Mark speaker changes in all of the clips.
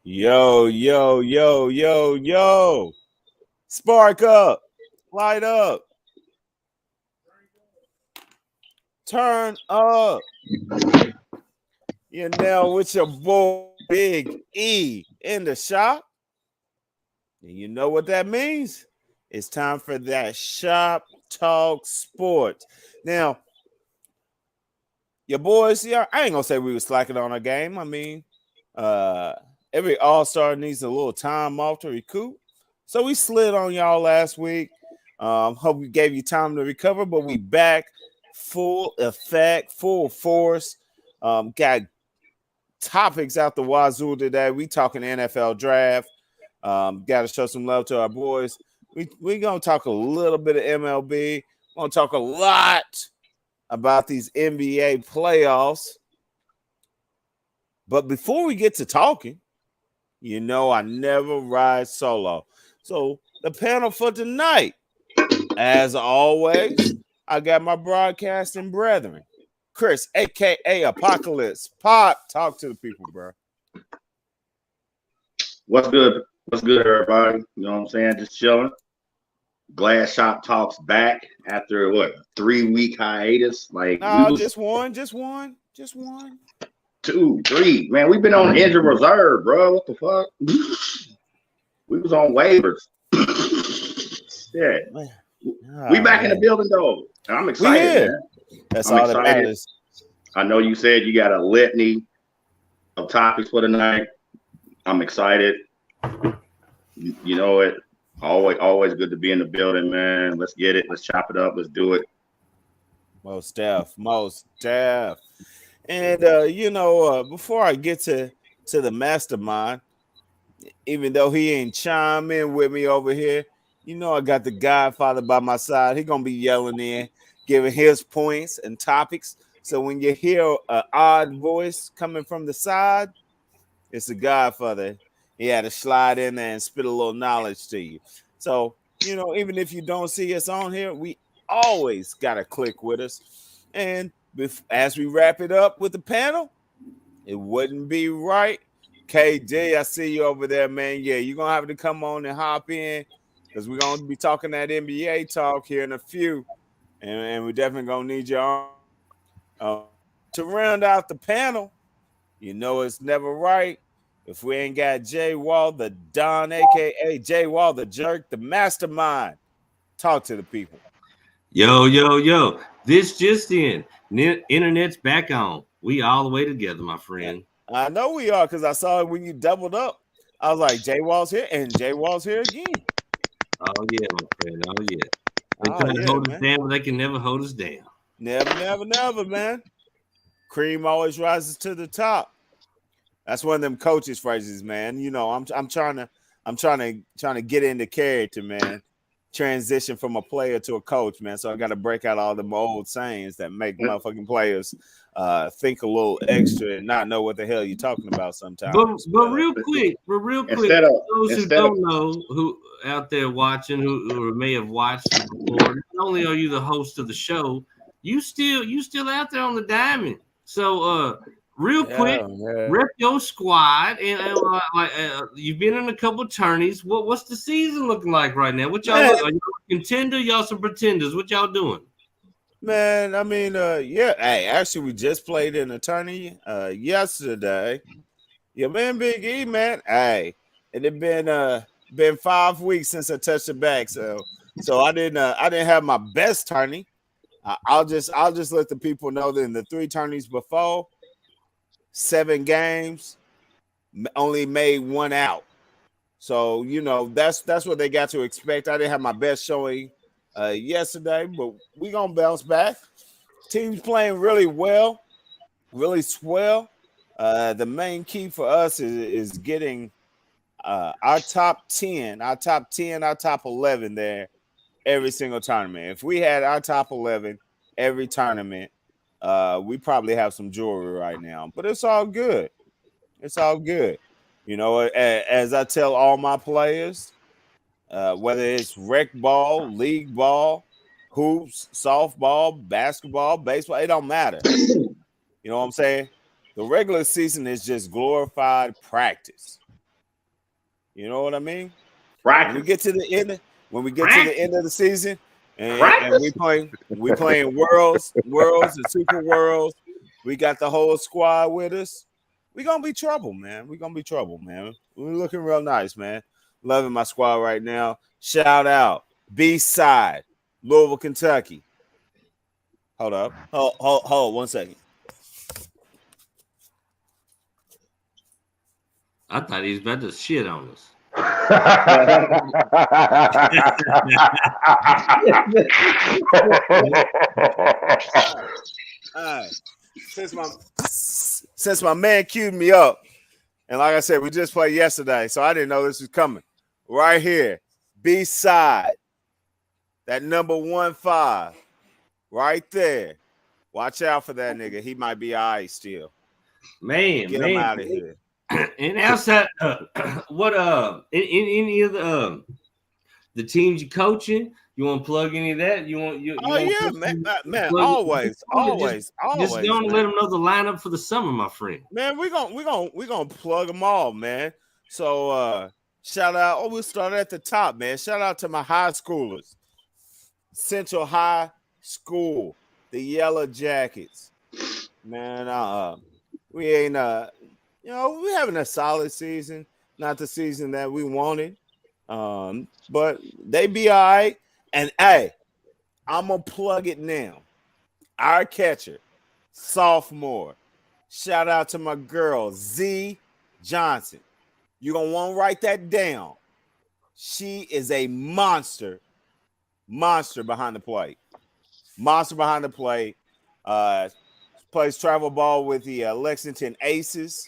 Speaker 1: Yo, yo, yo, yo, yo. Spark up. Light up. Turn up. You know, with your boy Big E in the shop. And you know what that means? It's time for that Shop Talk Sports. Now, your boys, yeah, I ain't gonna say we was slacking on our game. I mean, every all-star needs a little time off to recoup. So we slid on y'all last week. Hope we gave you time to recover, but we back full effect, full force. Got topics out the wazoo today. We talking NFL draft. Got to show some love to our boys. We gonna talk a little bit of MLB. We're gonna talk a lot about these NBA playoffs. But before we get to talking, you know I never ride solo. So the panel for tonight, as always, I got my broadcasting brethren. Chris, a.k.a. Apocalypse. Pop, talk to the people, bro.
Speaker 2: What's good? What's good, everybody? You know what I'm saying? Just chilling. Glad Shop Talks back after what, 3-week hiatus? Like,
Speaker 1: just one.
Speaker 2: 2, 3. Man, we've been on injured reserve, bro. What the fuck? We was on waivers. Shit. We back in the building though. I'm excited, man.
Speaker 1: That's all that matters.
Speaker 2: I know you said you got a litany of topics for tonight. I'm excited. You know it. Always good to be in the building, man. Let's get it. Let's chop it up. Let's do it.
Speaker 1: Most def. And before I get to the mastermind, even though he ain't chime in with me over here, you know I got the Godfather by my side. He gonna be yelling in, giving his points and topics. So when you hear an odd voice coming from the side, it's the Godfather. He had to slide in there and spit a little knowledge to you. So, you know, even if you don't see us on here, we always got to click with us. And as we wrap it up with the panel, it wouldn't be right. KJ, I see you over there, man. Yeah, you're going to have to come on and hop in because we're going to be talking that NBA talk here in a few. And we're definitely going to need you on. To round out the panel, you know it's never right if we ain't got Jay Wall, the Don, a.k.a. Jay Wall, the jerk, the mastermind. Talk to the people.
Speaker 3: Yo. This just in. Internet's back on. We all the way together, my friend.
Speaker 1: I know we are because I saw it when you doubled up. I was like, Jay Wall's here, and Jay Wall's here again.
Speaker 3: Oh, yeah, my friend. Oh, yeah. They trying to hold us down, but they can never hold us down.
Speaker 1: Never, man. Cream always rises to the top. That's one of them coaches' phrases, man. You know, I'm trying to get into character, man. Transition from a player to a coach, man. So I got to break out all them old sayings that make motherfucking players think a little extra and not know what the hell you're talking about sometimes.
Speaker 3: But real quick, those who don't know, who out there watching, who may have watched it before, not only are you the host of the show, you still out there on the diamond. So real quick, rep your squad, and you've been in a couple tourneys. What's the season looking like right now? What y'all are you a contender? Y'all some pretenders? What y'all doing?
Speaker 1: Man, I mean, Hey, actually, we just played in a tourney yesterday. Yeah, man, Big E, man. Hey, it had been 5 weeks since I touched the back, so I didn't have my best tourney. I'll just let the people know that in the 3 tourneys before, 7 games, only made 1 out. So, you know, that's what they got to expect. I didn't have my best showing yesterday, but we gonna bounce back. Team's playing really well, really swell. The main key for us is getting our top 10, our top 11 there every single tournament. If we had our top 11 every tournament, we probably have some jewelry right now. But it's all good. It's all good. You know, as I tell all my players, whether it's rec ball, league ball, hoops, softball, basketball, baseball, it don't matter. You know what I'm saying? The regular season is just glorified practice. You know what I mean?
Speaker 2: Practice.
Speaker 1: When we get to the end of the season, and we playing worlds and super worlds. We got the whole squad with us. We're gonna be trouble, man. We're looking real nice, man. Loving my squad right now. Shout out B-side, Louisville, Kentucky. Hold up. Hold 1 second.
Speaker 3: I thought he was about to shit on us.
Speaker 1: All right. Since my man queued me up, and like I said, we just played yesterday, so I didn't know this was coming. Right here, B-side, that number 15, right there. Watch out for that nigga. He might be all right still.
Speaker 3: Man,
Speaker 1: Get him out of here.
Speaker 3: And outside, what any of the teams you coaching? You want to plug any of that?
Speaker 1: Man, always.
Speaker 3: Just don't let them know the lineup for the summer, my friend.
Speaker 1: Man, we're gonna plug them all, man. So shout out. Oh, we'll start at the top, man. Shout out to my high schoolers, Central High School, the Yellow Jackets. Man, we ain't we're having a solid season, not the season that we wanted. But they be all right. And hey, I'm gonna plug it now. Our catcher, sophomore. Shout out to my girl, Z Johnson. You're gonna want to write that down. She is a monster behind the plate. Plays travel ball with the Lexington Aces.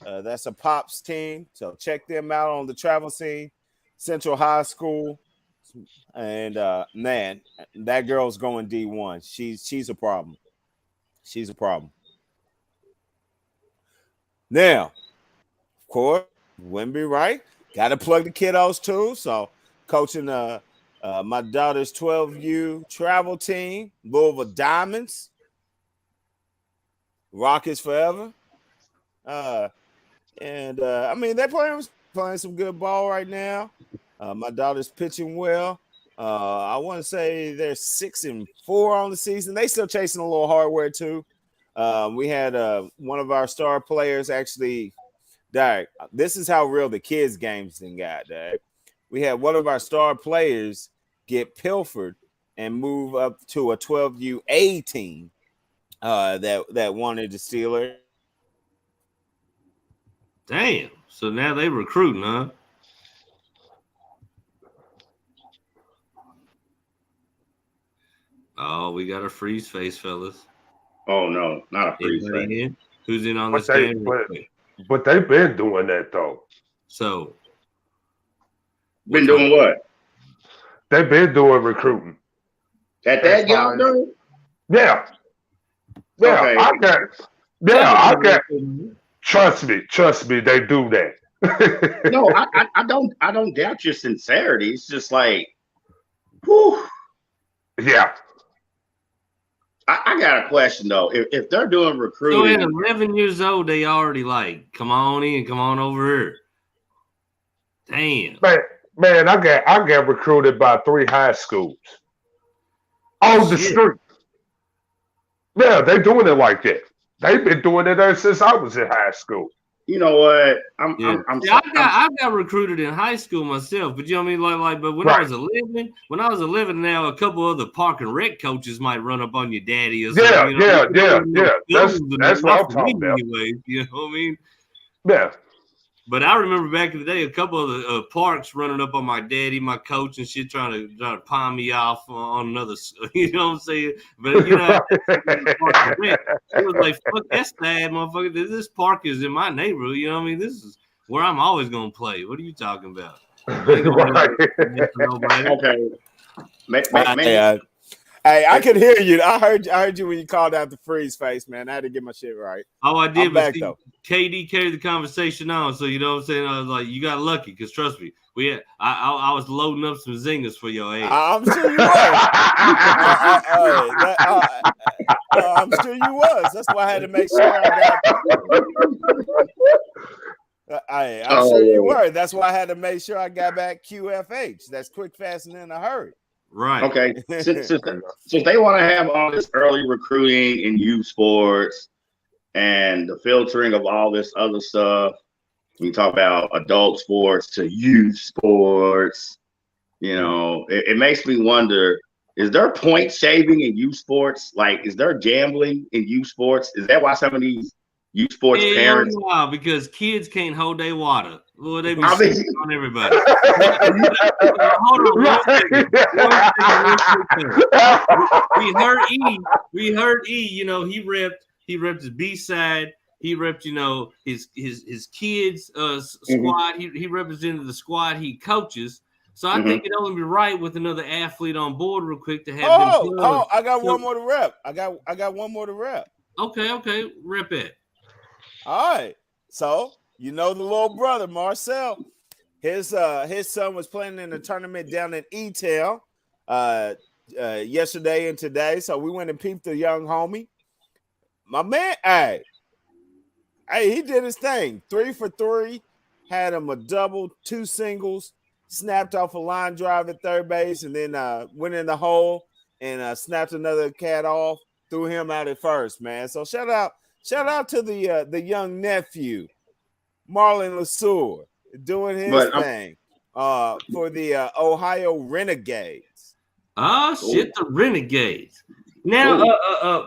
Speaker 1: That's a Pops team. So check them out on the travel scene. Central High School. And man, that girl's going D1. She's a problem. Now, of course, wouldn't be right. Got to plug the kiddos too. So coaching my daughter's 12U travel team, Louisville Diamonds, Rockets forever. I mean, they're playing some good ball right now. My daughter's pitching well. I want to say they're 6-4 on the season. They still chasing a little hardware too. We had one of our star players actually died. This is how real the kids' games then got, Dad. We had one of our star players get pilfered and move up to a 12U A team that wanted to steal her.
Speaker 3: Damn. So now they recruiting, huh? Oh, we got a freeze face, fellas.
Speaker 2: Oh no, not a freeze face.
Speaker 3: Who's in on this game?
Speaker 4: But they've been doing that though.
Speaker 3: So
Speaker 2: been doing what?
Speaker 4: They've been doing recruiting.
Speaker 2: At that y'all doing?
Speaker 4: Yeah. Yeah, okay. I got. Trust me, they do that.
Speaker 2: No, I don't doubt your sincerity. It's just like, whew.
Speaker 4: Yeah.
Speaker 2: I got a question though. If they're doing recruiting,
Speaker 3: so at 11 years old, they already like, come on in, come on over here. Damn.
Speaker 4: Man, I got recruited by 3 high schools on the street. Yeah, they doing it like that. They've been doing it ever since I was in high school.
Speaker 2: You know what?
Speaker 3: I got recruited in high school myself, but you know what I mean? But when I was 11, now a couple other park and rec coaches might run up on your daddy or something.
Speaker 4: Yeah. That's what I'm talking about.
Speaker 3: Anyways, you know what I mean?
Speaker 4: Yeah.
Speaker 3: But I remember back in the day, a couple of the parks running up on my daddy, my coach, and shit, trying to palm me off on another. You know what I'm saying? But you know, it was like, fuck, that's sad, motherfucker. This park is in my neighborhood. You know what I mean? This where I'm always gonna play. What are you talking about?
Speaker 4: Right.
Speaker 2: Okay.
Speaker 1: Hey, I could hear you. I heard you when you called out the freeze face, man. I had to get my shit right.
Speaker 3: Oh, I did.
Speaker 1: I'm back, though.
Speaker 3: KD carried the conversation on, so you know what I'm saying. I was like, you got lucky, because trust me, I was loading up some zingers for your ass.
Speaker 1: I'm sure you was. I'm sure you was. That's why I had to make sure I got. I'm sure you were. That's why I had to make sure I got back QFH. That's quick, fast, and in a hurry.
Speaker 3: Right.
Speaker 2: Okay. Since they want to have all this early recruiting in youth sports and the filtering of all this other stuff, we talk about adult sports to youth sports. You know, it makes me wonder: is there point shaving in youth sports? Like, is there gambling in youth sports? Is that why some of these youth sports parents?
Speaker 3: No, because kids can't hold their water. Well, they be on everybody. Hold on. We heard E. You know, he repped his B side. He repped, you know, his kids squad. He represented the squad he coaches. So I think it'd only be right with another athlete on board real quick to have them.
Speaker 1: I got one more to rep. I got one more to rep.
Speaker 3: Okay, rep it.
Speaker 1: All right. So you know the little brother Marcel, his son was playing in a tournament down in E-Town yesterday and today. So we went and peeped the young homie. My man, hey, he did his thing. 3 for 3, had him a double, 2 singles, snapped off a line drive at third base, and then went in the hole and snapped another cat off, threw him out at first, man. So shout out to the young nephew, Marlon LeSueur, doing his thing for the Ohio Renegades.
Speaker 3: Oh shit, the Renegades. Now,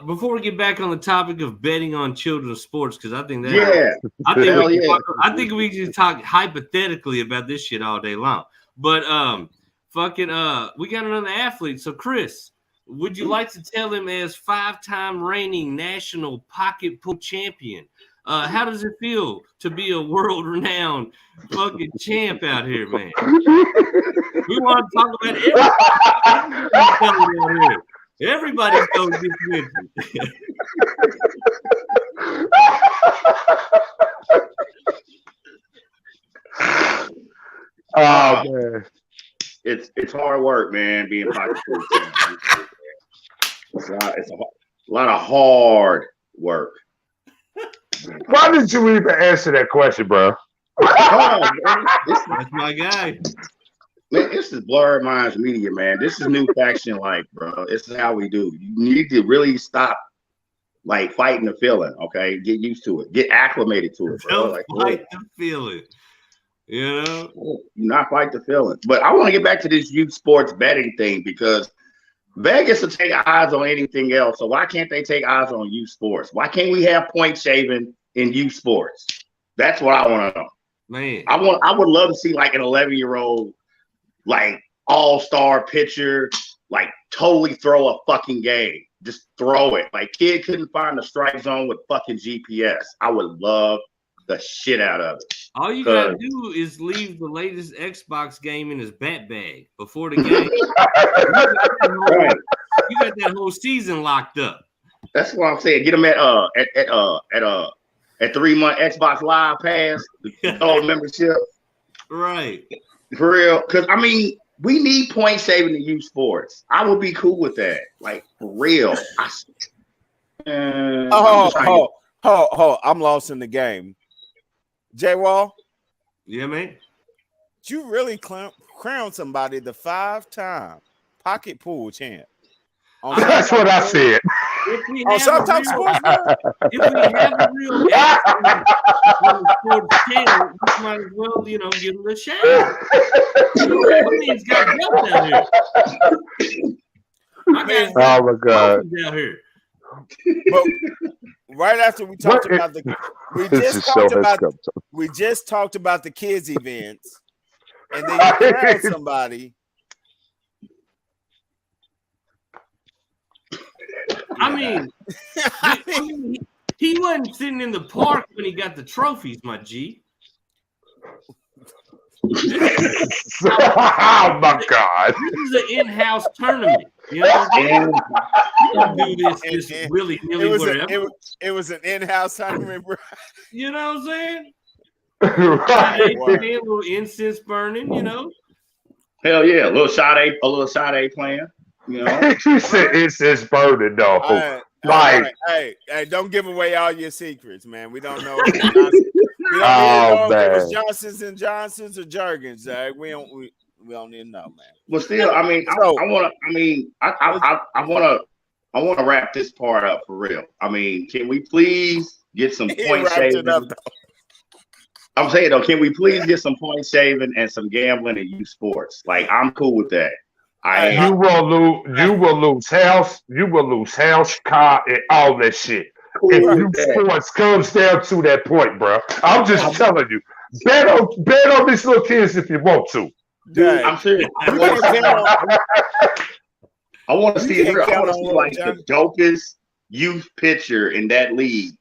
Speaker 3: before we get back on the topic of betting on children's sports, because I think that I think we can talk hypothetically about this shit all day long. But we got another athlete. So Chris, would you like to tell him, as 5-time reigning national pocket pool champion, how does it feel to be a world-renowned fucking champ out here, man? We want to talk about everybody. Everybody's going to get mentioned.
Speaker 4: Oh man,
Speaker 2: it's hard work, man. Being pocket pool champ. It's a lot of hard work.
Speaker 4: Why did you even answer that question, bro?
Speaker 3: That's my guy.
Speaker 2: Man, this is Blurred Minds Media, man. This is new faction life, bro. This is how we do. You need to really stop, like, fighting the feeling, okay? Get used to it. Get acclimated to it, bro.
Speaker 3: Don't fight the feeling. You know?
Speaker 2: Not fight the feeling. But I want to get back to this youth sports betting thing, because Vegas will take eyes on anything else. So why can't they take eyes on youth sports? Why can't we have point shaving in youth sports? That's what I want to know.
Speaker 3: Man.
Speaker 2: I would love to see, like, an 11-year-old, like, all-star pitcher, like, totally throw a fucking game. Just throw it. Like, kid couldn't find the strike zone with fucking GPS. I would love the shit out of it.
Speaker 3: All you gotta do is leave the latest Xbox game in his bat bag before the game. You got that whole season locked up.
Speaker 2: That's what I'm saying. Get them at 3-month Xbox Live Pass, the old membership.
Speaker 3: Right.
Speaker 2: For real. Because, I mean, we need point saving in youth sports. I would be cool with that. Like, for real.
Speaker 1: I'm lost in the game. J-Wall?
Speaker 3: Yeah, man.
Speaker 1: Did you really crown somebody the 5-time pocket pool champ?
Speaker 4: That's what I said.
Speaker 3: If we have a real sports channel, we might as well, give him a shout. He's got belts out here.
Speaker 4: Oh my God!
Speaker 3: Out here.
Speaker 1: But right after we talked about we just talked about the kids events, and then you crown somebody.
Speaker 3: I mean, he wasn't sitting in the park when he got the trophies, my G.
Speaker 4: Oh my God!
Speaker 3: This is an in-house tournament. You know, you don't do this willy-nilly wherever.
Speaker 1: It was an in-house tournament, bro.
Speaker 3: You know what I'm saying?
Speaker 4: Right.
Speaker 3: A little incense burning, you know.
Speaker 2: Hell yeah, a little Sade playing. You know,
Speaker 4: He said it's his burden, though.
Speaker 1: Hey, don't give away all your secrets, man. We don't know. We don't need to know if it was Johnsons and Johnsons or Jergens. We don't need to know, man.
Speaker 2: But still, I mean, I want to wrap this part up for real. I mean, can we please get some point shaving? I'm saying though, can we please get some point shaving and some gambling and youth sports? Like, I'm cool with that.
Speaker 4: You will lose house. You will lose house, car, and all that shit. Cool if youth sports comes down to that point, bro. I'm just telling you, bet on these little kids if you want to.
Speaker 2: Dude, I'm serious. I want to see like the dopest youth pitcher in that league.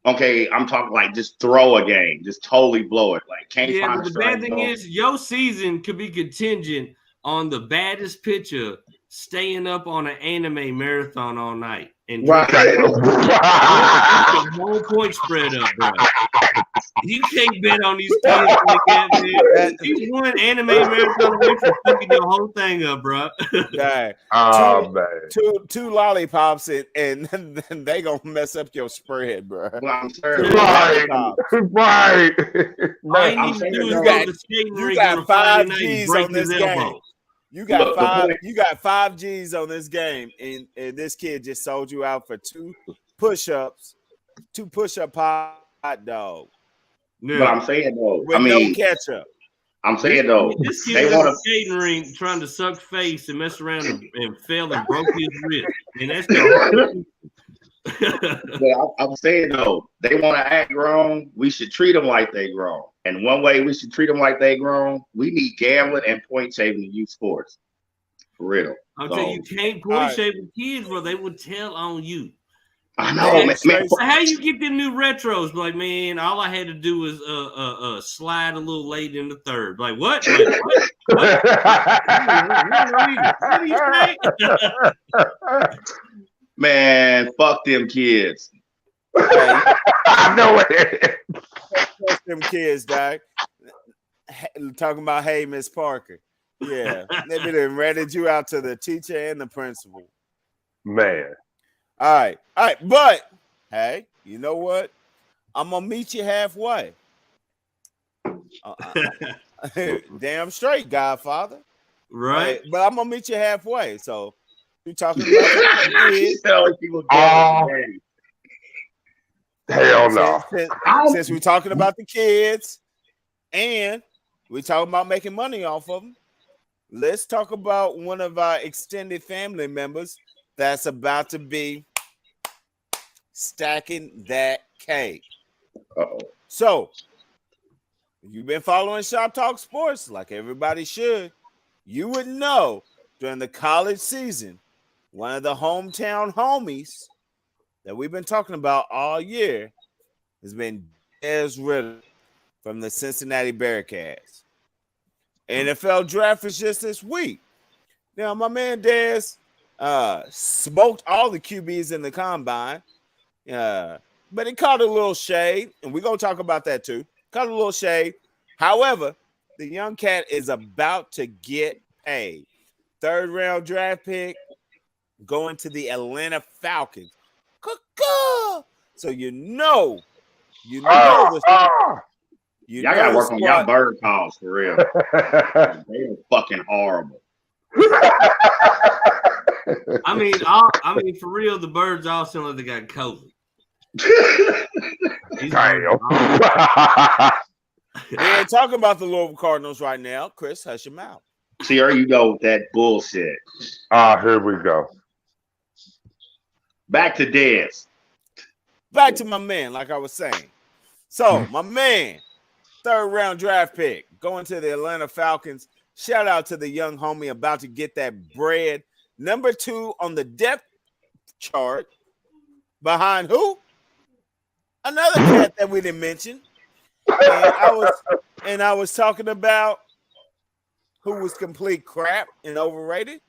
Speaker 2: Okay, I'm talking like just throw a game, just totally blow it. Like can't find
Speaker 3: the bad thing is your season could be contingent on the baddest pitcher staying up on an anime marathon all night and the whole point spread up, bro. You can't bet on these kids. You one anime marathon away from fucking your whole thing up, bro.
Speaker 1: Man. Two lollipops and they gonna mess up your spread, bro.
Speaker 2: Well, I'm sorry.
Speaker 4: Right.
Speaker 1: You got 5 G's on this game. You got 5 G's on this game, and this kid just sold you out for 2 push-ups, 2 push-up hot dog.
Speaker 2: Yeah. But I'm saying though,
Speaker 1: with no ketchup.
Speaker 2: I'm saying though,
Speaker 3: this kid was a skating rink trying to suck face and mess around and fell and broke his wrist, and that's
Speaker 2: Well, I'm saying though, they want to act grown. We should treat them like they grown. And one way we should treat them like they grown, we need gambling and point shaving in youth sports. For real.
Speaker 3: I'm telling you, can't point shave with kids, bro. They would tell on you.
Speaker 2: I know, man.
Speaker 3: So how you get them new retros? Like, man, all I had to do was slide a little late in the third. Like, what? Like, what? What do you say?
Speaker 2: Man, fuck them kids.
Speaker 4: I know it.
Speaker 1: Fuck them kids, dog. Talking about, hey, Miss Parker. Yeah, they been ratted you out to the teacher and the principal.
Speaker 4: Man.
Speaker 1: All right. But hey, you know what? I'm gonna meet you halfway. Damn straight, Godfather.
Speaker 3: Right.
Speaker 1: But I'm gonna meet you halfway. So you talking about the kids?
Speaker 4: Hell no.
Speaker 1: Since we're talking about the kids and we're talking about making money off of them, let's talk about one of our extended family members that's about to be stacking that cake.
Speaker 2: Uh-oh.
Speaker 1: So, if you've been following Shop Talk Sports like everybody should, you would know during the college season, one of the hometown homies that we've been talking about all year has been Des Ridder from the Cincinnati Bearcats. NFL draft is just this week. Now, my man Des smoked all the QBs in the combine, but it caught a little shade, and we're going to talk about that too. Caught a little shade. However, the young cat is about to get paid. 3rd-round draft pick going to the Atlanta Falcons. So you know
Speaker 2: y'all gotta work on y'all bird calls for real. They are fucking horrible.
Speaker 3: I mean, for real, the birds all sound like they got COVID.
Speaker 1: They ain't talking about the Louisville Cardinals right now. Chris, hush your mouth.
Speaker 2: See, there you go with that bullshit.
Speaker 4: Here we go.
Speaker 2: Back to Dez.
Speaker 1: Back to my man, like I was saying. So, my man, 3rd-round draft pick, going to the Atlanta Falcons. Shout out to the young homie about to get that bread. Number 2 on the depth chart. Behind who? Another cat that we didn't mention. and I was talking about who was complete crap and overrated?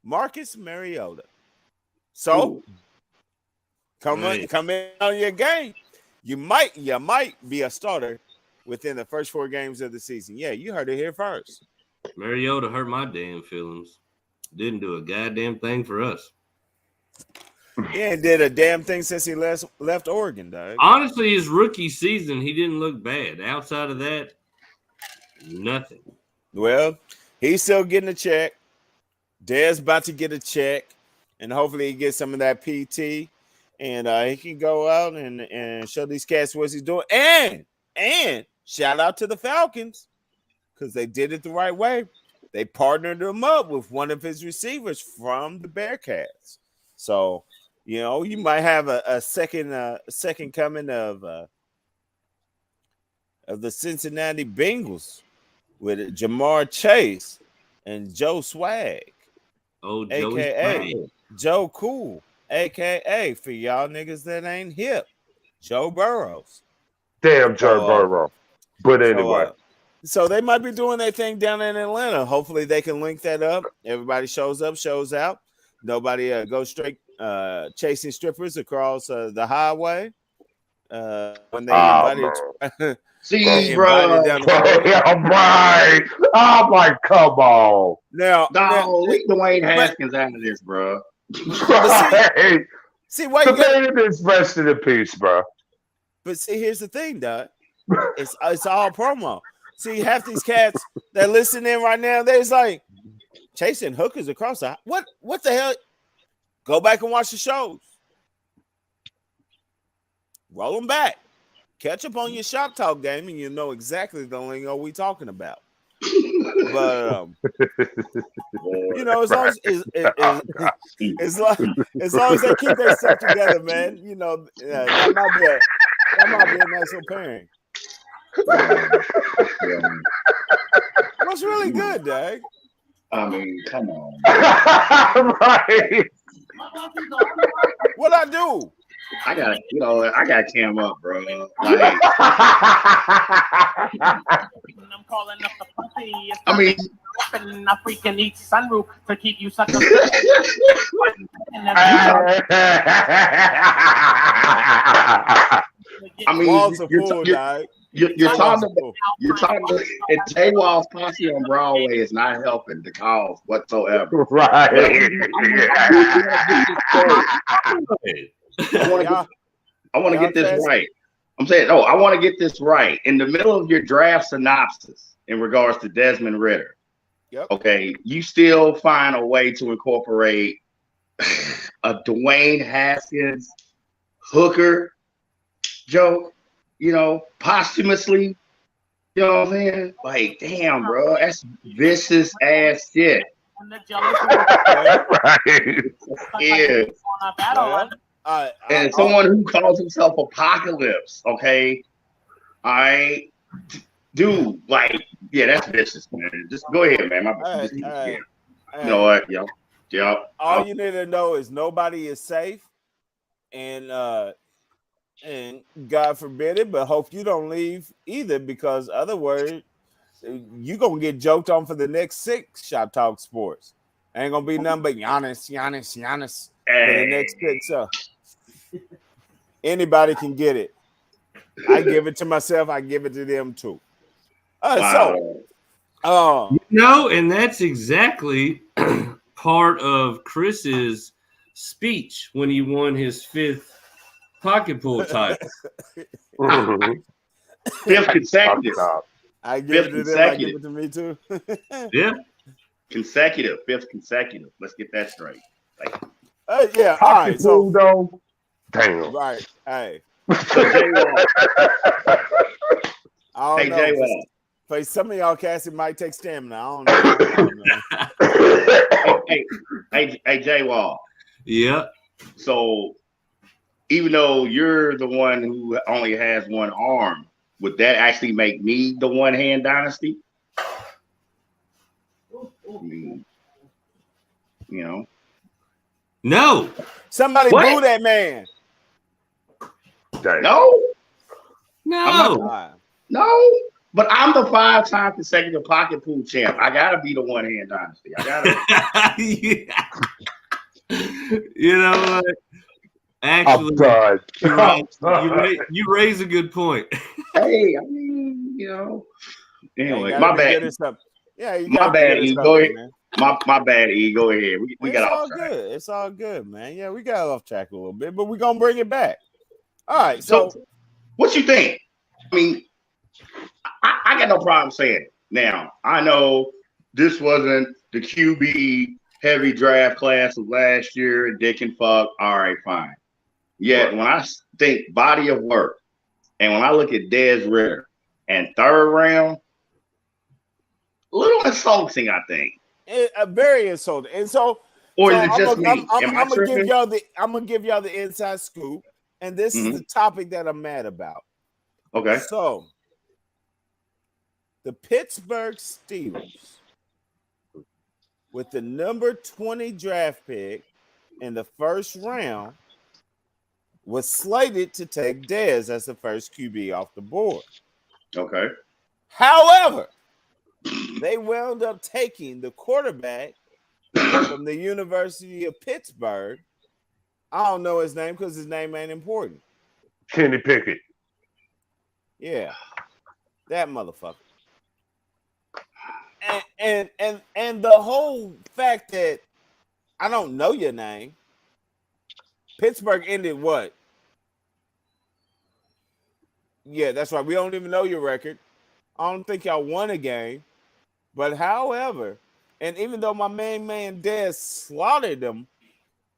Speaker 1: Marcus Mariota. So come in on your game. You might be a starter within the first 4 games of the season. Yeah, you heard it here first.
Speaker 3: Mariota hurt my damn feelings. Didn't do a goddamn thing for us.
Speaker 1: He ain't did a damn thing since he left Oregon, dog.
Speaker 3: Honestly, his rookie season, he didn't look bad. Outside of that, nothing.
Speaker 1: Well, he's still getting a check. Dez about to get a check, and hopefully he gets some of that PT, and he can go out and show these cats what he's doing. And shout out to the Falcons because they did it the right way. They partnered him up with one of his receivers from the Bearcats. So, you know, you might have a second coming of the Cincinnati Bengals with Jamar Chase and Joe Swag, a.k.a. Joe Cool, a.k.a. for y'all niggas that ain't hip, Joe Burrows.
Speaker 4: Damn Joe Burrow. But anyway.
Speaker 1: So they might be doing their thing down in Atlanta. Hopefully they can link that up. Everybody shows up, shows out. Nobody goes straight chasing strippers across the highway. When they invited
Speaker 2: see, bro.
Speaker 4: Right. I'm like, come on.
Speaker 1: Now,
Speaker 2: leave Dwayne Haskins out of this, bro.
Speaker 1: See, why you
Speaker 4: got this rest in peace, bro.
Speaker 1: But see, here's the thing, Doc. It's all promo. See, half these cats that listen in right now, they're like chasing hookers across the what the hell? Go back and watch the shows. Roll them back. Catch up on your shop talk game, and you know exactly the lingo we talking about. But you know, as long as they keep their stuff together, man, you know, that might be a nice little pairing. What's really good, Dag?
Speaker 2: I mean, come on.
Speaker 4: Right.
Speaker 1: What I do?
Speaker 2: I got Cam up, bro. Like,
Speaker 5: I'm calling up the puppy.
Speaker 2: I mean,
Speaker 5: a freaking each sunroof to keep you suckers.
Speaker 2: I mean, you're talking about and J Wall's posse on Broadway is not helping the cause whatsoever.
Speaker 4: Right.
Speaker 2: I want to get this right. I'm saying, I want to get this right. In the middle of your draft synopsis in regards to Desmond Ridder, okay, you still find a way to incorporate a Dwayne Haskins hooker joke, you know, posthumously. You know what I'm saying? Like, damn, bro, that's vicious ass shit.
Speaker 4: Right.
Speaker 2: Yeah. And someone who calls himself Apocalypse, okay? I do like, yeah, that's vicious, man. Just go ahead, man. You know what? Yep.
Speaker 1: All you need to know is nobody is safe, and God forbid it, but hope you don't leave either, because otherwise you gonna get joked on for the next 6 Shop Talk Sports. Ain't gonna be nothing but Giannis for the next 6. So anybody can get it. I give it to myself. I give it to them too.
Speaker 2: Wow.
Speaker 3: And that's exactly part of Chris's speech when he won his 5th pocket pool title.
Speaker 2: 5th consecutive.
Speaker 1: I give it to them. I give it to me too.
Speaker 3: Yeah.
Speaker 2: Consecutive. 5th consecutive. Let's get that straight. Like,
Speaker 1: yeah. All right. So,
Speaker 4: damn.
Speaker 1: Right. Hey.
Speaker 2: Hey, J Wall.
Speaker 1: For some of y'all cats, it might take stamina. I don't know.
Speaker 2: Hey, J Wall.
Speaker 3: Yeah.
Speaker 2: So, even though you're the one who only has one arm, would that actually make me the one hand dynasty? I mean, you know.
Speaker 3: No.
Speaker 1: Somebody boo that man.
Speaker 2: No.
Speaker 3: No.
Speaker 2: No, but I'm the 5-time consecutive pocket pool champ. I gotta be the one hand dynasty. I gotta.
Speaker 3: You know what? Actually, you raise a good point.
Speaker 2: Hey, I mean, Anyway,
Speaker 1: yeah,
Speaker 2: my bad.
Speaker 1: Yeah, you
Speaker 2: my bad, E. Go ahead.
Speaker 1: Man.
Speaker 2: My bad, E. Go ahead. We got off track.
Speaker 1: Good. It's all good, man. Yeah, we got off track a little bit, but we're gonna bring it back. All right. So
Speaker 2: what you think? I mean, I got no problem saying it. Now, I know this wasn't the QB heavy draft class of last year and dick and fuck. All right, fine. Yet when I think body of work and when I look at Des Ridder and third round, a little insulting, I think.
Speaker 1: Very insulting. And so,
Speaker 2: or is it just me?
Speaker 1: I'm gonna give y'all the inside scoop, and this is the topic that I'm mad about.
Speaker 2: Okay.
Speaker 1: So the Pittsburgh Steelers, with the number 20 draft pick in the first round, was slated to take Dez as the first QB off the board.
Speaker 2: Okay.
Speaker 1: However, they wound up taking the quarterback from the University of Pittsburgh. I don't know his name because his name ain't important.
Speaker 4: Kenny Pickett.
Speaker 1: Yeah, that motherfucker. And the whole fact that I don't know your name. Pittsburgh ended what? Yeah, that's right. We don't even know your record. I don't think y'all won a game. But however, and even though my main man Dez slaughtered them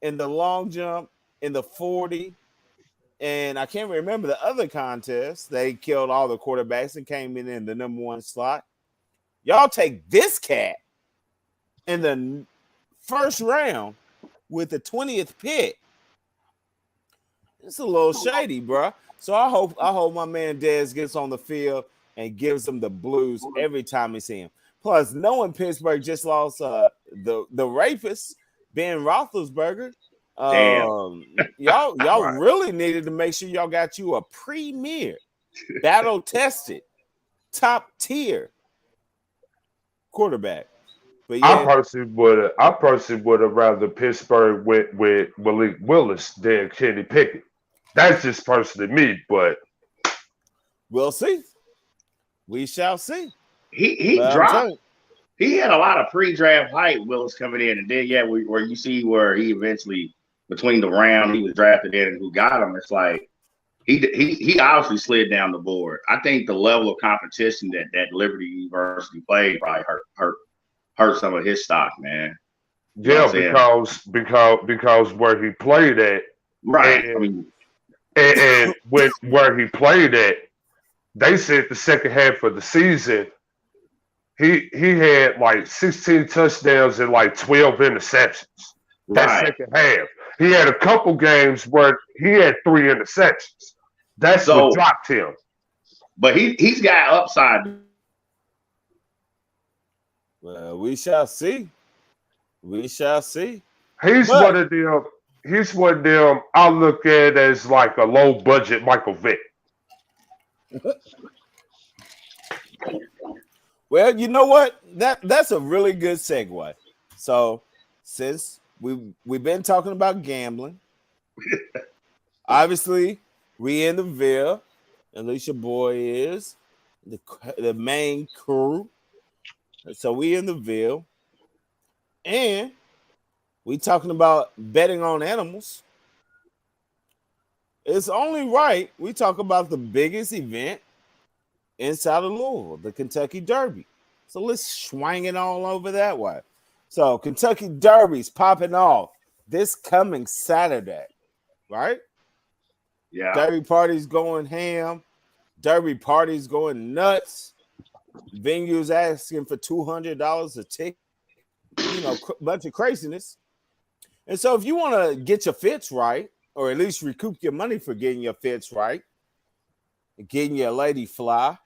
Speaker 1: in the long jump, in the 40, and I can't remember the other contest, they killed all the quarterbacks and came in the number 1 slot. Y'all take this cat in the first round with the 20th pick. It's a little shady, bro. So I hope my man Dez gets on the field and gives them the blues every time we see him. Plus, knowing Pittsburgh just lost the rapist, Ben Roethlisberger. Y'all
Speaker 2: right.
Speaker 1: really needed to make sure y'all got you a premier, battle-tested, top-tier quarterback. But yeah,
Speaker 4: I personally would have rather Pittsburgh with Malik Willis than Kenny Pickett. That's just personally me, but
Speaker 1: we'll see. We shall see.
Speaker 2: He dropped. He had a lot of pre-draft hype. Willis coming in, and then where you see where he eventually between the round he was drafted in and who got him. It's like he obviously slid down the board. I think the level of competition that Liberty University played probably hurt some of his stock, man.
Speaker 4: Yeah, because where he played at,
Speaker 2: right?
Speaker 4: And where he played at, they said the second half of the season, he had like 16 touchdowns and like 12 interceptions. That second half, he had a couple games where he had 3 interceptions. That's what dropped him.
Speaker 2: But he's got upside.
Speaker 1: Well, we shall see. We shall see.
Speaker 4: He's one of them I look at as like a low budget Michael Vick.
Speaker 1: Well, you know what? That's a really good segue. So since we've been talking about gambling, obviously we in the Ville, at least your boy is the main crew. So we in the Ville, and we talking about betting on animals. It's only right we talk about the biggest event inside of Louisville, the Kentucky Derby. So let's swing it all over that way. So Kentucky Derby's popping off this coming Saturday, right?
Speaker 2: Yeah.
Speaker 1: Derby party's going ham. Derby party's going nuts. Venues asking for $200 a ticket. Bunch of craziness. And so if you want to get your fits right, or at least recoup your money for getting your fits right, getting your lady fly,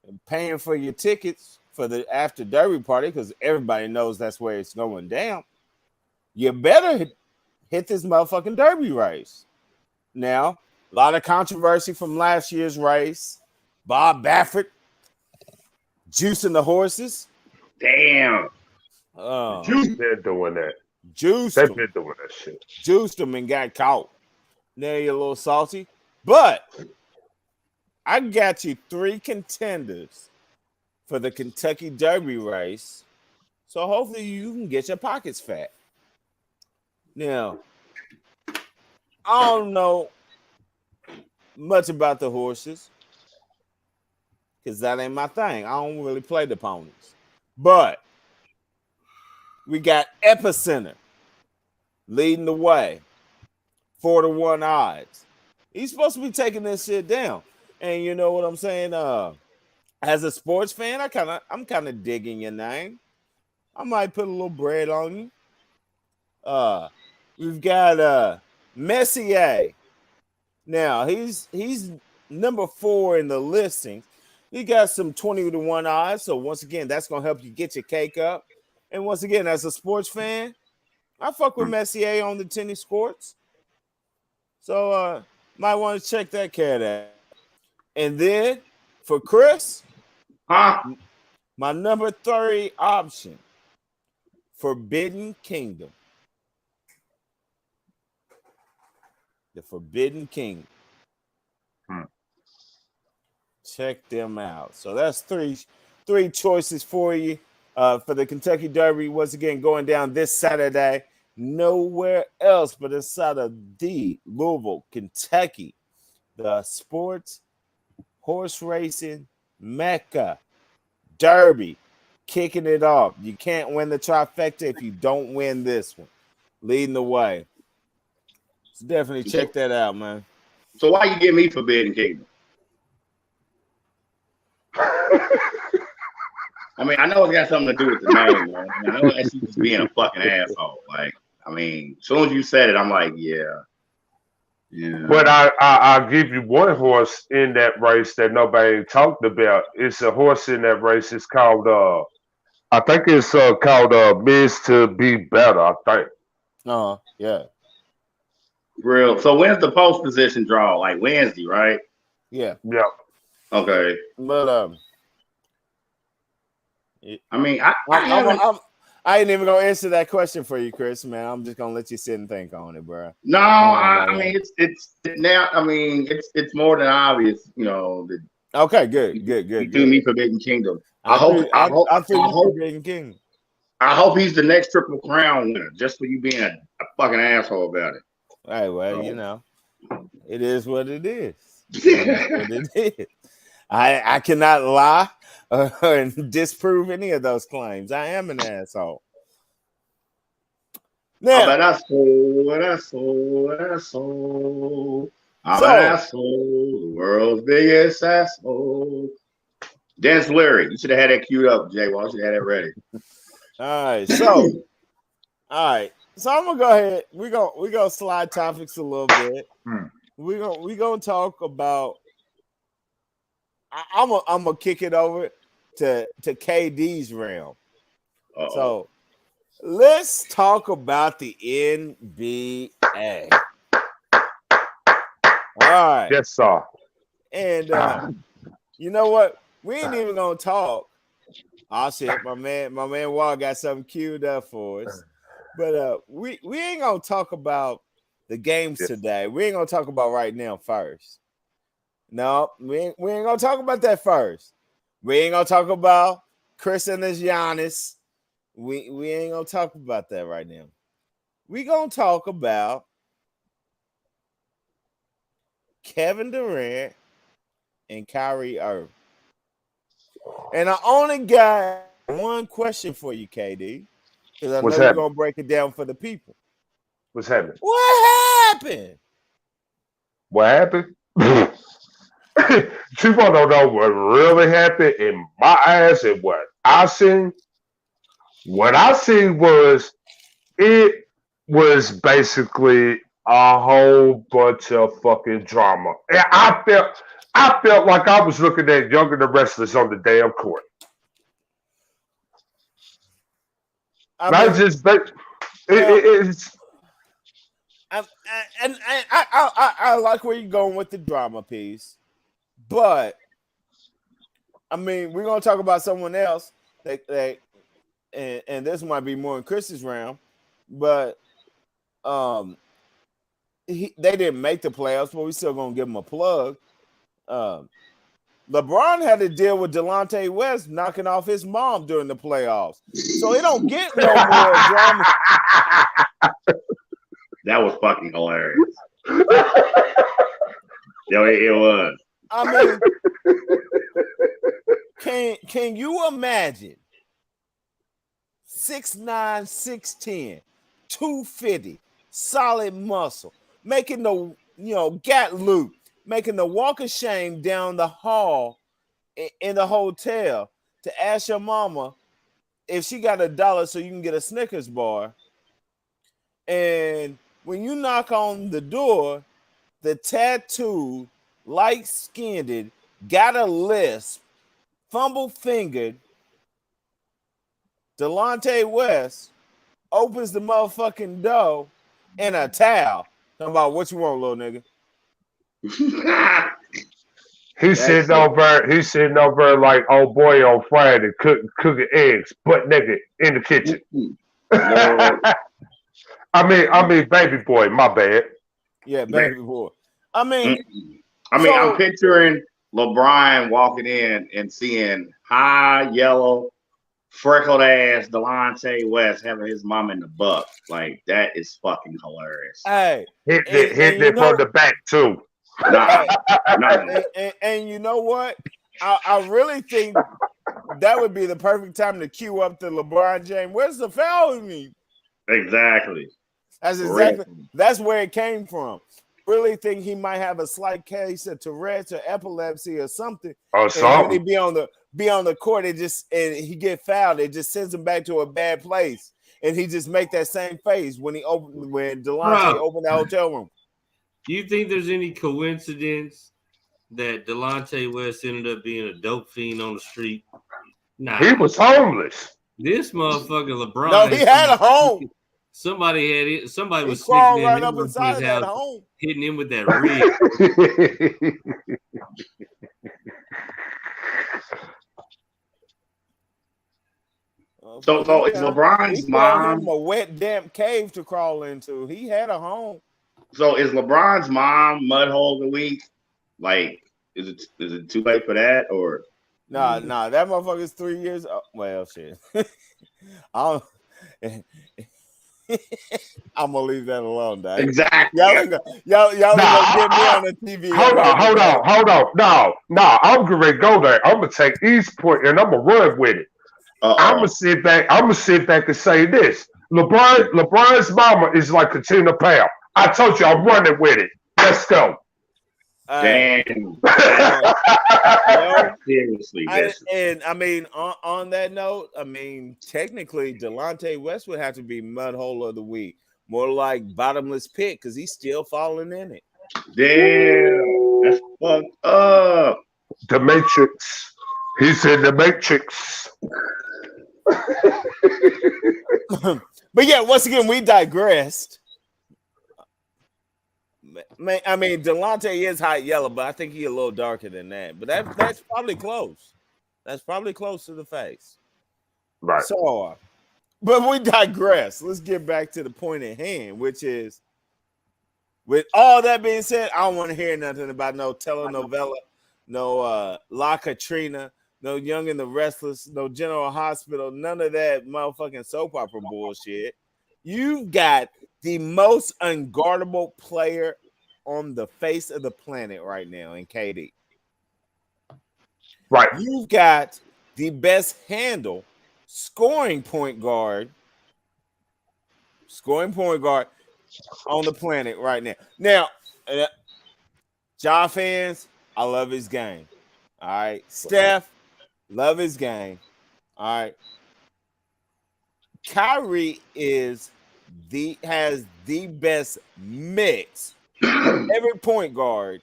Speaker 1: and paying for your tickets for the after Derby party, because everybody knows that's where it's going down, you better hit this motherfucking Derby race. Now, a lot of controversy from last year's race. Bob Baffert, juicing the horses.
Speaker 2: Damn.
Speaker 4: Juice been doing that.
Speaker 1: Juiced
Speaker 4: They've
Speaker 1: them.
Speaker 4: been doing that shit.
Speaker 1: Juiced them and got caught. Now you're a little salty. But I got you 3 contenders for the Kentucky Derby race. So hopefully you can get your pockets fat. Now, I don't know much about the horses because that ain't my thing. I don't really play the ponies. But we got Epicenter leading the way, 4-1 odds. He's supposed to be taking this shit down. And you know what I'm saying? As a sports fan, I'm kind of digging your name. I might put a little bread on you. We've got Messier. Now he's number 4 in the listings. He got some 20-1 odds. So once again, that's gonna help you get your cake up. And once again, as a sports fan, I fuck with Messier on the tennis courts. So might want to check that cat out. And then for Chris, my number 3 option, Forbidden Kingdom. The Forbidden Kingdom. Check them out. So that's three choices for you for the Kentucky Derby. Once again, going down this Saturday. Nowhere else but inside of the Louisville, Kentucky. The Sports Horse Racing Mecca Derby. Kicking it off. You can't win the trifecta if you don't win this one. Leading the way. So definitely check that out, man.
Speaker 2: So why you give me Forbidden Kingdom? I mean, I know it's got something to do with the name, man. I know that's you just being a fucking asshole. Like, I mean, as soon as you said it, I'm like, yeah.
Speaker 4: But I'll give you one horse in that race that nobody talked about. It's a horse in that race. It's called I think it's called Miss to Be Better, I think.
Speaker 1: Yeah.
Speaker 2: Real. So when's the post position draw? Like Wednesday, right?
Speaker 1: Yeah.
Speaker 4: Yeah.
Speaker 2: Okay.
Speaker 1: But
Speaker 2: I mean,
Speaker 1: I ain't even gonna answer that question for you, Chris. Man, I'm just gonna let you sit and think on it, bro.
Speaker 2: No, I mean it's now. I mean it's more than obvious, you know.
Speaker 1: Okay, good.
Speaker 2: You do me Forbidden Kingdom.
Speaker 1: I hope
Speaker 2: Forbidden Kingdom. I hope he's the next Triple Crown winner, just for you being a fucking asshole about it.
Speaker 1: All right, well, you know, it is what it is. It is. I cannot lie and disprove any of those claims. I am an asshole. Now,
Speaker 2: I'm an asshole. I'm an asshole, the world's biggest asshole. Dennis Leary, you should have had that queued up, Jay. Why should have had that ready?
Speaker 1: All right. So I'm gonna go ahead. We gonna slide topics a little bit. We gonna talk about. I'm gonna kick it over to KD's realm.
Speaker 2: Uh-oh.
Speaker 1: So let's talk about the NBA. All right.
Speaker 4: Yes, sir.
Speaker 1: And you know what? We ain't even gonna talk. Oh shit, my man Wall got something queued up for us. But we ain't gonna talk about the games today. We ain't gonna talk about right now first. No, we ain't gonna talk about that first. We ain't gonna talk about Chris and his Giannis. We ain't gonna talk about that right now. We gonna talk about Kevin Durant and Kyrie Irving. And I only got one question for you, KD, because I know you're gonna break it down for the people.
Speaker 4: What's happening?
Speaker 1: What happened?
Speaker 4: What happened? People don't know what really happened in my eyes and what I seen. What I seen was it was basically a whole bunch of fucking drama. And I felt like I was looking at Younger the wrestlers on the damn court.
Speaker 1: I like where you're going with the drama piece, but I mean, we're gonna talk about someone else that and this might be more in Chris's realm, but they didn't make the playoffs, but we still gonna give him a plug. LeBron had to deal with Delonte West knocking off his mom during the playoffs, so it don't get no more drama.
Speaker 2: That was fucking hilarious. Yo, it was.
Speaker 1: I mean, can you imagine 6'9", 6'10", 250, solid muscle, making the gat loop, making the walk of shame down the hall in the hotel to ask your mama if she got $1 so you can get a Snickers bar, and when you knock on the door, the tattooed, light-skinned, got a lisp, fumble-fingered Delonte West opens the motherfucking door in a towel. Talking about what you want, little nigga.
Speaker 4: He's sitting over like old boy on Friday cooking eggs, butt naked in the kitchen. I mean, baby boy. My bad.
Speaker 1: Yeah, baby boy. I mean,
Speaker 2: I'm picturing LeBron walking in and seeing high yellow, freckled ass Delonte West having his mom in the buck. Like, that is fucking hilarious.
Speaker 1: Hey,
Speaker 4: hit it from the back too.
Speaker 1: And you know what? I really think that would be the perfect time to cue up the LeBron James. Where's the foul in me?
Speaker 2: Exactly.
Speaker 1: That's where it came from. Really think he might have a slight case of Tourette's or epilepsy or something.
Speaker 4: Or
Speaker 1: and
Speaker 4: something.
Speaker 1: when he be on the court, and he get fouled, it just sends him back to a bad place. And he just make that same face when Delonte opened the hotel room.
Speaker 3: Do you think there's any coincidence that Delonte West ended up being a dope fiend on the street? Nah.
Speaker 4: He was homeless.
Speaker 3: This motherfucker LeBron.
Speaker 1: No, he had a home.
Speaker 3: Somebody had it. Somebody was
Speaker 1: crawling
Speaker 3: sneaking
Speaker 1: right up inside of that home,
Speaker 3: hitting him with that rig.
Speaker 2: So is LeBron's mom
Speaker 1: a wet, damp cave to crawl into? He had a home.
Speaker 2: So is LeBron's mom mud hole of the week? Like, is it too late for that or?
Speaker 1: Nah, that motherfucker's 3 years old. Well, shit. I'm gonna leave that alone, dog.
Speaker 2: Exactly.
Speaker 1: Y'all gonna get me on the TV.
Speaker 4: Hold on. No, I'm gonna go there. I'm gonna take East Point and I'm gonna run with it. I'm gonna sit back and say this. LeBron's mama is like a Tina Powell. I told you I'm running with it. Let's go.
Speaker 2: Damn. Seriously.
Speaker 1: I mean, on that note, I mean, technically, Delonte West would have to be mud hole of the week. More like bottomless pit because he's still falling in it.
Speaker 2: Damn. That's fucked up.
Speaker 4: The Matrix. He's in the Matrix.
Speaker 1: But yeah, once again, we digressed. I mean, Delonte is hot yellow, but I think he's a little darker than that. But that's probably close. That's probably close to the face.
Speaker 4: Right.
Speaker 1: So, but we digress. Let's get back to the point at hand, which is, with all that being said, I don't want to hear nothing about no telenovela, no La Katrina, no Young and the Restless, no General Hospital, none of that motherfucking soap opera bullshit. You've got the most unguardable player on the face of the planet right now in KD.
Speaker 4: Right.
Speaker 1: You've got the best handle scoring point guard on the planet right now. Now, Ja fans, I love his game. All right. Steph, love his game. All right. Kyrie has the best mix of every point guard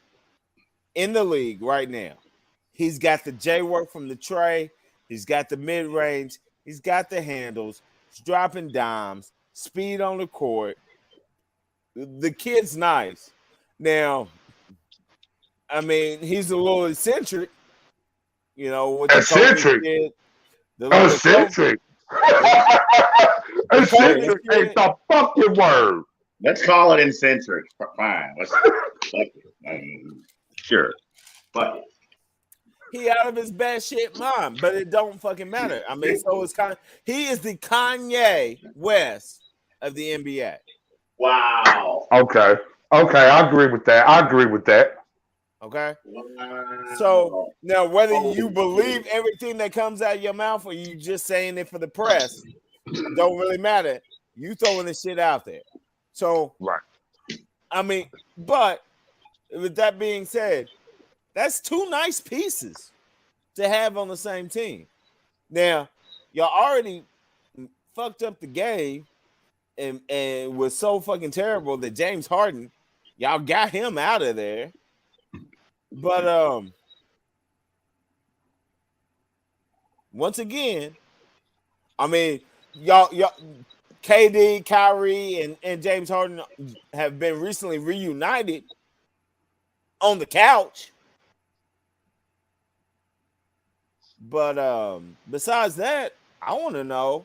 Speaker 1: in the league right now. He's got the J work from the tray. He's got the mid range. He's got the handles. He's dropping dimes. Speed on the court. The kid's nice. Now, I mean, he's a little eccentric. You know, with the
Speaker 4: eccentric.
Speaker 1: COVID
Speaker 4: Eccentric. Eccentric ain't the fucking word.
Speaker 2: Let's call it eccentric. Fine. Let's fuck it. Sure. Fuck it.
Speaker 1: He out of his bad shit mind, but it don't fucking matter. I mean, so it's he is the Kanye West of the NBA.
Speaker 2: Wow.
Speaker 4: Okay, I agree with that.
Speaker 1: Okay.
Speaker 2: Wow.
Speaker 1: So now, whether you believe everything that comes out of your mouth or you just saying it for the press, don't really matter. You throwing the shit out there. So,
Speaker 4: right.
Speaker 1: I mean, but with that being said, that's two nice pieces to have on the same team. Now, y'all already fucked up the game and was so fucking terrible that James Harden, y'all got him out of there. But once again, I mean, y'all KD, Kyrie, and James Harden have been recently reunited on the couch. But besides that, I want to know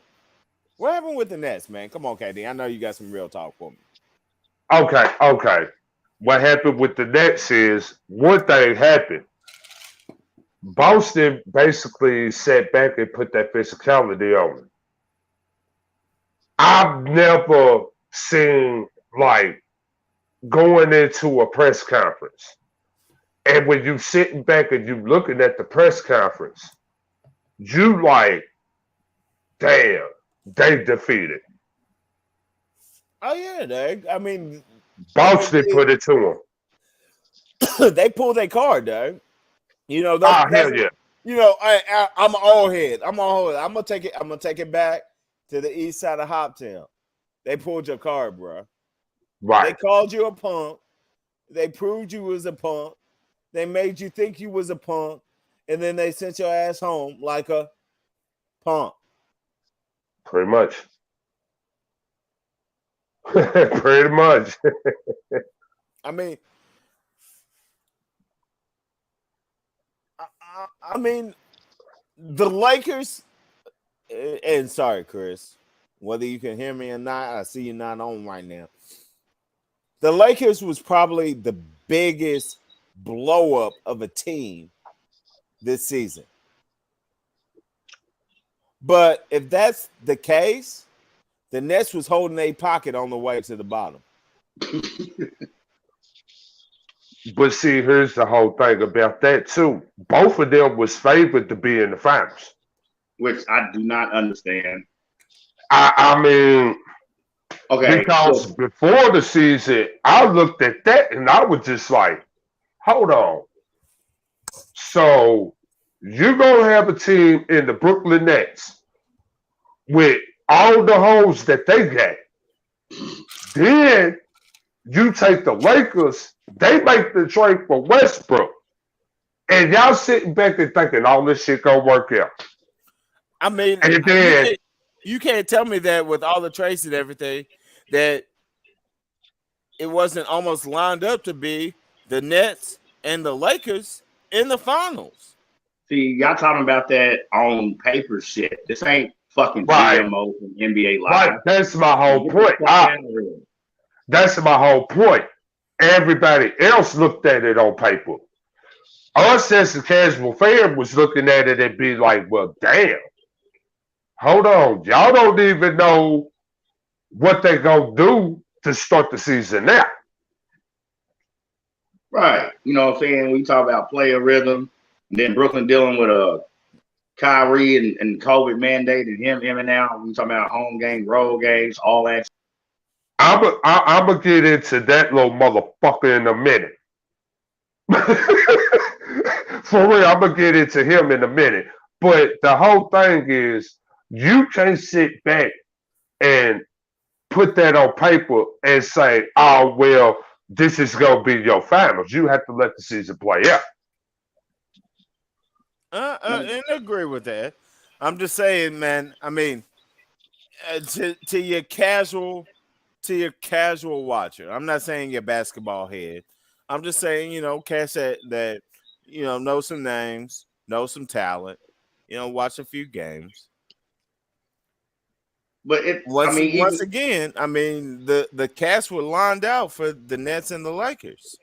Speaker 1: what happened with the Nets, man. Come on, KD. I know you got some real talk for me.
Speaker 4: Okay. What happened with the Nets is one thing happened. Boston basically sat back and put that physicality on him. I've never seen like going into a press conference, and when you sitting back and you looking at the press conference, you like, damn, they defeated.
Speaker 1: Oh yeah, I mean,
Speaker 4: Boston put it to
Speaker 1: them. They pulled their card, dog. You know,
Speaker 4: hell yeah.
Speaker 1: You know, I'm an old head. I'm gonna take it back to the east side of Hoptown. They pulled your card, bro.
Speaker 4: Right.
Speaker 1: They called you a punk. They proved you was a punk. They made you think you was a punk, and then they sent your ass home like a punk.
Speaker 4: Pretty much. Pretty much.
Speaker 1: I mean, the Lakers, and sorry, Chris, whether you can hear me or not, I see you not on right now. The Lakers was probably the biggest blow up of a team this season. But if that's the case, the Nets was holding a pocket on the way to the bottom.
Speaker 4: But see, here's the whole thing about that too. Both of them was favored to be in the finals,
Speaker 2: which I do not understand.
Speaker 4: I mean,
Speaker 2: okay,
Speaker 4: because before the season, I looked at that and I was just like, hold on. So you're gonna have a team in the Brooklyn Nets with all the holes that they got. Then you take the Lakers, they make the trade for Westbrook. And y'all sitting back and thinking all this shit gonna work out.
Speaker 1: I mean,
Speaker 4: and then,
Speaker 1: you can't tell me that with all the trades and everything, that it wasn't almost lined up to be the Nets and the Lakers in the finals.
Speaker 2: See, y'all talking about that on paper shit. This ain't fucking
Speaker 4: right.
Speaker 2: GMO from NBA Live.
Speaker 4: Right. That's my whole point. That's my whole point. Everybody else looked at it on paper. Us as a casual fan was looking at it and be like, well, damn. Hold on. Y'all don't even know what they're going to do to start the season now.
Speaker 2: Right. You know what I'm saying? We talk about player rhythm, and then Brooklyn dealing with a Kyrie and COVID mandate and him in and out. We talking about home game, road games, all that.
Speaker 4: I'm going to get into that little motherfucker in a minute. For real, I'm going to get into him in a minute. But the whole thing is, you can't sit back and put that on paper and say, oh, well, this is going to be your finals. You have to let the season play out.
Speaker 1: I agree with that. I'm just saying, man, I mean, to your casual watcher, I'm not saying your basketball head. I'm just saying, you know, cats that you know some names, know some talent, watch a few games.
Speaker 2: But
Speaker 1: once again, the cast were lined out for the Nets and the Lakers.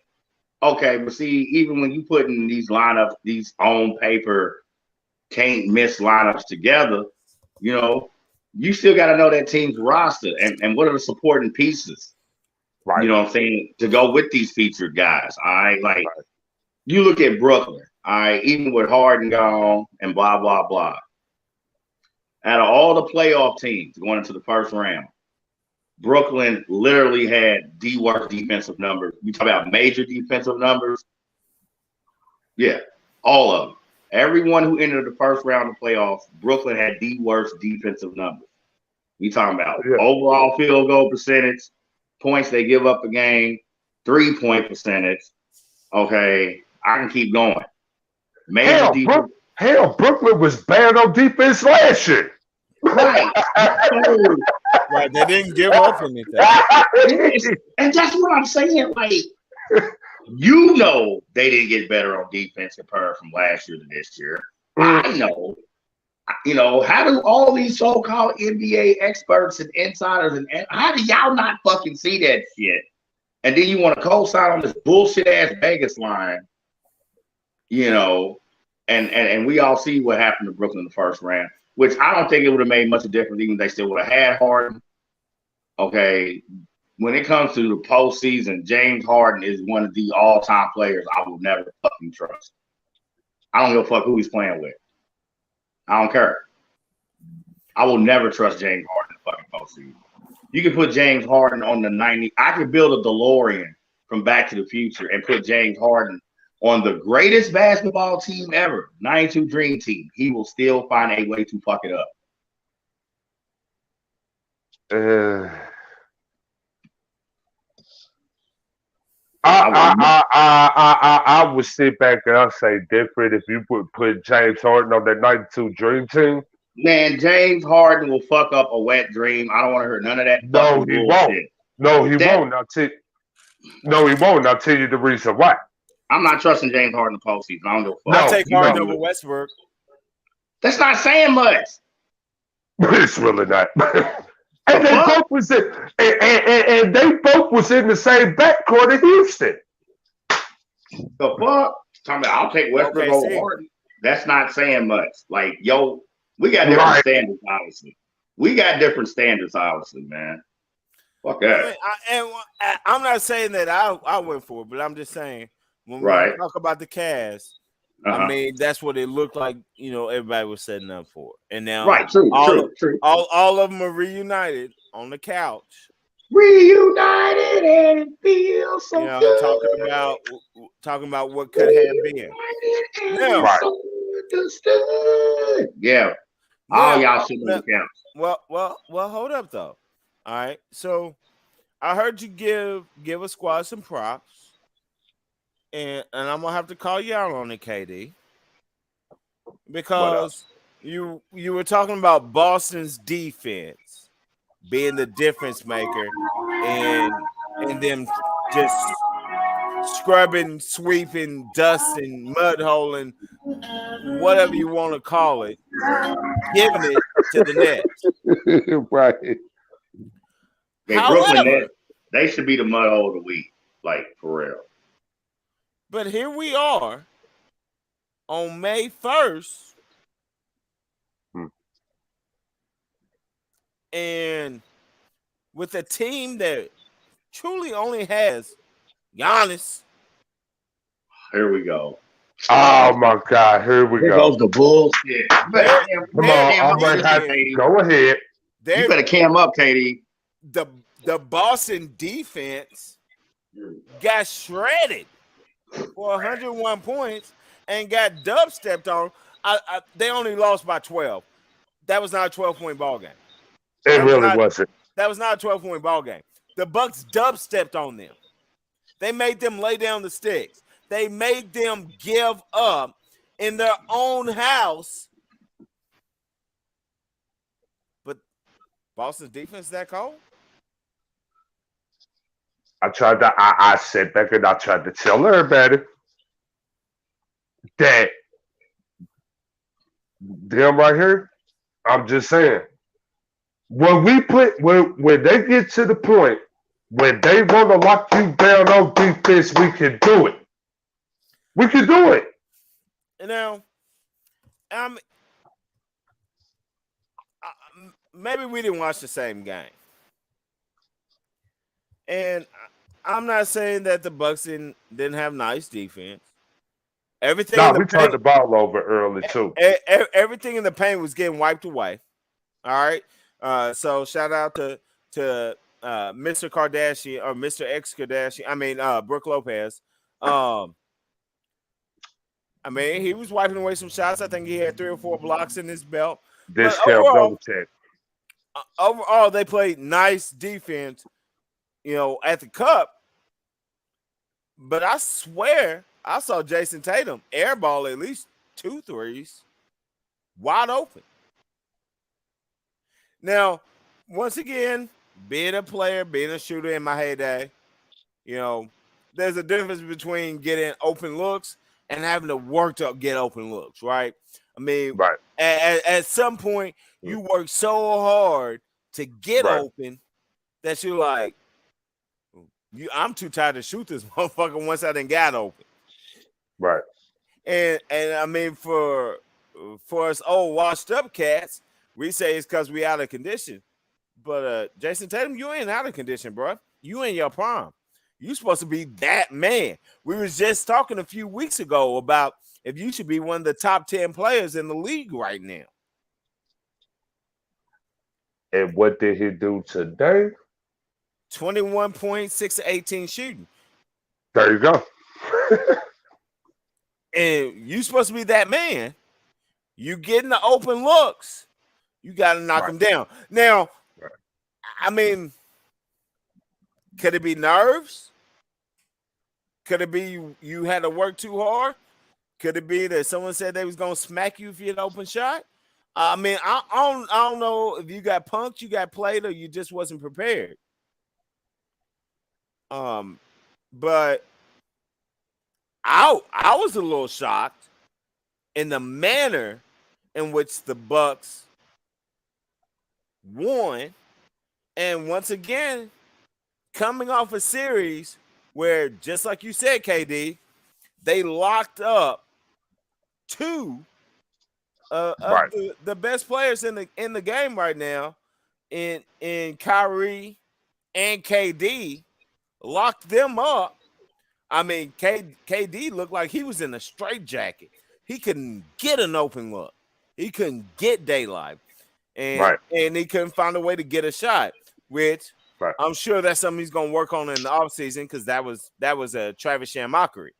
Speaker 2: Okay, but see, even when you put in these lineups, these on paper can't miss lineups together, you still got to know that team's roster and what are the supporting pieces.
Speaker 4: Right.
Speaker 2: You know what I'm saying? To go with these featured guys. All right. Like you look at Brooklyn, all right, even with Harden gone and blah, blah, blah. Out of all the playoff teams going into the first round, Brooklyn literally had the worst defensive numbers. You talk about major defensive numbers. Yeah, all of them. Everyone who entered the first round of playoffs, Brooklyn had the worst defensive numbers. We talking about overall field goal percentage, points they give up a game, 3-point percentage. Okay, I can keep going. Major defense.
Speaker 4: Brooklyn was bad on defense last year.
Speaker 2: Right.
Speaker 1: Right. They didn't give up anything.
Speaker 2: And that's what I'm saying. Like, they didn't get better on defense compared from last year to this year. I know. How do all these so-called NBA experts and insiders and how do y'all not fucking see that shit? And then you want to co-sign on this bullshit ass Vegas line, and we all see what happened to Brooklyn in the first round, which I don't think it would have made much of a difference, even if they still would have had Harden. Okay, when it comes to the postseason, James Harden is one of the all-time players I will never fucking trust. I don't give a fuck who he's playing with. I don't care. I will never trust James Harden in the fucking postseason. You can put James Harden on the 90. I could build a DeLorean from Back to the Future and put James Harden on the greatest basketball team ever, 92 Dream Team. He will still find a way to fuck it up.
Speaker 4: I would sit back and I'll say different if you put James Harden on that 92 Dream Team.
Speaker 2: Man, James Harden will fuck up a wet dream. I don't want to hear none of that.
Speaker 4: No, he won't. No, he won't. He won't. I'll tell you the reason why.
Speaker 2: I'm not trusting James Harden in the postseason. I don't give a fuck.
Speaker 1: I'll take Harden over Westbrook.
Speaker 2: That's not saying much.
Speaker 4: It's really not. And they both was in, and they both was in the same backcourt in Houston.
Speaker 2: The fuck? Talking about I'll take Westbrook over Harden. That's not saying much. Like, we got different standards, obviously. Man. Fuck that.
Speaker 1: I'm not saying that I went for it, but I'm just saying when we talk about the cast, that's what it looked like. Everybody was setting up for, and now
Speaker 2: true.
Speaker 1: All of them are reunited on the couch.
Speaker 2: Reunited and it feels so good.
Speaker 1: Talking about what could have been.
Speaker 2: Yeah. All y'all sitting on the couch.
Speaker 1: Well, hold up though. All right. So I heard you give a squad some props, and I'm gonna have to call you out on it, KD, because you were talking about Boston's defense being the difference maker, and them just scrubbing, sweeping, dusting, mudholing, whatever you want to call it, giving it to the Nets.
Speaker 4: Right.
Speaker 2: Brooklyn Nets, they should be the mudhole of the week, like for real.
Speaker 1: But here we are on May 1st. And with a team that truly only has Giannis.
Speaker 2: Here we go.
Speaker 4: Oh my God! Here we go.
Speaker 2: Here goes the bullshit.
Speaker 4: Come on, go ahead.
Speaker 2: You better cam up, Katie.
Speaker 1: The Boston defense got shredded for 101 points and got dub stepped on. They only lost by 12. That was not a 12-point ball game.
Speaker 4: It really wasn't.
Speaker 1: That was not a 12-point ball game. The Bucks dub stepped on them. They made them lay down the sticks. They made them give up in their own house. But Boston's defense is that cold?
Speaker 4: I sat back and I tried to tell everybody that them right here. I'm just saying. When they get to the point when they want to lock you down on defense, we can do it. We can do it.
Speaker 1: Now, maybe we didn't watch the same game, and I'm not saying that the Bucks didn't have nice defense. Everything.
Speaker 4: No, we turned the ball over early too.
Speaker 1: Everything in the paint was getting wiped away. All right. So shout out to Mr. Kardashian or Mr. X Kardashian. I mean, Brooke Lopez. I mean, he was wiping away some shots. I think he had 3 or 4 blocks in his belt.
Speaker 4: This overall,
Speaker 1: overall, they played nice defense, at the cup. But I swear, I saw Jason Tatum airball at least 2 threes wide open. Now, once again, being a player, being a shooter in my heyday, there's a difference between getting open looks and having to work to get open looks, right? I mean,
Speaker 4: right.
Speaker 1: At some point, you work so hard to get open that you're like, I'm too tired to shoot this motherfucker once I done got open.
Speaker 4: Right.
Speaker 1: And I mean, for us old washed up cats, we say it's because we out of condition. But Jason Tatum, you ain't out of condition, bro. You in your prime. You supposed to be that man. We was just talking a few weeks ago about if you should be one of the top 10 players in the league right now.
Speaker 4: And what did he do today?
Speaker 1: 21 points, 6 to 18 shooting.
Speaker 4: There you go.
Speaker 1: And you supposed to be that man. You getting the open looks. You got to knock them down. Now, I mean, could it be nerves? Could it be you had to work too hard? Could it be that someone said they was going to smack you if you had an open shot? I mean, I don't know if you got punked, you got played, or you just wasn't prepared. But I was a little shocked in the manner in which the Bucks won, and once again, coming off a series where, just like you said, KD, they locked up 2 of the best players in the game right now, in Kyrie and KD, locked them up. I mean, KD looked like he was in a straitjacket. He couldn't get an open look. He couldn't get daylight. And he couldn't find a way to get a shot, which I'm sure that's something he's going to work on in the offseason, because that was a Travis Sham mockery.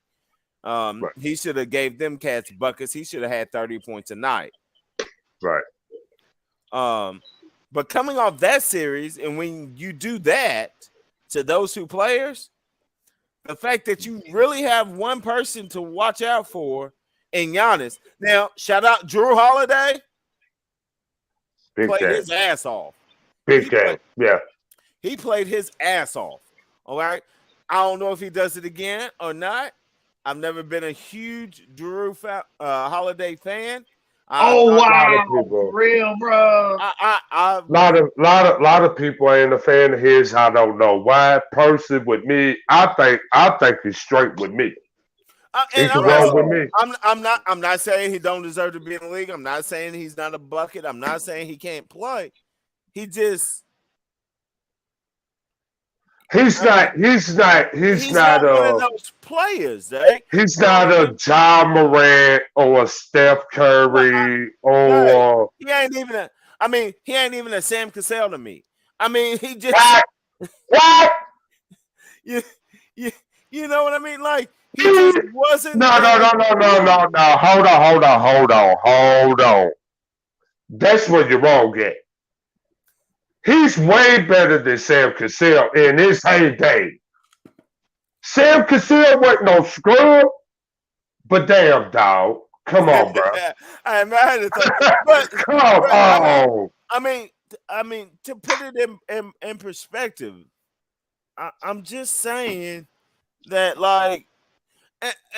Speaker 1: He should have gave them cats buckets. He should have had 30 points a night.
Speaker 4: Right.
Speaker 1: But coming off that series, and when you do that to those 2 players, the fact that you really have one person to watch out for in Giannis. Now, shout out Drew Holiday. Played his ass off.
Speaker 4: Big game. Yeah.
Speaker 1: He played his ass off. All right. I don't know if he does it again or not. I've never been a huge Drew Holiday fan.
Speaker 2: Wow, for real, bro.
Speaker 4: A lot of people ain't a fan of his. I don't know why. Person with me, I think he's straight with me. He's wrong with me.
Speaker 1: I'm not saying he don't deserve to be in the league. I'm not saying he's not a bucket. I'm not saying he can't play. He's not one of those players, eh?
Speaker 4: He's not a John Morant or a Steph Curry or
Speaker 1: he ain't even a Sam Cassell to me. I mean, he just
Speaker 4: what?
Speaker 1: You know what I mean? Like, he just wasn't.
Speaker 4: No. Hold on. That's what you're wrong at. He's way better than Sam Cassell in his heyday. Sam Cassell wasn't no scrub, but damn, dog. Come on, bro.
Speaker 1: I'm mad at that. But
Speaker 4: come on.
Speaker 1: I mean, to put it in perspective, I'm just saying that, like,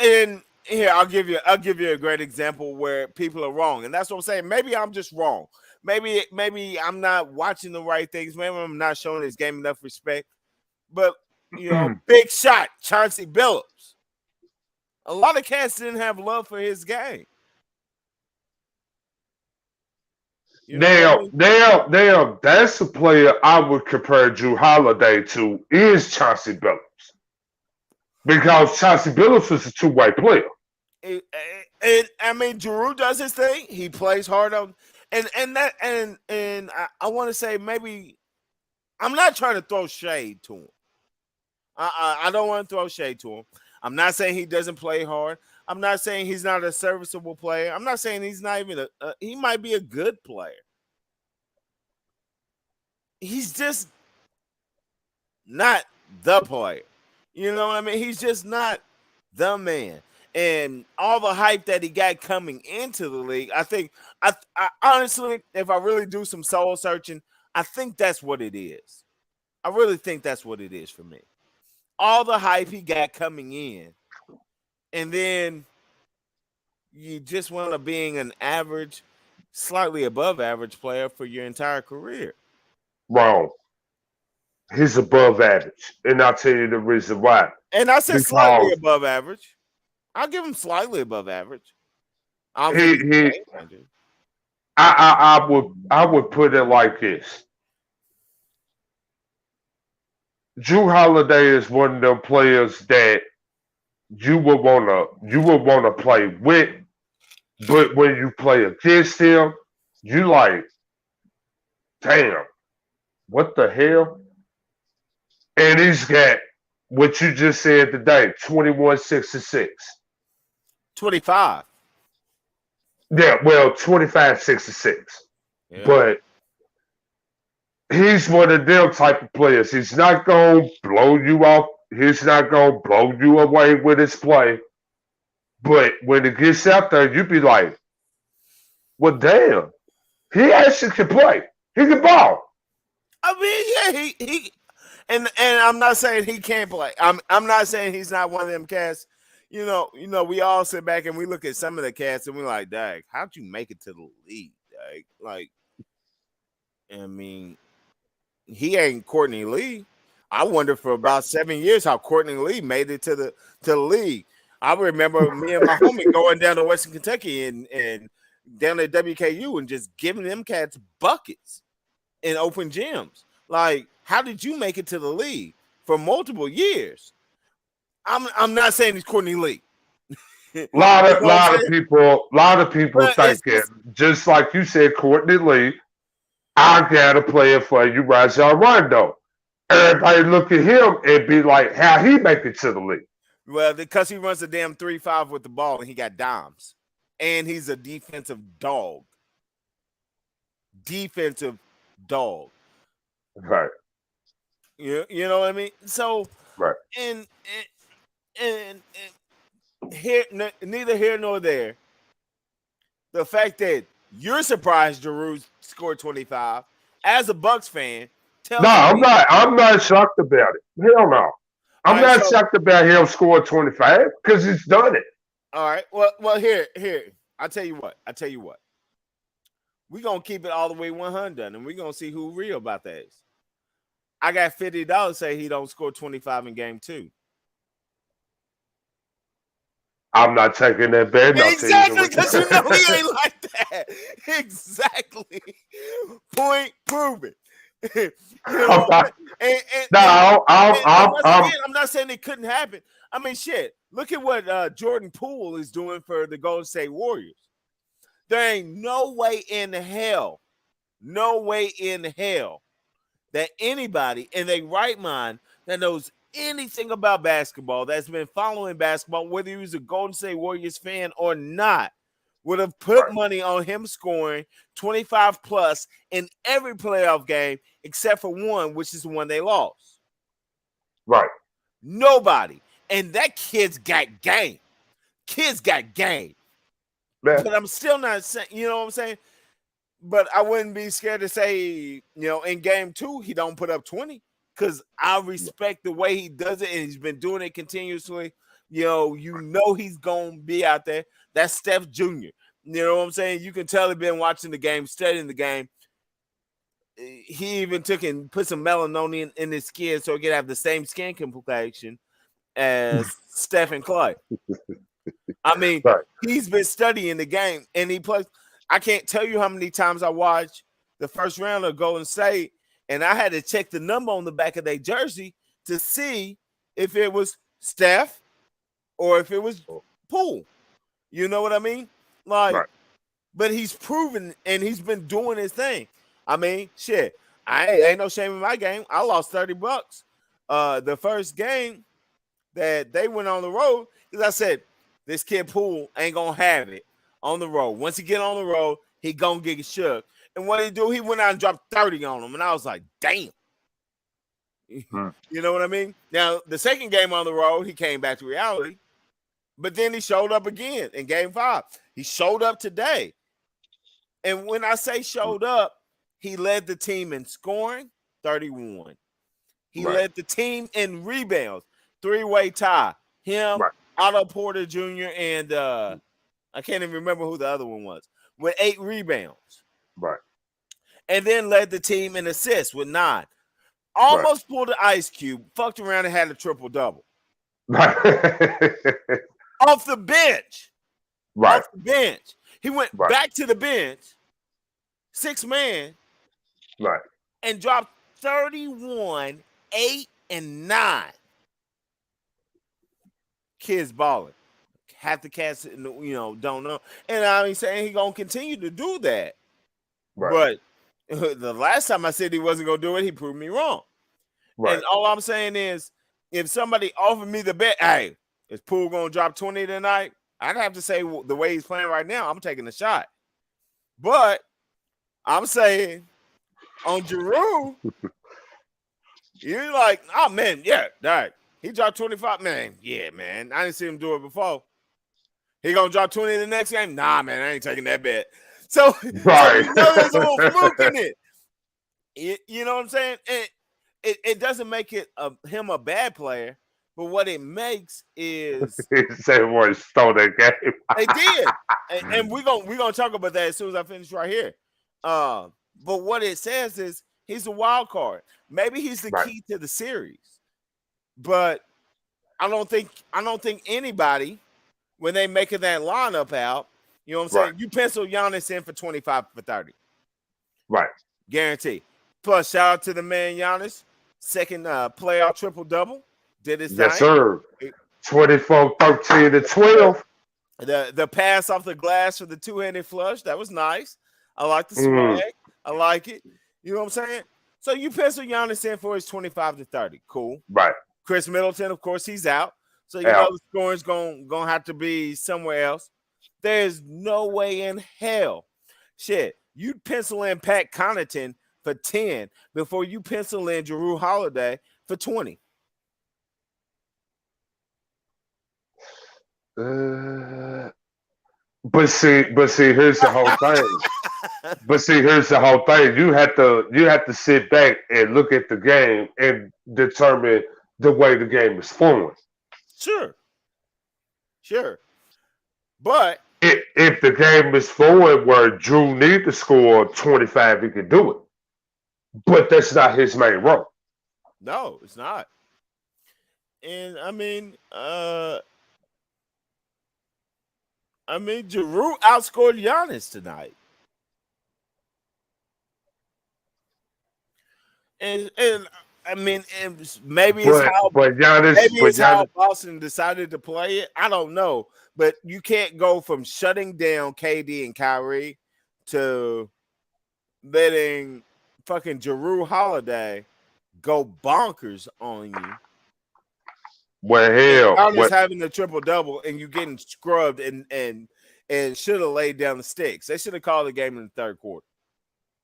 Speaker 1: and Here, I'll give you a great example where people are wrong, and that's what I'm saying. Maybe I'm just wrong. Maybe I'm not watching the right things. Maybe I'm not showing this game enough respect. But big shot, Chauncey Billups. A lot of cats didn't have love for his game.
Speaker 4: Now, that's a player I would compare Drew Holiday to is Chauncey Billups. Because Chauncey Billups is a two-way player.
Speaker 1: And I mean, Drew does his thing. He plays hard on, and I want to say maybe I'm not trying to throw shade to him. I don't want to throw shade to him. I'm not saying he doesn't play hard. I'm not saying he's not a serviceable player. I'm not saying he's not even he might be a good player. He's just not the player. You know what I mean? He's just not the man. And all the hype that he got coming into the league, I think, I honestly, if I really do some soul searching, I think that's what it is. I really think that's what it is for me. All the hype he got coming in, and then you just want to being an average, slightly above average player for your entire career.
Speaker 4: Wrong. He's above average, and I'll tell you the reason why.
Speaker 1: And I said slightly above average. I'll give him slightly above average.
Speaker 4: I would put it like this. Drew Holiday is one of them players that you would wanna play with, but when you play against him, you like, damn, what the hell? And he's got what you just said today, 21, 6 and 6.
Speaker 1: 25.
Speaker 4: Yeah, well, 25, 6 and 6. Yeah. But he's one of them type of players. He's not going to blow you off. He's not going to blow you away with his play. But when it gets out there, you be like, well, damn, he actually can play. He can ball.
Speaker 1: I mean, yeah, he and I'm not saying he can't play. I'm not saying he's not one of them cats. You know, we all sit back and we look at some of the cats and we're like, dang, how'd you make it to the league? Like, I mean, he ain't Courtney Lee. I wonder for about 7 years how Courtney Lee made it to the league. I remember me and my homie going down to Western Kentucky and down at WKU and just giving them cats buckets in open gyms. Like, how did you make it to the league for multiple years? I'm not saying he's Courtney Lee.
Speaker 4: A lot of people think it. Just like you said, Courtney Lee, I got a player for you, Rajon Rondo. Everybody look at him and be like, how he make it to the league?
Speaker 1: Well, because he runs a damn 3-5 with the ball and he got dimes. And he's a defensive dog.
Speaker 4: Right.
Speaker 1: You know what I mean? So,
Speaker 4: right.
Speaker 1: And here, neither here nor there. The fact that you're surprised Drew scored 25 as a Bucks fan.
Speaker 4: I'm not shocked about it. Hell no. I'm not shocked about him scoring 25 because he's done it.
Speaker 1: All right. Well, here. I'll tell you what. We're gonna keep it all the way 100, and we're gonna see who real about that is. I got $50 say he don't score 25 in game 2.
Speaker 4: I'm not taking that bet.
Speaker 1: Exactly, because you know he ain't like that. Exactly. Point proven. I'm not saying it couldn't happen. I mean, shit. Look at what Jordan Poole is doing for the Golden State Warriors. There ain't no way in hell that anybody in their right mind that knows anything about basketball, that's been following basketball, whether he was a Golden State Warriors fan or not, would have put money on him scoring 25 plus in every playoff game except for one, which is the one they lost.
Speaker 4: Right.
Speaker 1: Nobody. And that kid's got game. Man. But I'm still not saying, you know what I'm saying? But I wouldn't be scared to say, in game 2, he don't put up 20 because I respect the way he does it and he's been doing it continuously. you know he's gonna be out there. That's Steph Jr. You know what I'm saying? You can tell he's been watching the game, studying the game. He even took and put some melatonin in his skin so he could have the same skin complexion as Steph and Clay. I mean, he's been studying the game, and he plays. I can't tell you how many times I watched the first round of Golden State, and I had to check the number on the back of their jersey to see if it was Steph or if it was Poole. You know what I mean? Like, but he's proven, and he's been doing his thing. I mean, shit, ain't no shame in my game. I lost $30 the first game that they went on the road because I said, this kid Poole ain't going to have it on the road. Once he get on the road, he going to get shook. And what he do, he went out and dropped 30 on him. And I was like, damn. You know what I mean? Now, the second game on the road, he came back to reality. But then he showed up again in game 5. He showed up today. And when I say showed up, he led the team in scoring, 31. He led the team in rebounds, 3-way tie. Him, Otto Porter Jr., and I can't even remember who the other one was, with 8 rebounds. And then led the team in assists with 9. Almost pulled the ice cube, fucked around and had a triple-double. Off the bench. Off the bench. He went back to the bench, 6-man, and dropped 31, 8, and 9. Kids balling. Half the cats, don't know. And I mean, saying he's going to continue to do that. But the last time I said he wasn't going to do it, he proved me wrong. And all I'm saying is, if somebody offered me the bet, hey, is Poole going to drop 20 tonight? I'd have to say the way he's playing right now, I'm taking a shot. But I'm saying on Giroux, you're like, oh, man, yeah, right. He dropped 25. Man, yeah, man. I didn't see him do it before. He going to drop 20 in the next game? Nah, man, I ain't taking that bet. So you know there's a little fluke in it. You know what I'm saying? And it doesn't make him a bad player, but what it makes is
Speaker 4: he said boy stole that game.
Speaker 1: They did. And we're gonna talk about that as soon as I finish right here. But what it says is he's a wild card. Maybe he's the key to the series. But I don't think anybody, when they making that lineup out, you know what I'm saying? You pencil Giannis in for 25 for 30. Guarantee. Plus, shout out to the man Giannis. Second playoff triple-double. Did his thing.
Speaker 4: Yes, sir. 24, 13, and 12.
Speaker 1: The pass off the glass for the two-handed flush. That was nice. I like the swag. I like it. You know what I'm saying? So you pencil Giannis in for his 25 to 30. Cool. Chris Middleton, of course, he's out. So you know the scoring's gonna have to be somewhere else. There's no way in hell. Shit, you'd pencil in Pat Connaughton for 10 before you pencil in Jrue Holiday for 20.
Speaker 4: But see, here's the whole thing. Here's the whole thing. You have to sit back and look at the game and determine the way the game is flowing.
Speaker 1: Sure. But
Speaker 4: if the game is flowing where Drew needs to score 25, he can do it. But that's not his main role.
Speaker 1: No, it's not. And I mean, Giroux outscored Giannis tonight. And I mean, maybe it's how Boston decided to play it. I don't know. But you can't go from shutting down KD and Kyrie to letting fucking Jrue Holiday go bonkers on you.
Speaker 4: Well, hell,
Speaker 1: I'm just having a triple-double and you getting scrubbed and should have laid down the sticks. They should have called the game in the third quarter.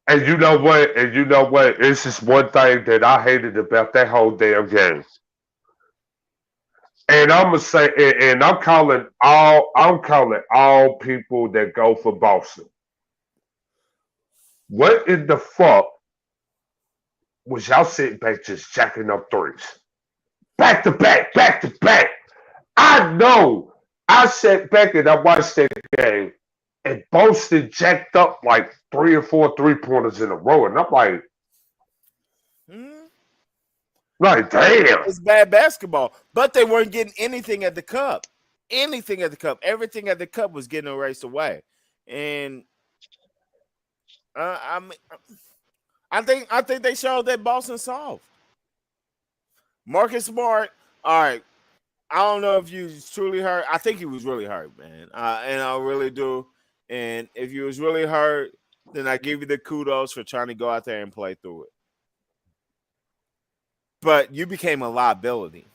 Speaker 4: And you know what? It's just one thing that I hated about that whole damn game. And I'm gonna say, and I'm calling all people that go for Boston. What in the fuck was y'all sitting back just jacking up threes? Back to back. I know. I sat back and I watched that game, and Boston jacked up like 3 or 4 3-pointers in a row, and I'm damn.
Speaker 1: It's bad basketball, but they weren't getting anything at the cup. Anything at the cup. Everything at the cup was getting erased away. And I think they showed that Boston soft. Marcus Smart, all right. I don't know if you truly hurt. I think he was really hurt, man. And I really do. And if you was really hurt, then I give you the kudos for trying to go out there and play through it. But you became a liability.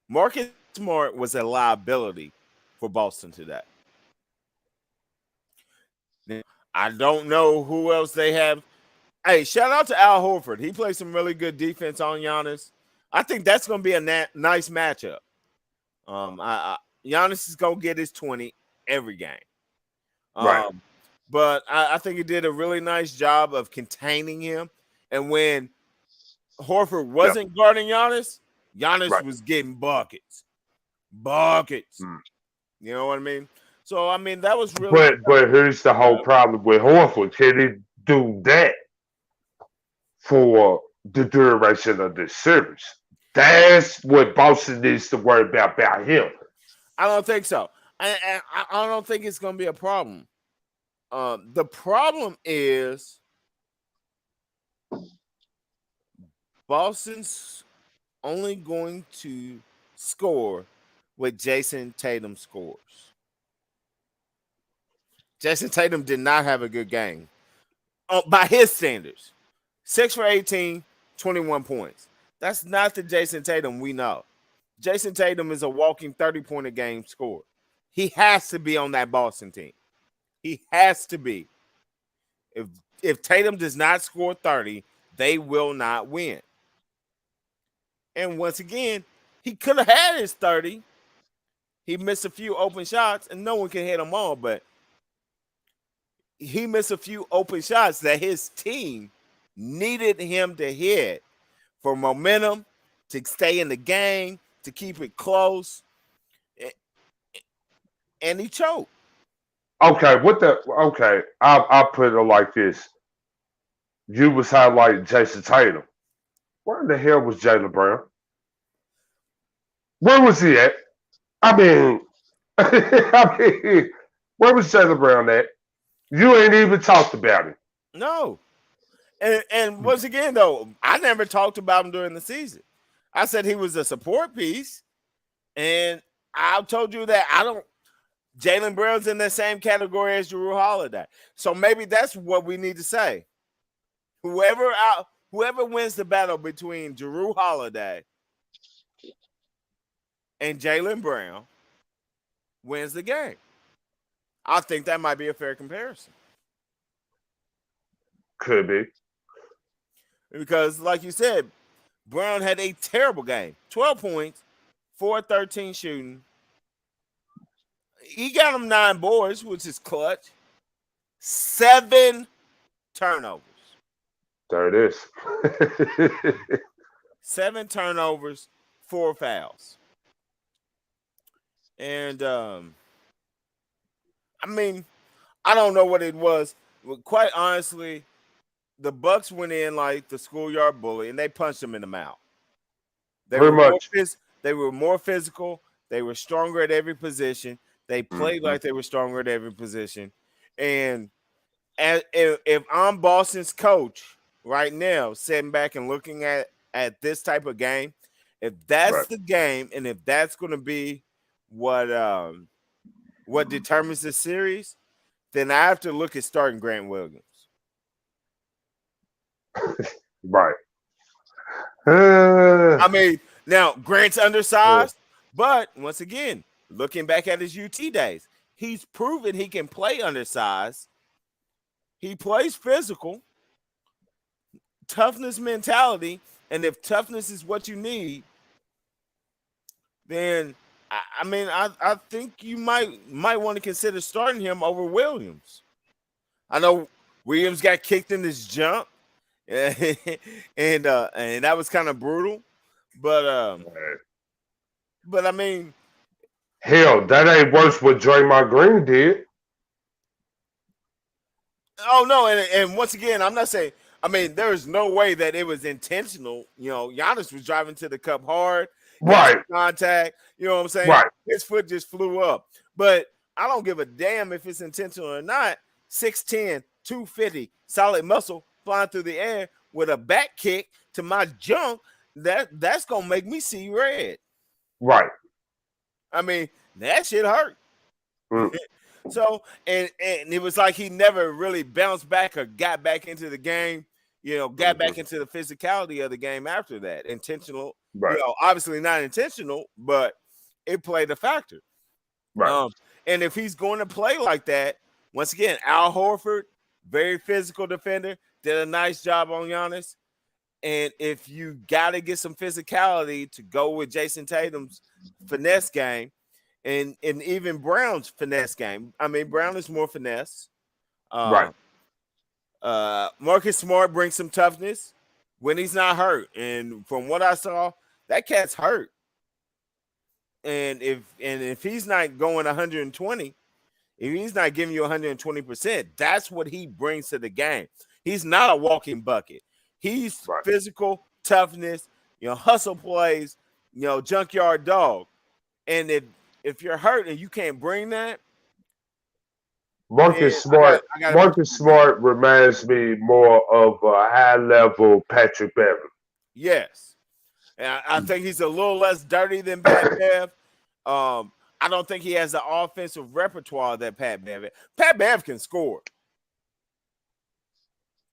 Speaker 1: Marcus Smart was a liability for Boston today. Now, I don't know who else they have. Hey, shout out to Al Horford. He played some really good defense on Giannis. I think that's going to be a nice matchup. Giannis is going to get his 20 every game.
Speaker 4: Right.
Speaker 1: But I think he did a really nice job of containing him. And when Horford wasn't guarding Giannis was getting buckets. You know what I mean? So, I mean, that was really.
Speaker 4: But here's the whole problem with Horford. Can he do that for the duration of this series? That's what Boston needs to worry about him.
Speaker 1: I don't think so. I don't think it's going to be a problem. The problem is Boston's only going to score what Jason Tatum scores. Jason Tatum did not have a good game. By his standards. 6 for 18, 21 points. That's not the Jason Tatum we know. Jason Tatum is a walking 30-point a game scorer. He has to be on that Boston team. He has to be. If Tatum does not score 30, they will not win. And once again, he could have had his 30. He missed a few open shots, and no one can hit them all, but he missed a few open shots that his team needed him to hit for momentum, to stay in the game, to keep it close. And he choked.
Speaker 4: Okay, I'll put it like this. You was highlighting Jason Tatum. Where in the hell was Jaylen Brown? Where was he at? I mean, where was Jaylen Brown at? You ain't even talked about him.
Speaker 1: No. And once again, though, I never talked about him during the season. I said he was a support piece, and I told you that Jaylen Brown's in the same category as Jrue Holiday. So maybe that's what we need to say. Whoever wins the battle between Jrue Holiday and Jaylen Brown wins the game. I think that might be a fair comparison.
Speaker 4: Could be.
Speaker 1: Because, like you said, Brown had a terrible game. 12 points, 4-13 shooting. He got him 9 boards, which is clutch. 7 turnovers.
Speaker 4: There it is.
Speaker 1: 7 turnovers, 4 fouls. And, I mean, I don't know what it was. But quite honestly, the Bucks went in like the schoolyard bully, and they punched him in the mouth. They were more physical. They were stronger at every position. They played like they were stronger at every position. And if I'm Boston's coach right now, sitting back and looking at this type of game, if that's the game, and if that's going to be what determines the series, then I have to look at starting Grant Williams.
Speaker 4: Right.
Speaker 1: I mean, now Grant's undersized, but once again, looking back at his UT days, he's proven he can play undersized. He plays physical, toughness mentality, and if toughness is what you need, then I think you might want to consider starting him over Williams. I know Williams got kicked in his jump, and that was kind of brutal, but I mean,
Speaker 4: Hell, that ain't worse what Draymond Green did.
Speaker 1: Oh no, and once again, I'm not saying. I mean, there is no way that it was intentional. You know, Giannis was driving to the cup hard, got some
Speaker 4: Right,
Speaker 1: contact. You know what I'm saying?
Speaker 4: right,
Speaker 1: His foot just flew up. But I don't give a damn if it's intentional or not. 6'10", 250, solid muscle flying through the air with a back kick to my junk. That's gonna make me see red.
Speaker 4: right.
Speaker 1: I mean, that shit hurt.
Speaker 4: Mm.
Speaker 1: So, and it was like he never really bounced back or got back into the game, you know, got back into the physicality of the game after that. Intentional,
Speaker 4: Right,
Speaker 1: you know, obviously not intentional, but it played a factor.
Speaker 4: right.
Speaker 1: And if he's going to play like that, once again, Al Horford, very physical defender, did a nice job on Giannis. And if you got to get some physicality to go with Jason Tatum's finesse game, and even Brown's finesse game. I mean, Brown is more finesse.
Speaker 4: Right.
Speaker 1: Marcus Smart brings some toughness when he's not hurt. And from what I saw, that cat's hurt. And if he's not going 120, if he's not giving you 120%, that's what he brings to the game. He's not a walking bucket. He's physical toughness, you know, hustle plays, you know, junkyard dog. And if you're hurt and you can't bring that,
Speaker 4: Marcus Smart. Marcus Smart reminds me more of a high level Patrick Beverly.
Speaker 1: Yes, and I think he's a little less dirty than Pat Bev. I don't think he has the offensive repertoire that Pat Bev. Pat Bev can score.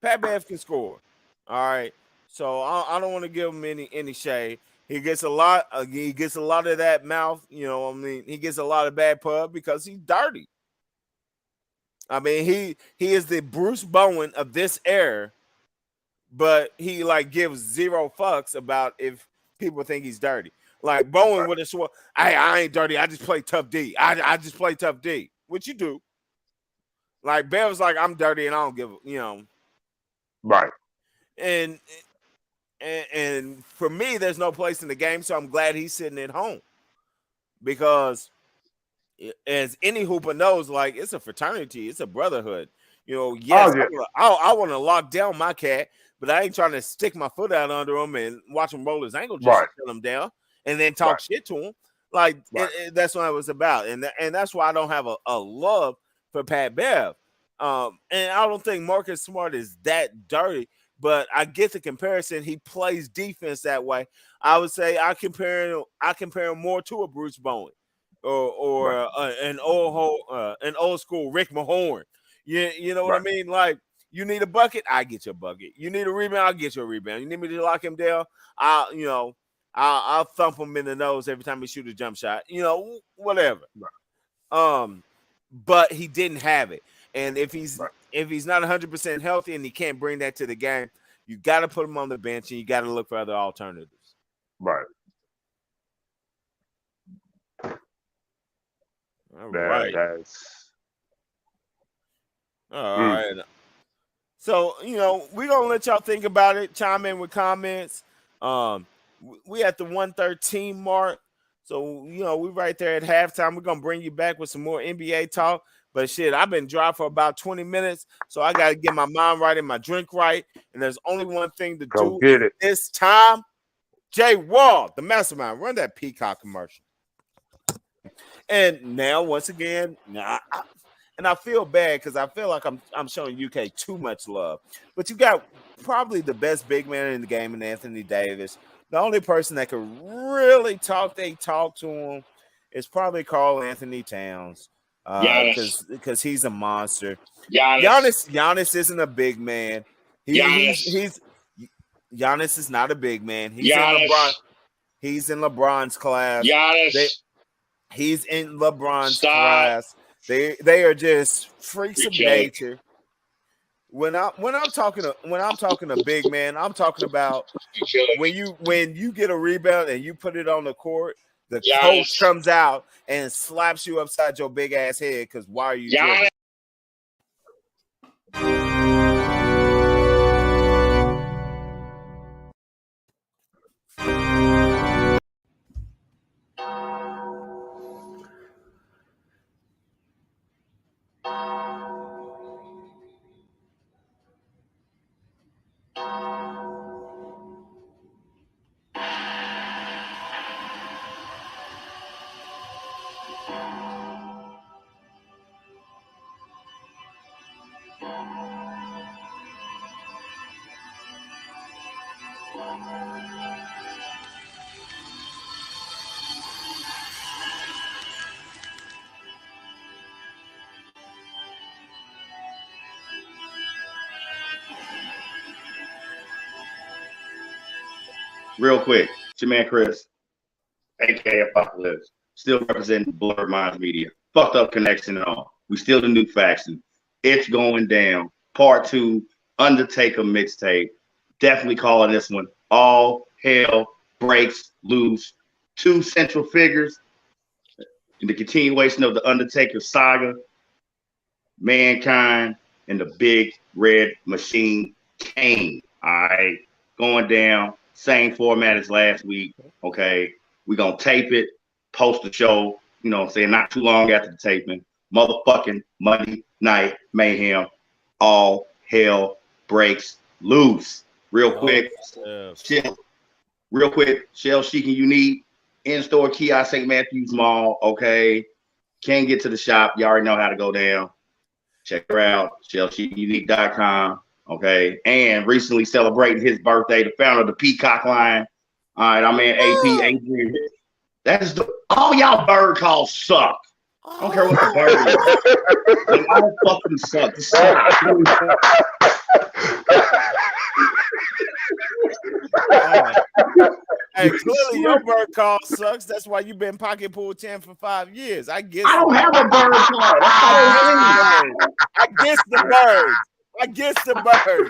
Speaker 1: Pat Bev can score. All right, so I don't want to give him any shade. He gets a lot. He gets a lot of that mouth. You know, I mean, he gets a lot of bad pub because he's dirty. I mean, he is the Bruce Bowen of this era, but he like gives zero fucks about if people think he's dirty. Like Bowen would have sworn, I ain't dirty. I just play tough D. I just play tough D. What you do? Like Bev was like, I'm dirty and I don't give a, you know.
Speaker 4: Right.
Speaker 1: And for me, there's no place in the game, so I'm glad he's sitting at home because, as any hooper knows, like it's a fraternity, it's a brotherhood. You know, yes, I want to lock down my cat, but I ain't trying to stick my foot out under him and watch him roll his ankle just to shut him down and then talk shit to him. Like that's what it was about, and that's why I don't have a love for Pat Bev. And I don't think Marcus Smart is that dirty. But I get the comparison. He plays defense that way. I would say I compare him more to a Bruce Bowen or an old school Rick Mahorn. You know what I mean? Like you need a bucket, I get your bucket. You need a rebound, I'll get your rebound. You need me to lock him down, I'll thump him in the nose every time he shoot a jump shot. You know, whatever. But he didn't have it. And if he's not 100% healthy and he can't bring that to the game, you got to put him on the bench and you got to look for other alternatives.
Speaker 4: Right.
Speaker 1: All right. All right. So, you know, we're going to let y'all think about it, chime in with comments. We at the 113 mark. So, you know, we're right there at halftime. We're going to bring you back with some more NBA talk. But shit, I've been dry for about 20 minutes, so I got to get my mind right and my drink right. And there's only one thing to do this time. Jay Wall, the mastermind, run that Peacock commercial. And now, once again, and I feel bad because I feel like I'm showing UK too much love. But you got probably the best big man in the game in Anthony Davis. The only person that could really talk to him is probably Karl Anthony Towns. Because he's a monster. Giannis isn't a big man. Giannis is not a big man. He's in LeBron's class. He's in LeBron's class. They are just freaks of nature. When I'm talking to big man, I'm talking about when you get a rebound and you put it on the court. The coach comes out and slaps you upside your big ass head because why are you doing it?
Speaker 2: Real quick, it's your man Chris, aka Apocalypse, still representing Blurred Minds Media. Fucked up connection and all. We still the new faction. It's going down. Part 2, Undertaker mixtape. Definitely calling this one All Hell Breaks Loose. 2 central figures in the continuation of the Undertaker saga. Mankind and the Big Red Machine Kane. All right, going down. Same format as last week. Okay, we're gonna tape it, post the show. You know what I'm saying? Not too long after the taping. Motherfucking Monday Night Mayhem. All hell breaks loose. Real quick, Shell Chic and Unique in-store kiosk St. Matthews Mall. Okay, can't get to the shop. You already know how to go down. Check her out, shellchicandunique.com. Okay, and recently celebrating his birthday, the founder of the Peacock line. All right, I'm in AP Adrian. That is all y'all bird calls suck. I don't care what the bird is. They all fucking suck. This sucks.
Speaker 1: Hey, clearly your bird call sucks. That's why you've been pocket pool champ for 5 years. I guess
Speaker 2: I don't have a bird call.
Speaker 1: I guess the birds. I guess the bird.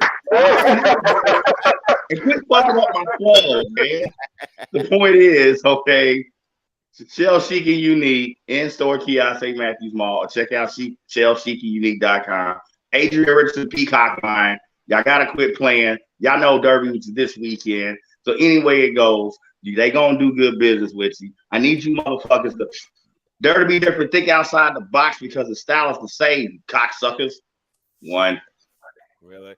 Speaker 2: And quit fucking up my flow, man. The point is, okay, Shell Chic and Unique in-store kiosk St. Matthews Mall. Or check out shellchicandunique.com. Adrian Richardson Peacock line. Y'all gotta quit playing. Y'all know Derby was this weekend. So anyway it goes, they gonna do good business with you. I need you motherfuckers to dare to be different, think outside the box because the style is the same, cocksuckers. One.
Speaker 1: Really?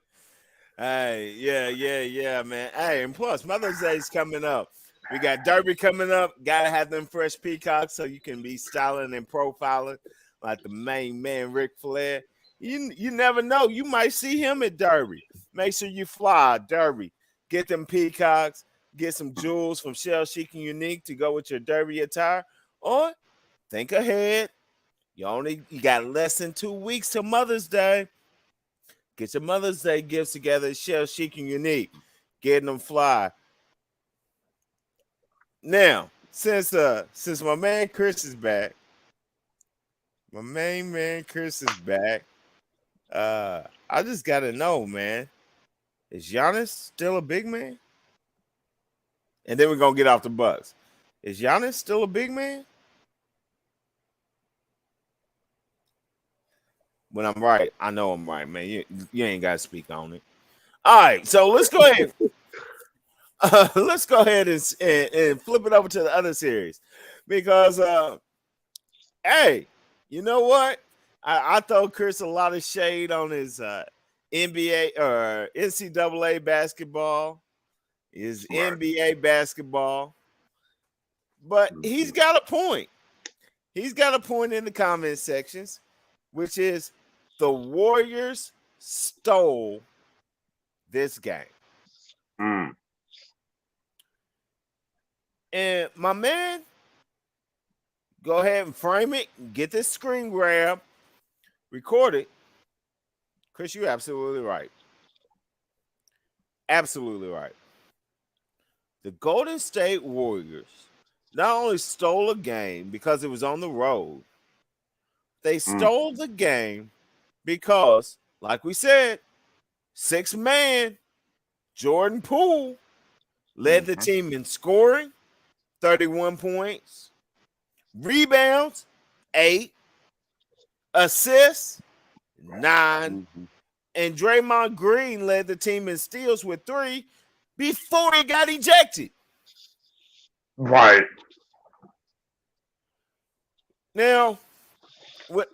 Speaker 1: Hey, yeah, man. Hey, and plus Mother's Day's coming up. We got Derby coming up. Gotta have them fresh peacocks so you can be styling and profiling like the main man Ric Flair. You never know. You might see him at Derby. Make sure you fly Derby. Get them peacocks. Get some jewels from Shell Chic and Unique to go with your Derby attire. Or think ahead. You got less than 2 weeks till Mother's Day. Get your Mother's Day gifts together at Shell Chic and Unique. Getting them fly. Now, since my man Chris is back, my main man Chris is back. I just gotta know, man. Is Giannis still a big man? And then we're gonna get off the Bucks. Is Giannis still a big man? When I'm right, I know I'm right, man. You ain't gotta speak on it. All right, so let's go ahead. Let's go ahead and flip it over to the other series because, hey, you know what? I throw Chris a lot of shade on his NBA or NCAA basketball, his NBA basketball, but he's got a point. He's got a point in the comment sections, which is the Warriors stole this game. And my man, go ahead and frame it, get this screen grab, record it. Chris, you're absolutely right. Absolutely right. The Golden State Warriors not only stole a game because it was on the road, they stole the game because, like we said, 6-man Jordan Poole led the team in scoring, 31 points, rebounds, 8, assists, 9, and Draymond Green led the team in steals with 3 before he got ejected.
Speaker 4: Right.
Speaker 1: Now, with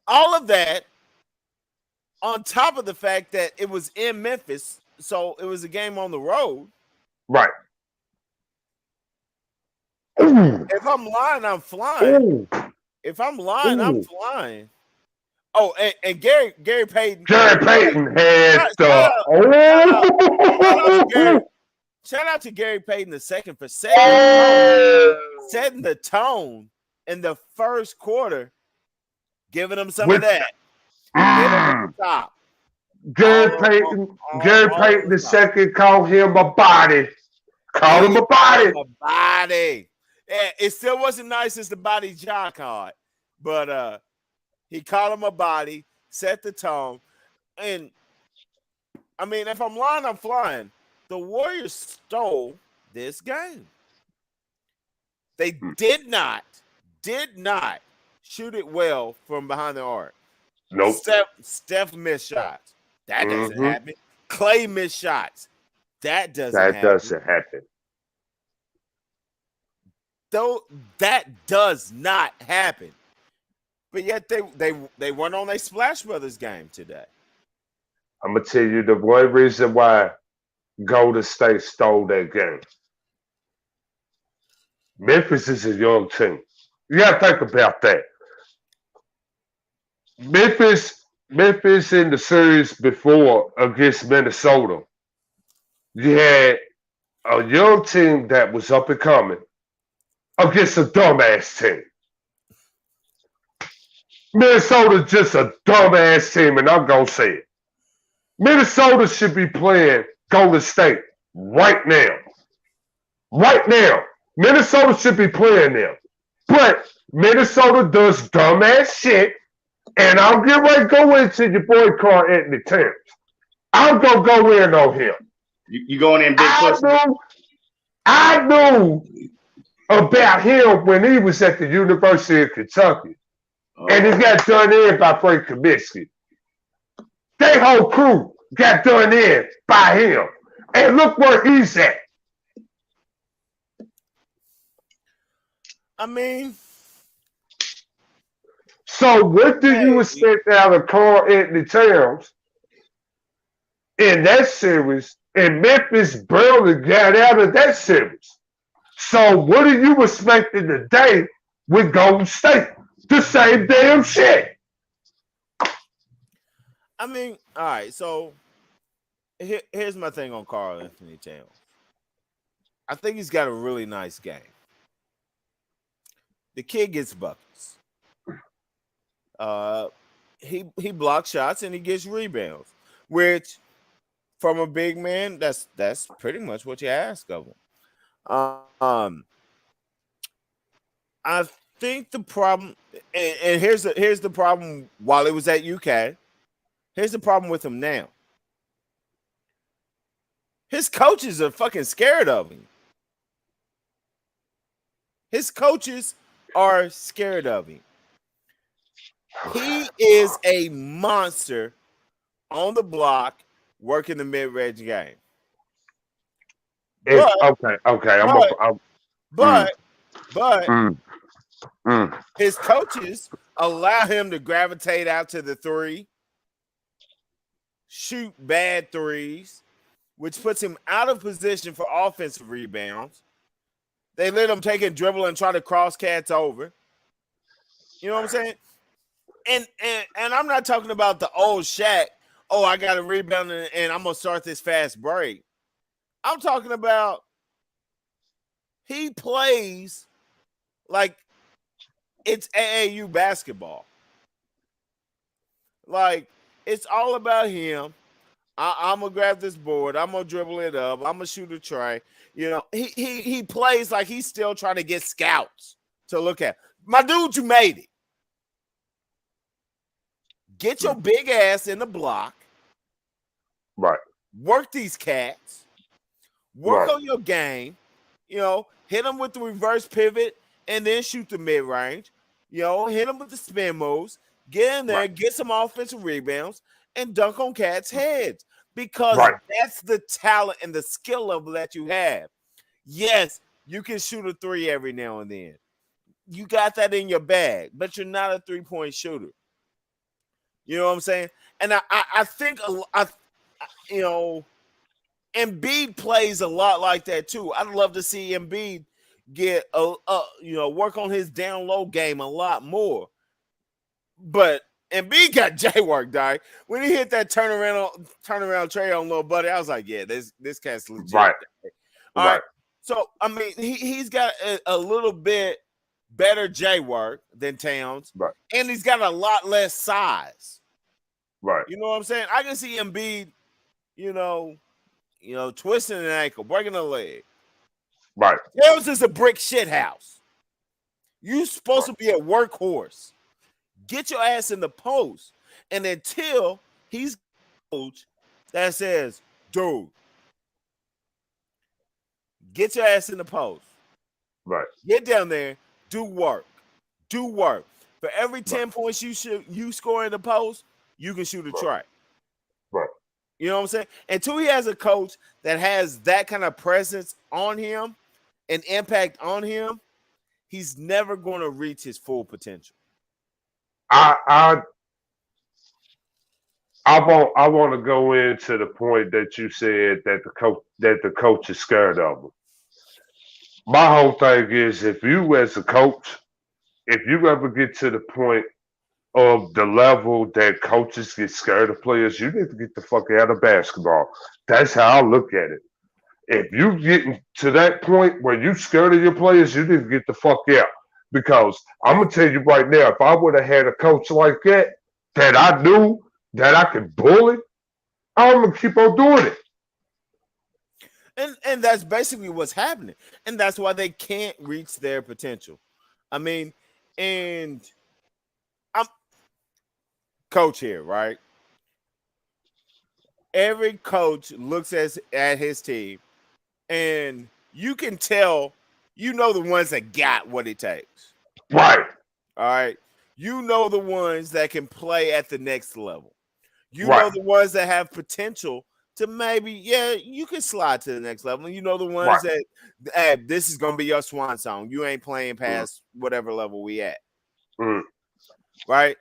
Speaker 1: all of that, on top of the fact that it was in Memphis, so it was a game on the road.
Speaker 4: Right.
Speaker 1: If I'm lying, I'm flying. If I'm lying, I'm flying. Oh, and Gary Payton.
Speaker 4: Gary Payton had
Speaker 1: Shout out to Gary Payton II for
Speaker 4: Oh.
Speaker 1: setting the tone in the first quarter, giving them some
Speaker 4: With-
Speaker 1: of that. Get him at the top.
Speaker 4: Gary Payton the second called him a body. Called him a body.
Speaker 1: Yeah, it still wasn't nice as the body John called, but he called him a body, set the tone. And I mean, if I'm lying, I'm flying. The Warriors stole this game. They did not shoot it well from behind the arc.
Speaker 4: Nope.
Speaker 1: Steph missed shots. That doesn't happen. Clay missed shots. That doesn't happen. Though that does not happen. But yet they went on a Splash Brothers game today.
Speaker 4: I'm gonna tell you the one reason why Golden State stole that game. Memphis is a young team. You gotta think about that. Memphis in the series before against Minnesota, you had a young team that was up and coming against a dumbass team. Minnesota's just a dumbass team, and I'm gonna say it. Minnesota should be playing Golden State right now. Right now. Minnesota should be playing them. But Minnesota does dumbass shit. And I'll get ready to go into your boy Carl Anthony Towns. I'm going to go in on him.
Speaker 2: You going in big pussy?
Speaker 4: I knew about him when he was at the University of Kentucky. And he got done in by Frank Kaminsky. Their whole crew got done in by him. And look where he's at.
Speaker 1: I mean,
Speaker 4: so what do you expect out of Carl Anthony Towns in that series? And Memphis barely got out of that series. So what are you expecting today with Golden State? The same damn shit.
Speaker 1: I mean, all right, so here's my thing on Carl Anthony Towns. I think he's got a really nice game. The kid gets buckets. He blocks shots and he gets rebounds, which from a big man, that's pretty much what you ask of him. I think the problem, and here's the problem while it was at UK. Here's the problem with him now. His coaches are fucking scared of him. His coaches are scared of him. He is a monster on the block working the mid-range game. But his coaches allow him to gravitate out to the three, shoot bad threes, which puts him out of position for offensive rebounds. They let him take a dribble and try to cross cats over. You know what I'm saying? And I'm not talking about the old Shaq. Oh, I got a rebound and I'm gonna start this fast break. I'm talking about he plays like it's AAU basketball. Like it's all about him. I'm gonna grab this board. I'm gonna dribble it up. I'm gonna shoot a tray. You know, he plays like he's still trying to get scouts to look at. My dude, you made it. Get your big ass in the block.
Speaker 4: Right.
Speaker 1: Work these cats. Work on your game. You know, hit them with the reverse pivot and then shoot the mid range. You know, hit them with the spin moves. Get in there, get some offensive rebounds, and dunk on cats' heads. Because that's the talent and the skill level that you have. Yes, you can shoot a three every now and then. You got that in your bag, but you're not a three-point shooter. You know what I'm saying? And I think, you know, Embiid plays a lot like that too. I'd love to see Embiid get, work on his down low game a lot more. But Embiid got J-work, dog. When he hit that turnaround tray on little buddy, I was like, yeah, this cat's legit.
Speaker 4: Right.
Speaker 1: All right. So I mean, he's got a little bit better J work than Towns, and he's got a lot less size.
Speaker 4: Right.
Speaker 1: You know what I'm saying? I can see Embiid, twisting an ankle, breaking a leg.
Speaker 4: Right.
Speaker 1: Towns is a brick shit house. You supposed to be a workhorse. Get your ass in the post, and until he's coach that says, dude, get your ass in the post.
Speaker 4: Right.
Speaker 1: Get down there, do work. Do work. For every 10 points you score in the post, you can shoot a try.
Speaker 4: Right.
Speaker 1: You know what I'm saying? Until he has a coach that has that kind of presence on him and impact on him, he's never going to reach his full potential.
Speaker 4: I want to go into the point that you said that the coach is scared of him. My whole thing is, if you as a coach, if you ever get to the point of the level that coaches get scared of players, you need to get the fuck out of basketball. That's how I look at it. If you get to that point where you scared of your players, you need to get the fuck out. Because I'm gonna tell you right now, if I would have had a coach like that I knew that I could bully, I'm gonna keep on doing it.
Speaker 1: And that's basically what's happening. And that's why they can't reach their potential. I mean, and I'm coach here, right? Every coach looks at his team, and you can tell, the ones that got what it takes.
Speaker 4: Right.
Speaker 1: All right. You know the ones that can play at the next level. You know the ones that have potential to maybe, you can slide to the next level. You know the ones that this is going to be your swan song. You ain't playing past whatever level we at. Right?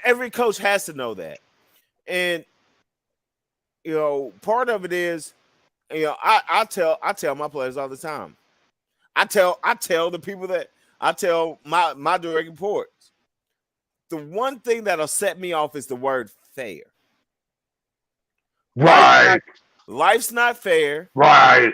Speaker 1: Every coach has to know that. And, part of it is, I tell my players all the time. I tell the people that I tell my direct reports. The one thing that'll set me off is the word fair.
Speaker 4: Right.
Speaker 1: Life's not fair.
Speaker 4: Right.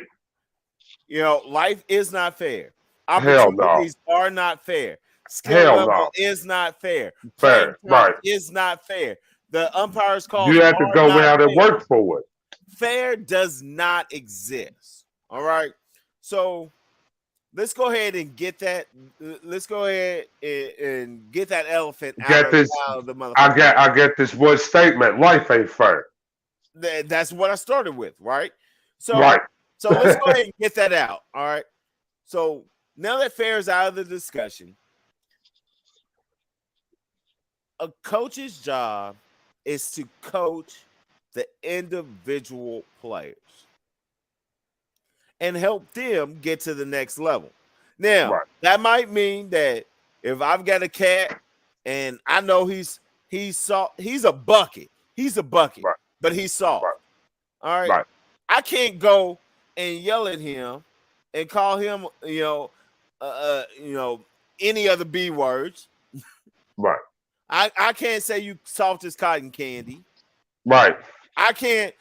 Speaker 1: Life is not fair.
Speaker 4: Hell no.
Speaker 1: Opportunities are not fair. Skill level is not fair.
Speaker 4: Fair. Right.
Speaker 1: Is not fair. The umpires call.
Speaker 4: You have to go out and work for it.
Speaker 1: Fair does not exist. All right. So let's go ahead and get that. Let's go ahead and get that elephant out of the motherfucker.
Speaker 4: I get this one statement. Life ain't fair.
Speaker 1: That's what I started with, right? So let's go ahead and get that out. All right. So now that fair is out of the discussion, a coach's job is to coach the individual players and help them get to the next level. Now, that might mean that if I've got a cat and I know he's a bucket. He's a bucket, but he's soft. All right. I can't go and yell at him and call him, any other B words.
Speaker 4: Right.
Speaker 1: I can't say you soft as cotton candy.
Speaker 4: Right.
Speaker 1: I can't,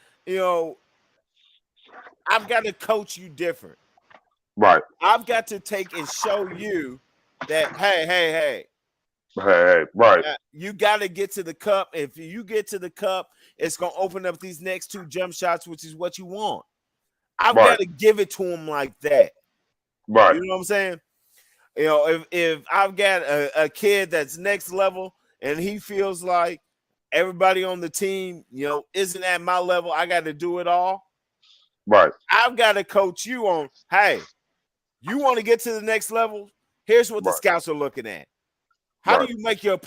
Speaker 1: I've got to coach you different.
Speaker 4: Right.
Speaker 1: I've got to take and show you that, hey.
Speaker 4: Right.
Speaker 1: You got to get to the cup. If you get to the cup, it's going to open up these next two jump shots, which is what you want. I've got to give it to him like that.
Speaker 4: Right.
Speaker 1: You know what I'm saying? If I've got a kid that's next level and he feels like everybody on the team, isn't at my level, I got to do it all.
Speaker 4: Right.
Speaker 1: I've got to coach you on, hey, you want to get to the next level? Here's what the scouts are looking at. How do you make your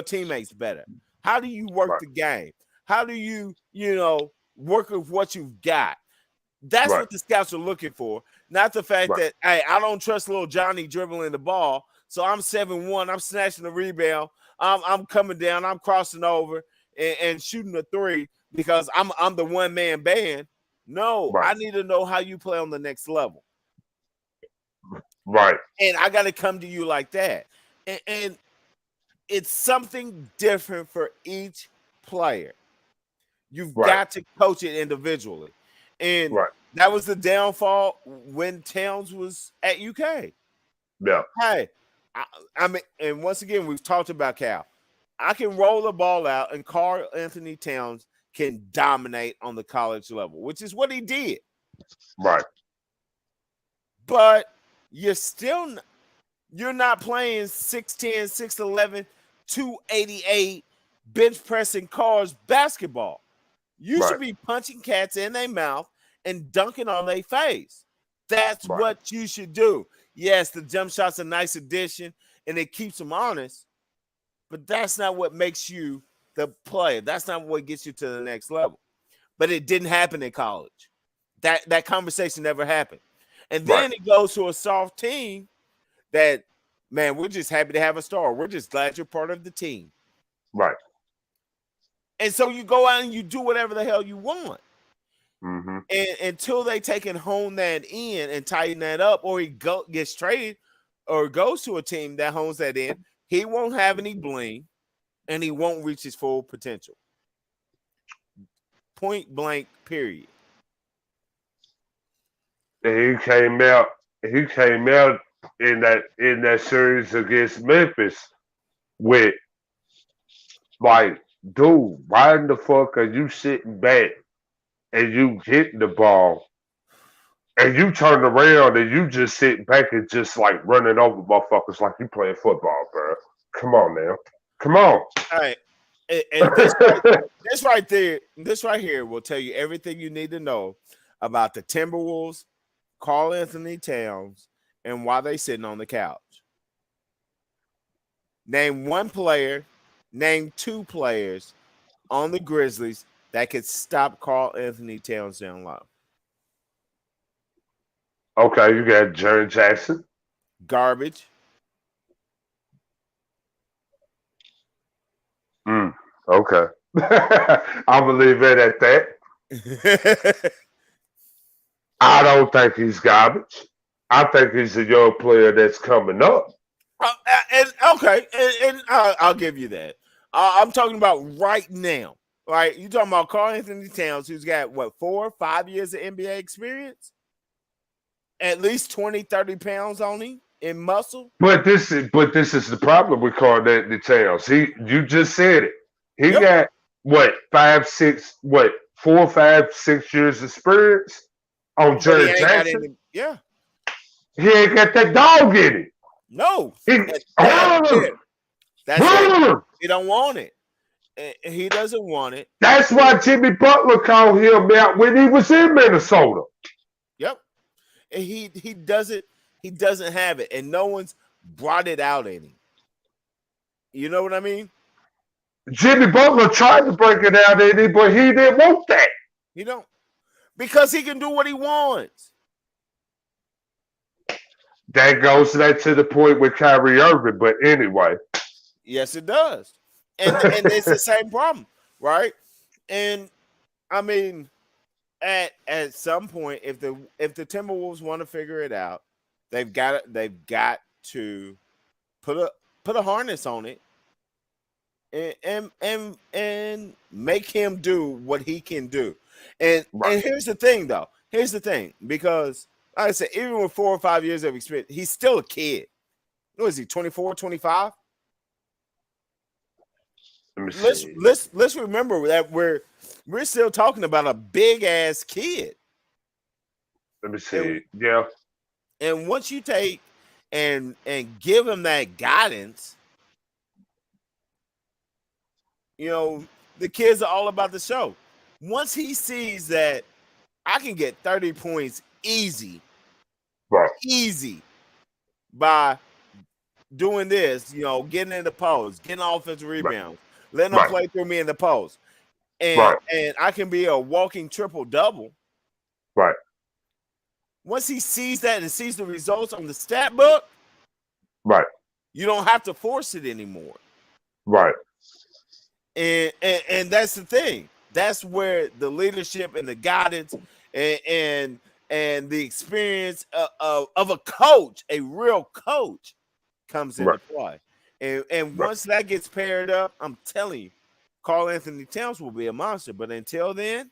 Speaker 1: teammates better? How do you work the game? How do you, work with what you've got? That's what the scouts are looking for. Not the fact that, hey, I don't trust little Johnny dribbling the ball. So I'm 7-1. I'm snatching the rebound. I'm coming down. I'm crossing over and shooting a three because I'm the one-man band. No, I need to know how you play on the next level.
Speaker 4: Right.
Speaker 1: And I got to come to you like that. And it's something different for each player. You've got to coach it individually. And that was the downfall when Towns was at UK.
Speaker 4: Yeah.
Speaker 1: Hey, I mean, and once again, we've talked about Cal. I can roll the ball out, and Karl Anthony Towns can dominate on the college level, which is what he did.
Speaker 4: Right.
Speaker 1: But you're not playing 6'10", 6'11", 288 bench pressing cars basketball. You should be punching cats in their mouth and dunking on their face. That's what you should do. Yes, the jump shot's a nice addition, and it keeps them honest, but that's not what makes you the player. That's not what gets you to the next level. But it didn't happen in college. That conversation never happened. And then it goes to a soft team that, man, we're just happy to have a star. We're just glad you're part of the team.
Speaker 4: Right.
Speaker 1: And so you go out and you do whatever the hell you want.
Speaker 4: Mm-hmm.
Speaker 1: And until they take and hone that in and tighten that up, or he gets traded or goes to a team that hones that in, he won't have any bling and he won't reach his full potential. Point blank, period.
Speaker 4: And he came out in that series against Memphis with, like, dude, why in the fuck are you sitting back and you hitting the ball and you turn around and you just sitting back and just like running over motherfuckers like you playing football, bro? Come on now. Come on.
Speaker 1: All right. And this right here will tell you everything you need to know about the Timberwolves, Karl Anthony Towns, and why they sitting on the couch. Name one player, name two players on the Grizzlies that could stop Karl Anthony Towns down low.
Speaker 4: Okay, you got Jaren Jackson.
Speaker 1: Garbage.
Speaker 4: Okay. I'll believe it at that. I don't think he's garbage. I think he's a young player that's coming up.
Speaker 1: I'll give you that. I'm talking about right now. Right? You're talking about Karl Anthony Towns, who's got, 4 or 5 years of NBA experience? At least 20, 30 pounds on him in muscle.
Speaker 4: But this is the problem with Karl Anthony Towns. You just said it. He got 4 or 5, 6 years experience on Jaren Jackson. He ain't got that dog in it.
Speaker 1: No. That's it. He don't want it. He doesn't want it.
Speaker 4: That's why Jimmy Butler called him out when he was in Minnesota.
Speaker 1: Yep. And he doesn't have it, and no one's brought it out in him. You know what I mean?
Speaker 4: Jimmy Butler tried to break it out in him, but he didn't want that.
Speaker 1: You don't, because he can do what he wants.
Speaker 4: That goes to the point with Kyrie Irving, but anyway.
Speaker 1: Yes, it does. And it's the same problem, right? And I mean, at some point, if the Timberwolves want to figure it out, they've got to put a harness on it and make him do what he can do. And here's the thing, though. Here's the thing, because like I said, even with 4 or 5 years of experience, he's still a kid. What is he, 24, 25? Let's remember that we're still talking about a big ass kid.
Speaker 4: Let me see. Yeah.
Speaker 1: And once you take and give him that guidance, you know, the kids are all about the show. Once he sees that I can get 30 points easy by doing this, you know, getting in the post, getting offensive rebounds, letting them play through me in the post. And I can be a walking triple-double.
Speaker 4: Right.
Speaker 1: Once he sees that and sees the results on the stat book, you don't have to force it anymore.
Speaker 4: Right.
Speaker 1: And that's the thing. That's where the leadership and the guidance and the experience of a coach, a real coach, comes into play. And once that gets paired up, I'm telling you, Karl Anthony Towns will be a monster. But until then,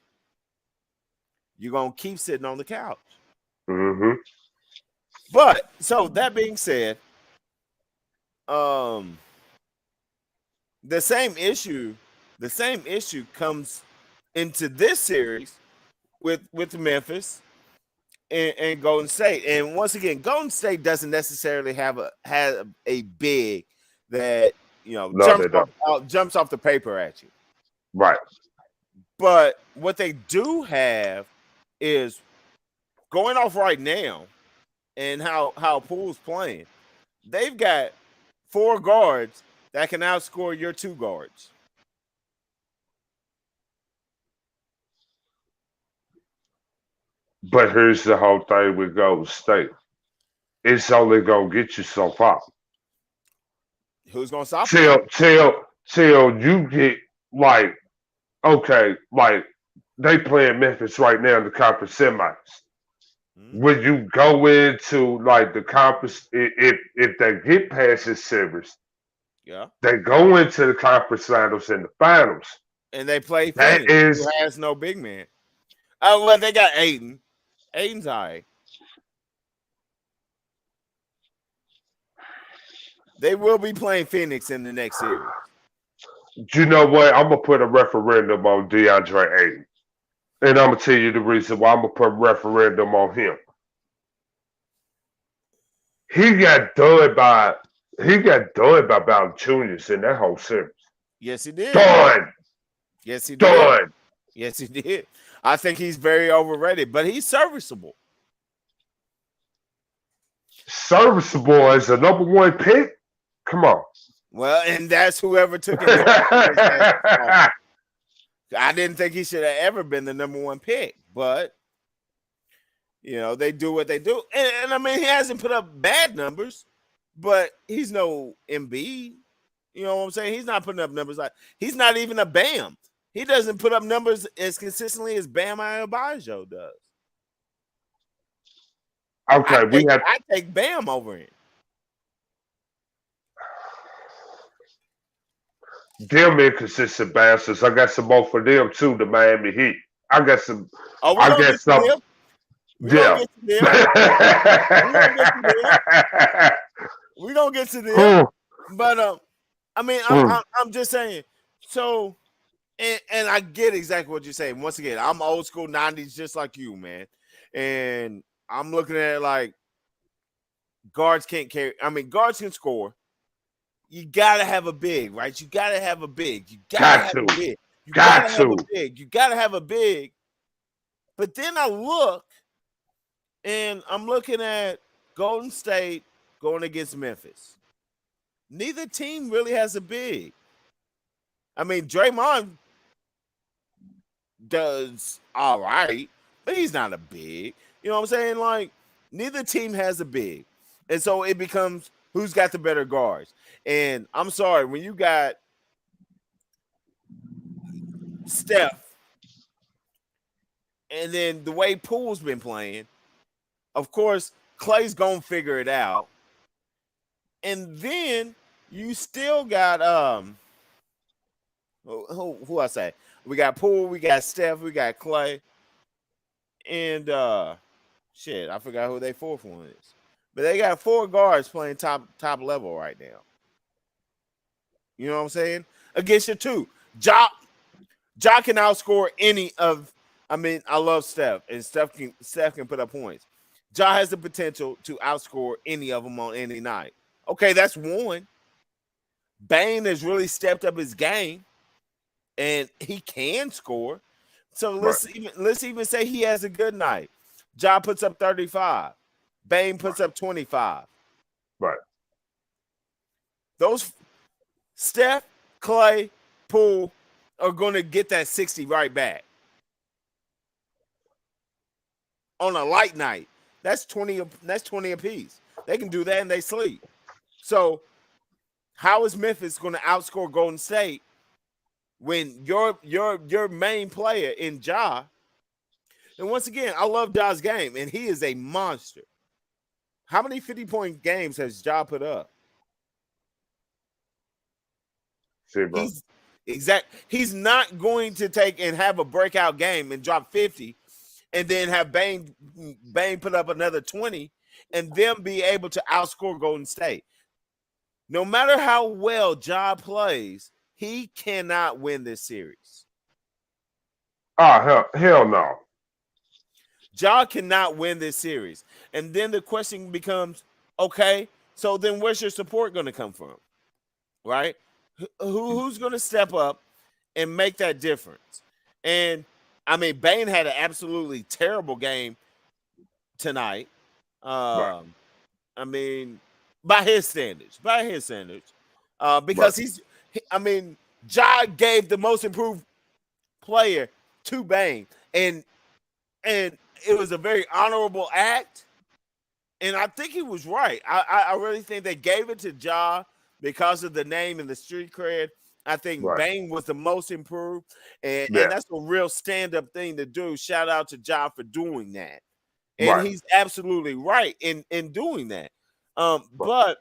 Speaker 1: you're gonna keep sitting on the couch.
Speaker 4: Mm-hmm.
Speaker 1: But so that being said, the same issue comes into this series with Memphis and Golden State. And once again, Golden State doesn't necessarily have a big that jumps off the paper at you.
Speaker 4: Right.
Speaker 1: But what they do have is going off right now and how Poole's playing. They've got 4 guards that can outscore your 2 guards.
Speaker 4: But here's the whole thing with Golden State. It's only gonna get you so far.
Speaker 1: Who's gonna stop it?
Speaker 4: Till you get like, okay, like they playing Memphis right now in the conference semis. Mm-hmm. When you go into like the conference, if they get past this series, they go into the conference finals and the finals,
Speaker 1: and they play Phoenix, who has no big man. Oh well, they got Aiden. Aiden's all right. They will be playing Phoenix in the next series.
Speaker 4: You know what? I'm gonna put a referendum on DeAndre Ayton, and I'm gonna tell you the reason why I'm gonna put a referendum on him. He got done by Valanciunas in that whole series.
Speaker 1: Yes, he did.
Speaker 4: Done.
Speaker 1: Yes, he did.
Speaker 4: Done.
Speaker 1: Yes, he did. I think he's very overrated, but he's serviceable.
Speaker 4: Serviceable as a number 1 pick? Come on.
Speaker 1: Well, and that's whoever took him. I didn't think he should have ever been the number 1 pick, but they do what they do. And I mean, he hasn't put up bad numbers, but he's no Embiid. You know what I'm saying? He's not putting up numbers he's not even a Bam. He doesn't put up numbers as consistently as Bam Adebayo does.
Speaker 4: Okay,
Speaker 1: I take Bam over him.
Speaker 4: Them inconsistent bastards. I got some more for them too. The Miami Heat. I got some.
Speaker 1: Oh, I got some.
Speaker 4: Yeah.
Speaker 1: We don't get to them. But I mean, I'm just saying. So. And I get exactly what you're saying. Once again, I'm old school 90s just like you, man. And I'm looking at it like guards can't carry. I mean, guards can score. You got to have a big, right? You got to have a big. You got to have a big. You got to have a big. You got to have a big. But then I look, and I'm looking at Golden State going against Memphis. Neither team really has a big. I mean, Draymond does all right, but he's not a big. You know what I'm saying? Like, neither team has a big. And so it becomes who's got the better guards. And I'm sorry, when you got Steph and then the way Poole's been playing, of course, Clay's going to figure it out. And then you still got who I say? We got Poole, we got Steph, we got Clay, and shit, I forgot who their 4th one is. But they got 4 guards playing top level right now. You know what I'm saying? Against your 2. Ja can outscore any of. I mean, I love Steph, and Steph can put up points. Ja has the potential to outscore any of them on any night. Okay, that's 1. Bane has really stepped up his game. And he can score. So let's even say he has a good night. Ja puts up 35. Bane puts up 25.
Speaker 4: Right.
Speaker 1: Those Steph, Clay, Poole are going to get that 60 right back. On a light night, that's 20 apiece. They can do that and they sleep. So how is Memphis going to outscore Golden State when your main player in Ja? And once again, I love Ja's game, and he is a monster. How many 50-point games has Ja put up? He's not going to take and have a breakout game and drop 50 and then have Bane put up another 20 and them be able to outscore Golden State. No matter how well Ja plays, he cannot win this series.
Speaker 4: Hell no.
Speaker 1: Ja cannot win this series. And then the question becomes, okay, so then where's your support going to come from? Right? Who's going to step up and make that difference? And I mean, Bane had an absolutely terrible game tonight.
Speaker 4: Right.
Speaker 1: I mean, by his standards, because Ja gave the most improved player to Bane, and it was a very honorable act, and I think he was right. I really think they gave it to Ja because of the name and the street cred. I think Bane was the most improved, and that's a real stand-up thing to do. Shout out to Ja for doing that. And he's absolutely right in doing that. But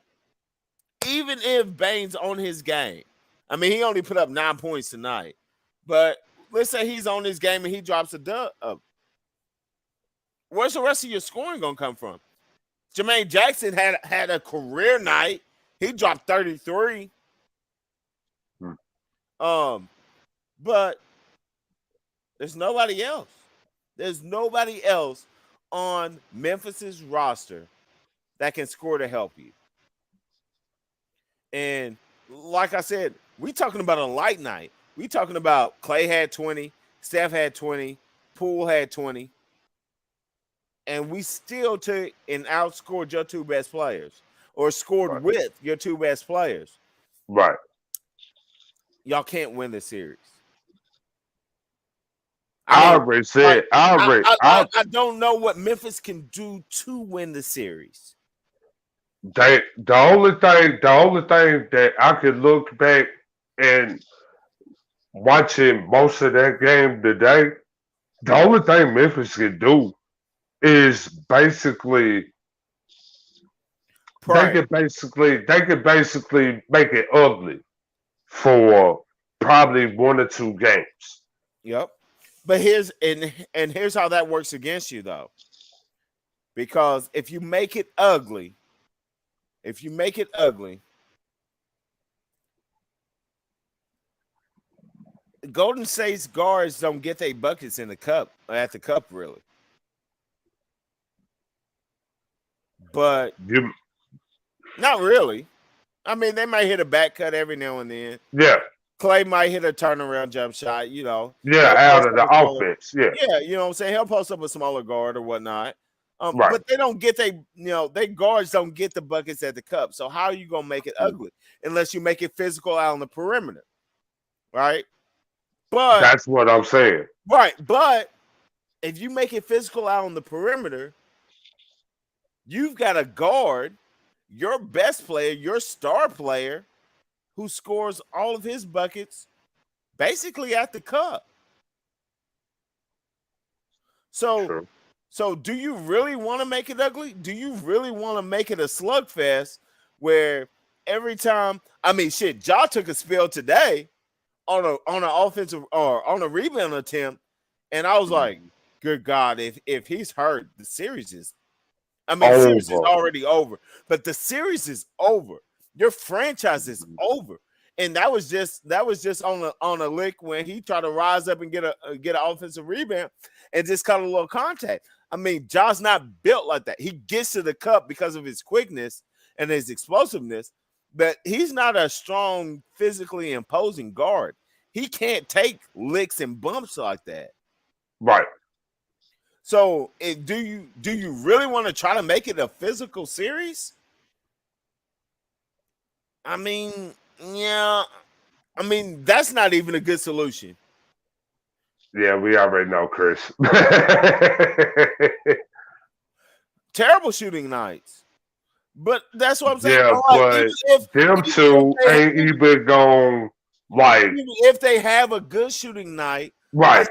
Speaker 1: even if Bane's on his game, I mean, he only put up 9 points tonight. But let's say he's on his game and he drops a dub. Where's the rest of your scoring going to come from? Jermaine Jackson had a career night. He dropped 33. But there's nobody else. There's nobody else on Memphis's roster that can score to help you. And like I said, we talking about a light night. We talking about Clay had 20, Steph had 20, Poole had 20, and we still took and outscored your two best players or scored with your two best players.
Speaker 4: Right.
Speaker 1: Y'all can't win this series.
Speaker 4: I already said.
Speaker 1: I don't know what Memphis can do to win the series.
Speaker 4: The only thing that I could look back and watching most of that game today, the only thing Memphis can do is basically they could basically make it ugly for probably 1 or 2 games.
Speaker 1: Yep. But here's how that works against you though. Because if you make it ugly, Golden State's guards don't get their buckets in the cup at the cup really. But not really. I mean, they might hit a back cut every now and then.
Speaker 4: Yeah.
Speaker 1: Clay might hit a turnaround jump shot, you know.
Speaker 4: Yeah, out of the offense. Yeah.
Speaker 1: Yeah, you know what I'm saying? He'll post up a smaller guard or whatnot. But they don't get they guards don't get the buckets at the cup. So how are you gonna make it ugly unless you make it physical out on the perimeter? Right? But
Speaker 4: that's what I'm saying.
Speaker 1: Right. But if you make it physical out on the perimeter, you've got a guard, your best player, your star player, who scores all of his buckets basically at the cup. So do you really want to make it ugly? Do you really want to make it a slugfest where every time, I mean, shit, Ja took a spill today on an offensive or on a rebound attempt, and I was like, good God, if he's hurt, the series is series is already over. But the series is over. Your franchise is over. And that was just on a lick when he tried to rise up and get an offensive rebound and just caught a little contact. I mean, Ja's not built like that. He gets to the cup because of his quickness and his explosiveness, but he's not a strong, physically imposing guard. He can't take licks and bumps like that.
Speaker 4: Right.
Speaker 1: So, do you really want to try to make it a physical series? I mean, yeah. I mean, that's not even a good solution.
Speaker 4: Yeah, we already know, Chris.
Speaker 1: Terrible shooting nights. But that's what I'm saying.
Speaker 4: Yeah, but if them two ain't even going, like,
Speaker 1: even if they have a good shooting night,
Speaker 4: right?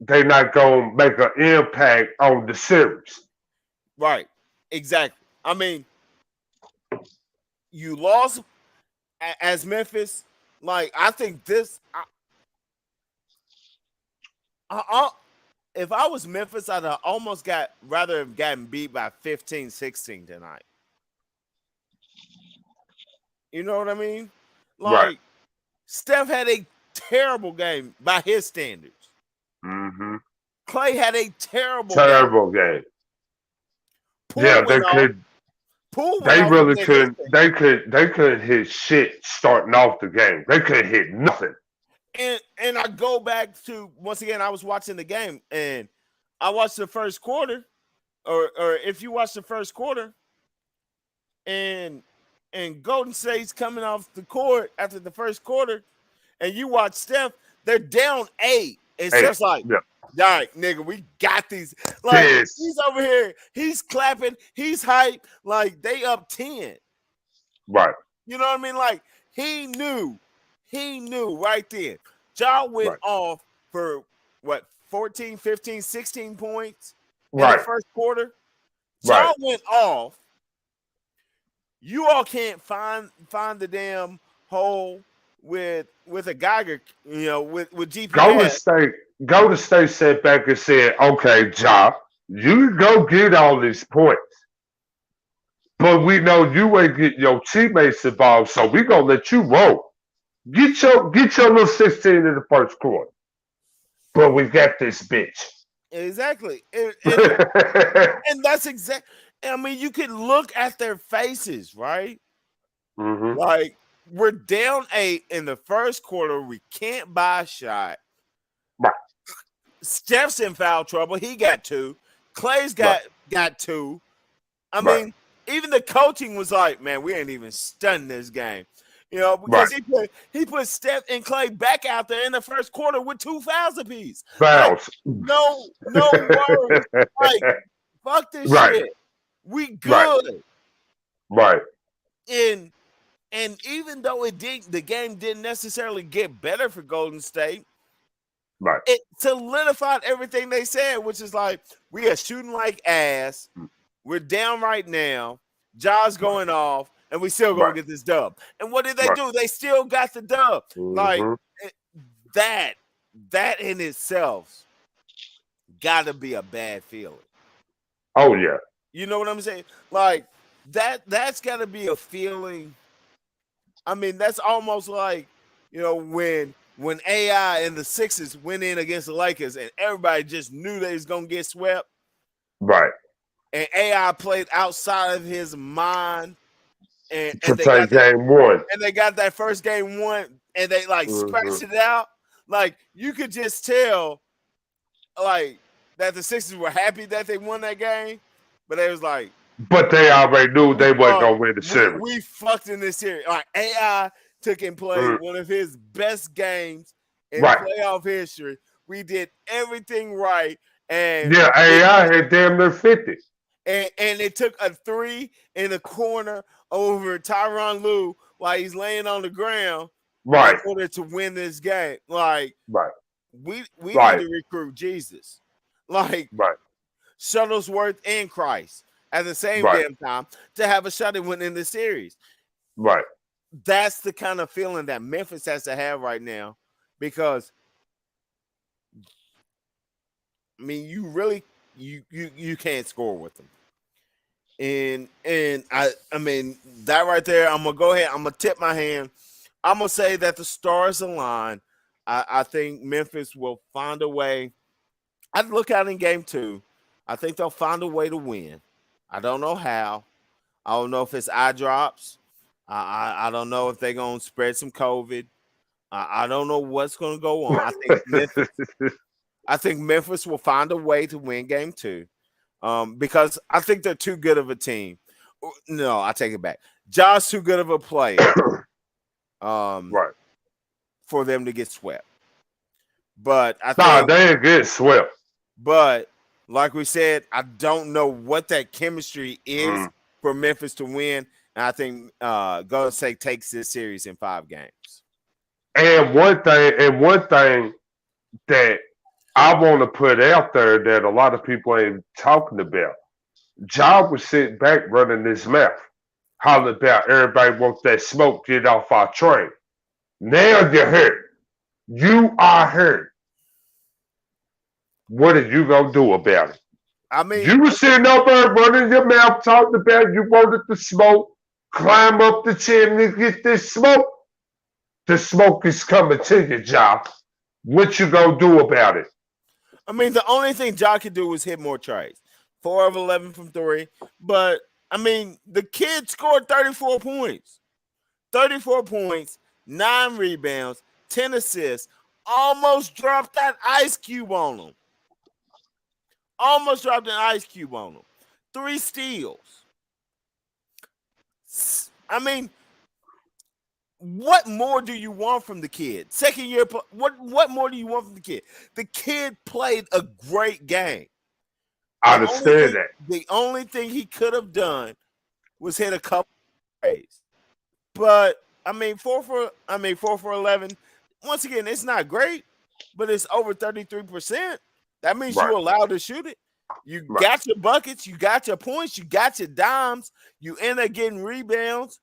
Speaker 4: They not gonna make an impact on the series.
Speaker 1: Right. Exactly. I mean, you lost as Memphis. Like, I think this. if I was Memphis, I'd have almost rather have gotten beat by 15-16 tonight. You know what I mean? Like,
Speaker 4: Right.
Speaker 1: Steph had a terrible game by his standards.
Speaker 4: Mm-hmm.
Speaker 1: Clay had a terrible
Speaker 4: game.
Speaker 1: Poole
Speaker 4: Yeah,
Speaker 1: went
Speaker 4: they
Speaker 1: off.
Speaker 4: could.
Speaker 1: Poole went
Speaker 4: They
Speaker 1: off
Speaker 4: really
Speaker 1: and did
Speaker 4: couldn't.
Speaker 1: his thing.
Speaker 4: They couldn't hit shit starting off the game. They couldn't hit nothing.
Speaker 1: And I go back to, once again, I was watching the game and I watched the first quarter, or if you watch the first quarter, and Golden State's coming off the court after the first quarter, and you watch Steph, they're down 8. It's just like,
Speaker 4: yeah.
Speaker 1: All right, nigga, we got these. Like,
Speaker 4: Yes.
Speaker 1: he's over here, he's clapping, he's hyped, like they up 10.
Speaker 4: Right.
Speaker 1: You know what I mean? Like, he knew right then. Ja went off for what, 14, 15, 16 points in the first quarter. Ja went off. You all can't find the damn hole with a Geiger, you know, with GPS.
Speaker 4: Golden State sat back and said, "Okay, Ja, you go get all these points, but we know you ain't get your teammates involved, so we gonna let you roll. Get your little 16 in the first quarter, but we got this bitch."
Speaker 1: Exactly, and that's exact. I mean, you could look at their faces, right?
Speaker 4: Mm-hmm.
Speaker 1: Like, we're down 8 in the first quarter. We can't buy a shot.
Speaker 4: Right.
Speaker 1: Steph's in foul trouble. He got 2. Clay's got 2. I mean, even the coaching was like, man, we ain't even stunned this game. You know, because he put Steph and Clay back out there in the first quarter with 2 fouls apiece.
Speaker 4: Fouls.
Speaker 1: Like, no worries. Like, fuck this shit. We good.
Speaker 4: Right.
Speaker 1: And even though the game didn't necessarily get better for Golden State, it solidified everything they said, which is like, we are shooting like ass. We're down right now. Ja's going off, and we still gonna get this dub. And what did they do? They still got the dub.
Speaker 4: Mm-hmm.
Speaker 1: Like, that in itself gotta be a bad feeling.
Speaker 4: Oh yeah.
Speaker 1: You know what I'm saying? Like, that's gotta be a feeling. I mean, that's almost like, you know, when AI and the Sixers went in against the Lakers and everybody just knew they was gonna get swept.
Speaker 4: Right.
Speaker 1: And AI played outside of his mind, and
Speaker 4: To
Speaker 1: they
Speaker 4: take game 1.
Speaker 1: And they got that first game 1, and they like scratched it out. Like, you could just tell, like, that the Sixers were happy that they won that game, but they was like,
Speaker 4: but they already knew they wasn't gonna win the series.
Speaker 1: We fucked in this series. Like, AI took and played one of his best games in playoff history. We did everything right, and
Speaker 4: AI had damn near 50.
Speaker 1: And it took a 3 in the corner over Tyronn Lue while he's laying on the ground, in order to win this game. Like, we need to recruit Jesus, like Shuttlesworth and Christ at the same damn time to have a shot at winning the series.
Speaker 4: Right.
Speaker 1: That's the kind of feeling that Memphis has to have right now, because I mean, you really you can't score with them. And I mean, that right there, I'm gonna go ahead, I'm gonna tip my hand. I'm gonna say that the stars align. I think Memphis will find a way. I'd look out in game 2. I think they'll find a way to win. I don't know how. I don't know if it's eye drops. I don't know if they're gonna spread some COVID. I don't know what's gonna go on. I think Memphis will find a way to win game 2. Because I think they're too good of a team. No, I take it back. Josh too good of a player. For them to get swept. But I think
Speaker 4: they ain't get swept.
Speaker 1: But like we said, I don't know what that chemistry is for Memphis to win. And I think Golden State takes this series in 5 games.
Speaker 4: And one thing that I want to put out there that a lot of people ain't talking about. Ja was sitting back running his mouth, hollering about everybody wants that smoke, get off our train. Now you're hurt. You are hurt. What are you gonna do about it?
Speaker 1: I mean,
Speaker 4: You were sitting up there running your mouth, talking about you wanted to smoke, climb up the chimney, get this smoke. The smoke is coming to you, Jock. What you gonna do about it?
Speaker 1: I mean, the only thing Ja could do was hit more tries. 4 of 11 from 3. But, I mean, the kid scored 34 points. 34 points, 9 rebounds, 10 assists. Almost dropped that ice cube on him. Almost dropped an ice cube on him. 3 steals. I mean, what more do you want from the kid? Second year, what more do you want from the kid? The kid played a great game.
Speaker 4: I understand that.
Speaker 1: The only thing he could have done was hit a couple plays. But I mean, 4 for 11. Once again, it's not great, but it's over 33%. That means you're allowed to shoot it. You got your buckets, you got your points, you got your dimes, you end up getting rebounds.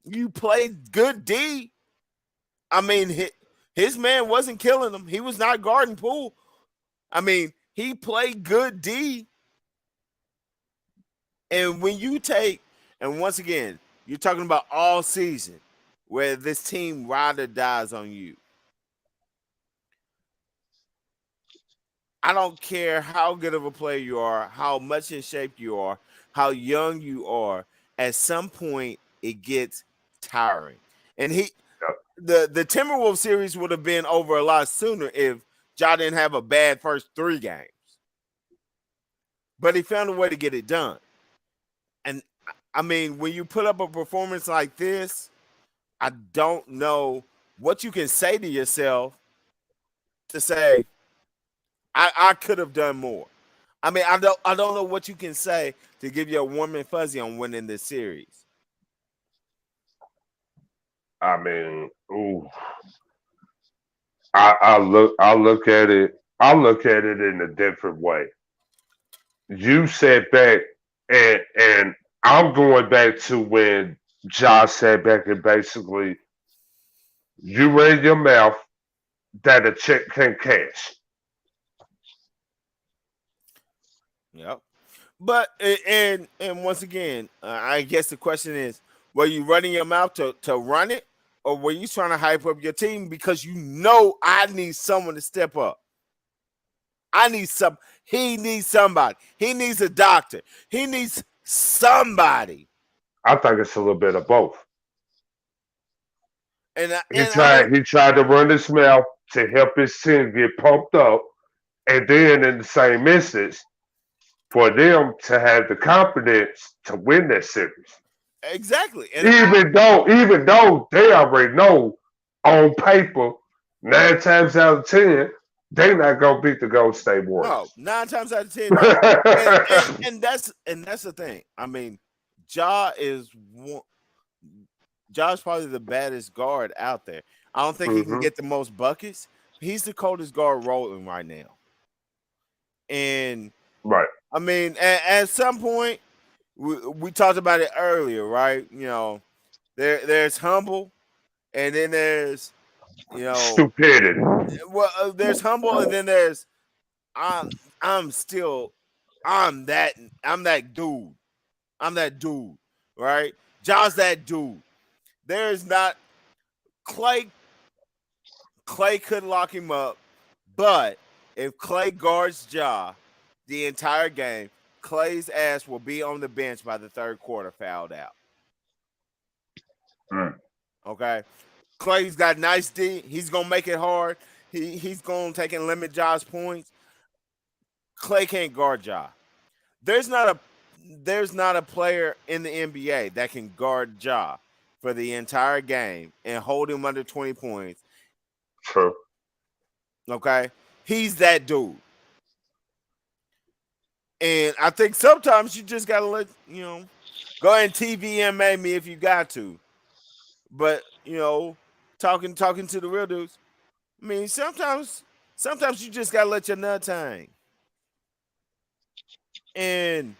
Speaker 1: You played good D. I mean, his man wasn't killing him. He was not guarding Poole. I mean, he played good D. And when you take, and once again, you're talking about all season where this team ride or dies on you. I don't care how good of a player you are, how much in shape you are, how young you are. At some point, it gets tiring. And the Timberwolves series would have been over a lot sooner if Ja didn't have a bad first 3 games. But he found a way to get it done. And I mean, when you put up a performance like this, I don't know what you can say to yourself to say, I could have done more. I mean, I don't know what you can say to give you a warm and fuzzy on winning this series.
Speaker 4: I mean, I look at it in a different way. You said back, and I'm going back to when Josh said back, and basically, you ran your mouth that a check can cash.
Speaker 1: Yep. But and once again, I guess the question is, were you running your mouth to run it, or were you trying to hype up your team because you know I need someone to step up? He needs somebody. He needs a doctor. He needs somebody.
Speaker 4: I think it's a little bit of both.
Speaker 1: He
Speaker 4: tried to run his mouth to help his team get pumped up, and then in the same instance, for them to have the confidence to win that series.
Speaker 1: Exactly. And
Speaker 4: even though they already know on paper, 9 times out of 10, they're not gonna beat the Golden State Warriors.
Speaker 1: No, 9 times out of 10. No. and that's the thing. I mean, Ja's probably the baddest guard out there. I don't think he can get the most buckets. He's the coldest guard rolling right now. And I mean, at some point, we talked about it earlier, right? You know, there's humble, and then there's, you know,
Speaker 4: stupidity.
Speaker 1: Well, there's humble, and then there's I'm that dude. I'm that dude, right? Ja's that dude. There's not Clay. Clay could lock him up, but if Clay guards Ja the entire game, Clay's ass will be on the bench by the third quarter, fouled out. Okay, Clay's got nice D. He's gonna make it hard. He's gonna take and limit Ja's points. Clay can't guard Ja. There's not a player in the NBA that can guard Ja for the entire game and hold him under 20 points.
Speaker 4: True.
Speaker 1: Okay, he's that dude. And I think sometimes you just gotta let, you know, go ahead and TVMA me if you got to. But, you know, talking to the real dudes, I mean, sometimes you just gotta let your nuts hang. And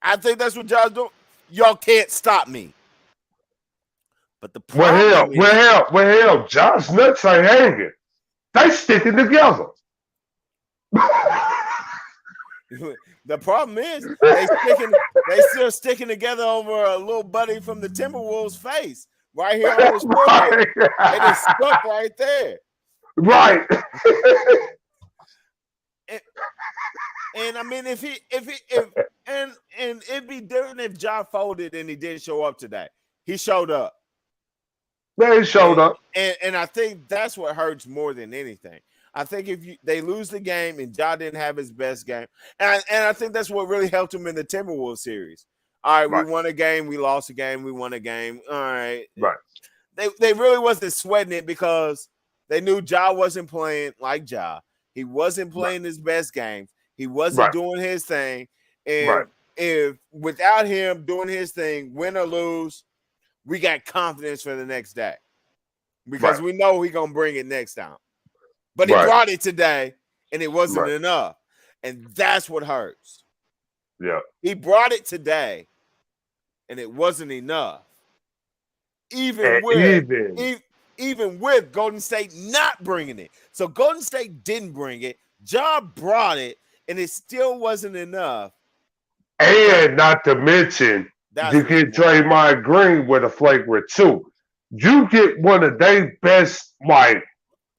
Speaker 1: I think that's what y'all do. Y'all can't stop me. But the problem
Speaker 4: Josh nuts ain't hanging. They sticking together.
Speaker 1: The problem is they still sticking together over a little buddy from the Timberwolves face right here on his forehead. They just stuck right there.
Speaker 4: Right.
Speaker 1: And I mean, if it'd be different if John folded and he didn't show up today. He showed up.
Speaker 4: They showed up.
Speaker 1: And I think that's what hurts more than anything. I think if they lose the game and Ja didn't have his best game, and I think that's what really helped him in the Timberwolves series. All right, we won a game, we lost a game, we won a game. All right.
Speaker 4: Right.
Speaker 1: They really wasn't sweating it because they knew Ja wasn't playing like Ja. He wasn't playing his best games. He wasn't doing his thing. And if without him doing his thing, win or lose, we got confidence for the next day. Because we know he's going to bring it next time. But he brought it today, and it wasn't enough. And that's what hurts.
Speaker 4: Yeah.
Speaker 1: He brought it today, and it wasn't enough. Even with Golden State not bringing it. So Golden State didn't bring it. Ja brought it, and it still wasn't enough.
Speaker 4: And not to mention, you get Draymond Green with a flagrant 2. You get one of their best,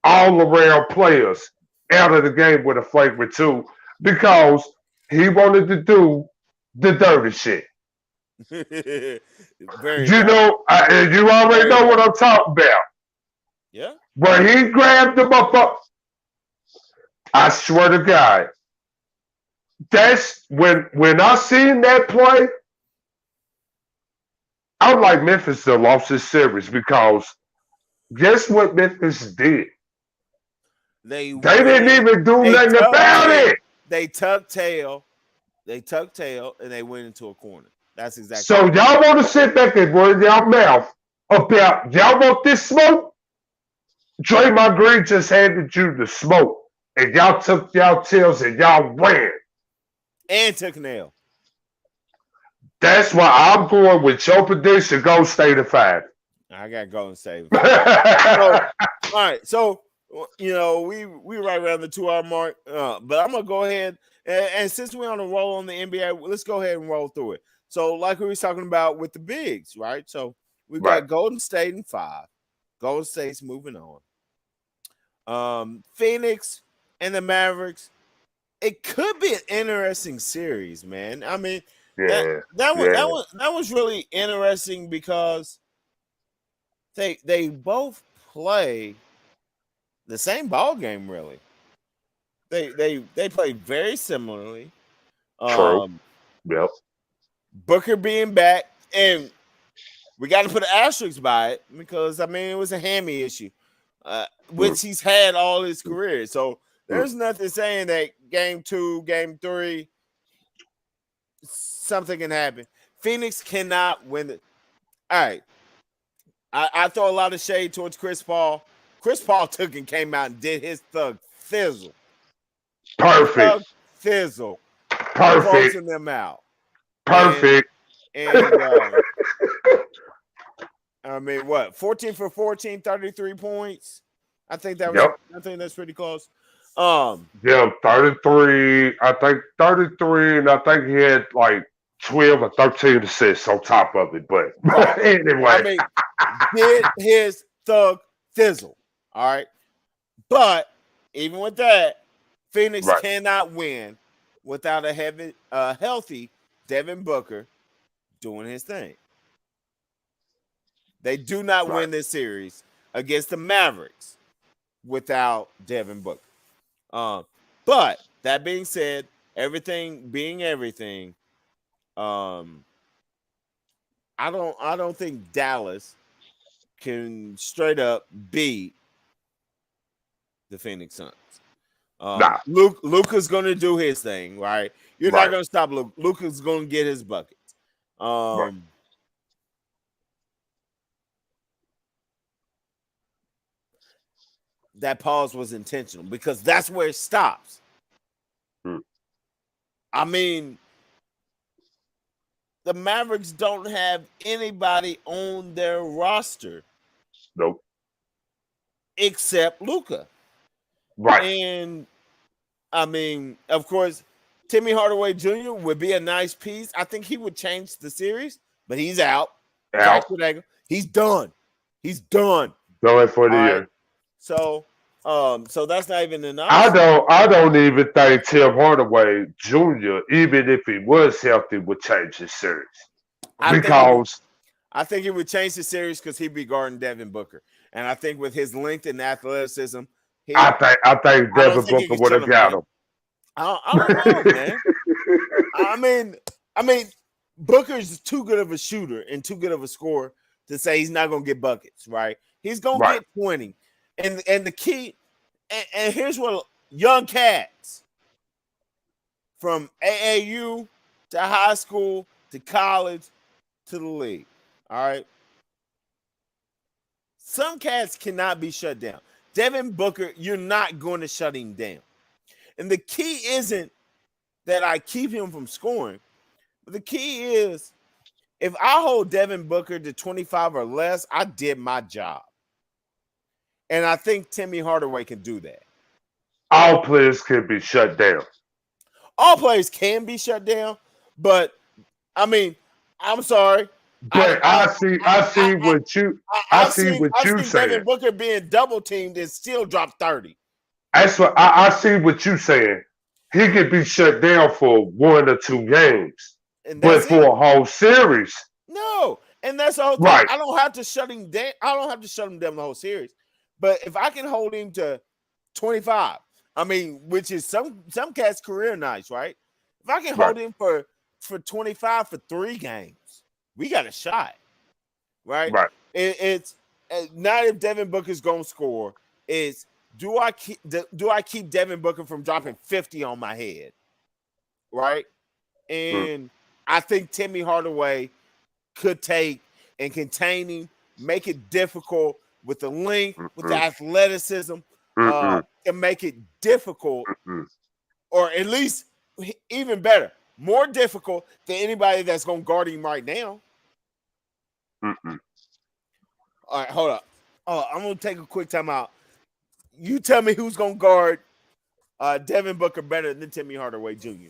Speaker 4: all-around players out of the game with a flagrant 2 because he wanted to do the dirty shit. You already know what I'm talking about.
Speaker 1: Yeah.
Speaker 4: When he grabbed him up, I swear to God, that's when I seen that play, I'm like, Memphis still lost this series because guess what Memphis did? They didn't even do nothing about it.
Speaker 1: They tucked tail, and they went into a corner. That's exactly.
Speaker 4: So y'all want to sit back and run y'all mouth about y'all want this smoke? Draymond Green just handed you the smoke, and y'all took y'all tails and y'all ran.
Speaker 1: And took an L.
Speaker 4: That's why I'm going with your prediction. Go State of 5.
Speaker 1: I got Golden State. All right, so we right around the 2 hour mark, but I'm gonna go ahead and since we're on a roll on the NBA, let's go ahead and roll through it. So, like we were talking about with the bigs, right? So we got Golden State in 5. Golden State's moving on. Phoenix and the Mavericks. It could be an interesting series, man. I mean, that was really interesting because they both play the same ball game, really. They play very similarly.
Speaker 4: True. Yep.
Speaker 1: Booker being back, and we got to put an asterisk by it because it was a hammy issue, which he's had all his career. So there's nothing saying that game 2, game 3, something can happen. Phoenix cannot win it. All right. I throw a lot of shade towards Chris Paul. Chris Paul took and came out and did his thug thizzle.
Speaker 4: Perfect.
Speaker 1: Thug thizzle.
Speaker 4: Perfect.
Speaker 1: Closing them out.
Speaker 4: Perfect.
Speaker 1: And 14 for 14, 33 points. I think that was. I think that's pretty close.
Speaker 4: 33. I think 33, and I think he had 12 or 13 assists on top of it. But anyway,
Speaker 1: did his thug thizzle. All right, but even with that, Phoenix cannot win without a healthy Devin Booker doing his thing. They do not win this series against the Mavericks without Devin Booker. But that being said, everything being everything, I don't think Dallas can straight up beat the Phoenix Suns. Luka's going to do his thing, right? You're not going to stop Luka. Luka's going to get his buckets. That pause was intentional because that's where it stops. I mean, the Mavericks don't have anybody on their roster.
Speaker 4: Nope.
Speaker 1: Except Luka.
Speaker 4: Right.
Speaker 1: And I mean, of course, Timmy Hardaway Jr. would be a nice piece. I think he would change the series, but he's out. He's done. He's done.
Speaker 4: Going for the year.
Speaker 1: So, so that's not even an option.
Speaker 4: I don't even think Tim Hardaway Jr., even if he was healthy, would change his series. I
Speaker 1: think he would change the series because he'd be guarding Devin Booker. And I think with his length and athleticism,
Speaker 4: I think Devin Booker would have got him.
Speaker 1: I don't know, man. I mean, Booker's too good of a shooter and too good of a scorer to say he's not going to get buckets, right? He's going to get 20. And the key, and here's what young cats from AAU to high school to college to the league, all right? Some cats cannot be shut down. Devin Booker, you're not going to shut him down. And the key isn't that I keep him from scoring. But the key is if I hold Devin Booker to 25 or less, I did my job. And I think Timmy Hardaway can do that.
Speaker 4: All players can be shut down.
Speaker 1: All players can be shut down, but I mean, I'm sorry.
Speaker 4: But I see what you saying.
Speaker 1: Devin Booker being double teamed and still drop 30.
Speaker 4: That's what I see what you saying. He could be shut down for 1 or 2 games, but for a whole series,
Speaker 1: no. And that's the whole thing.
Speaker 4: Right.
Speaker 1: I don't have to shut him down. I don't have to shut him down the whole series. But if I can hold him to 25, I mean, which is some cats' career nights, right? If I can hold him for 25 for 3 games, we got a shot, right?
Speaker 4: Right.
Speaker 1: It's not if Devin Booker's gonna score. It's do I keep Devin Booker from dropping 50 on my head, right? And I think Timmy Hardaway could take and contain him, make it difficult with the length, with the athleticism, and make it difficult, or at least even better, more difficult than anybody that's going to guard him right now. All right, hold up. I'm going to take a quick time out. You tell me who's going to guard Devin Booker better than Timmy Hardaway Jr.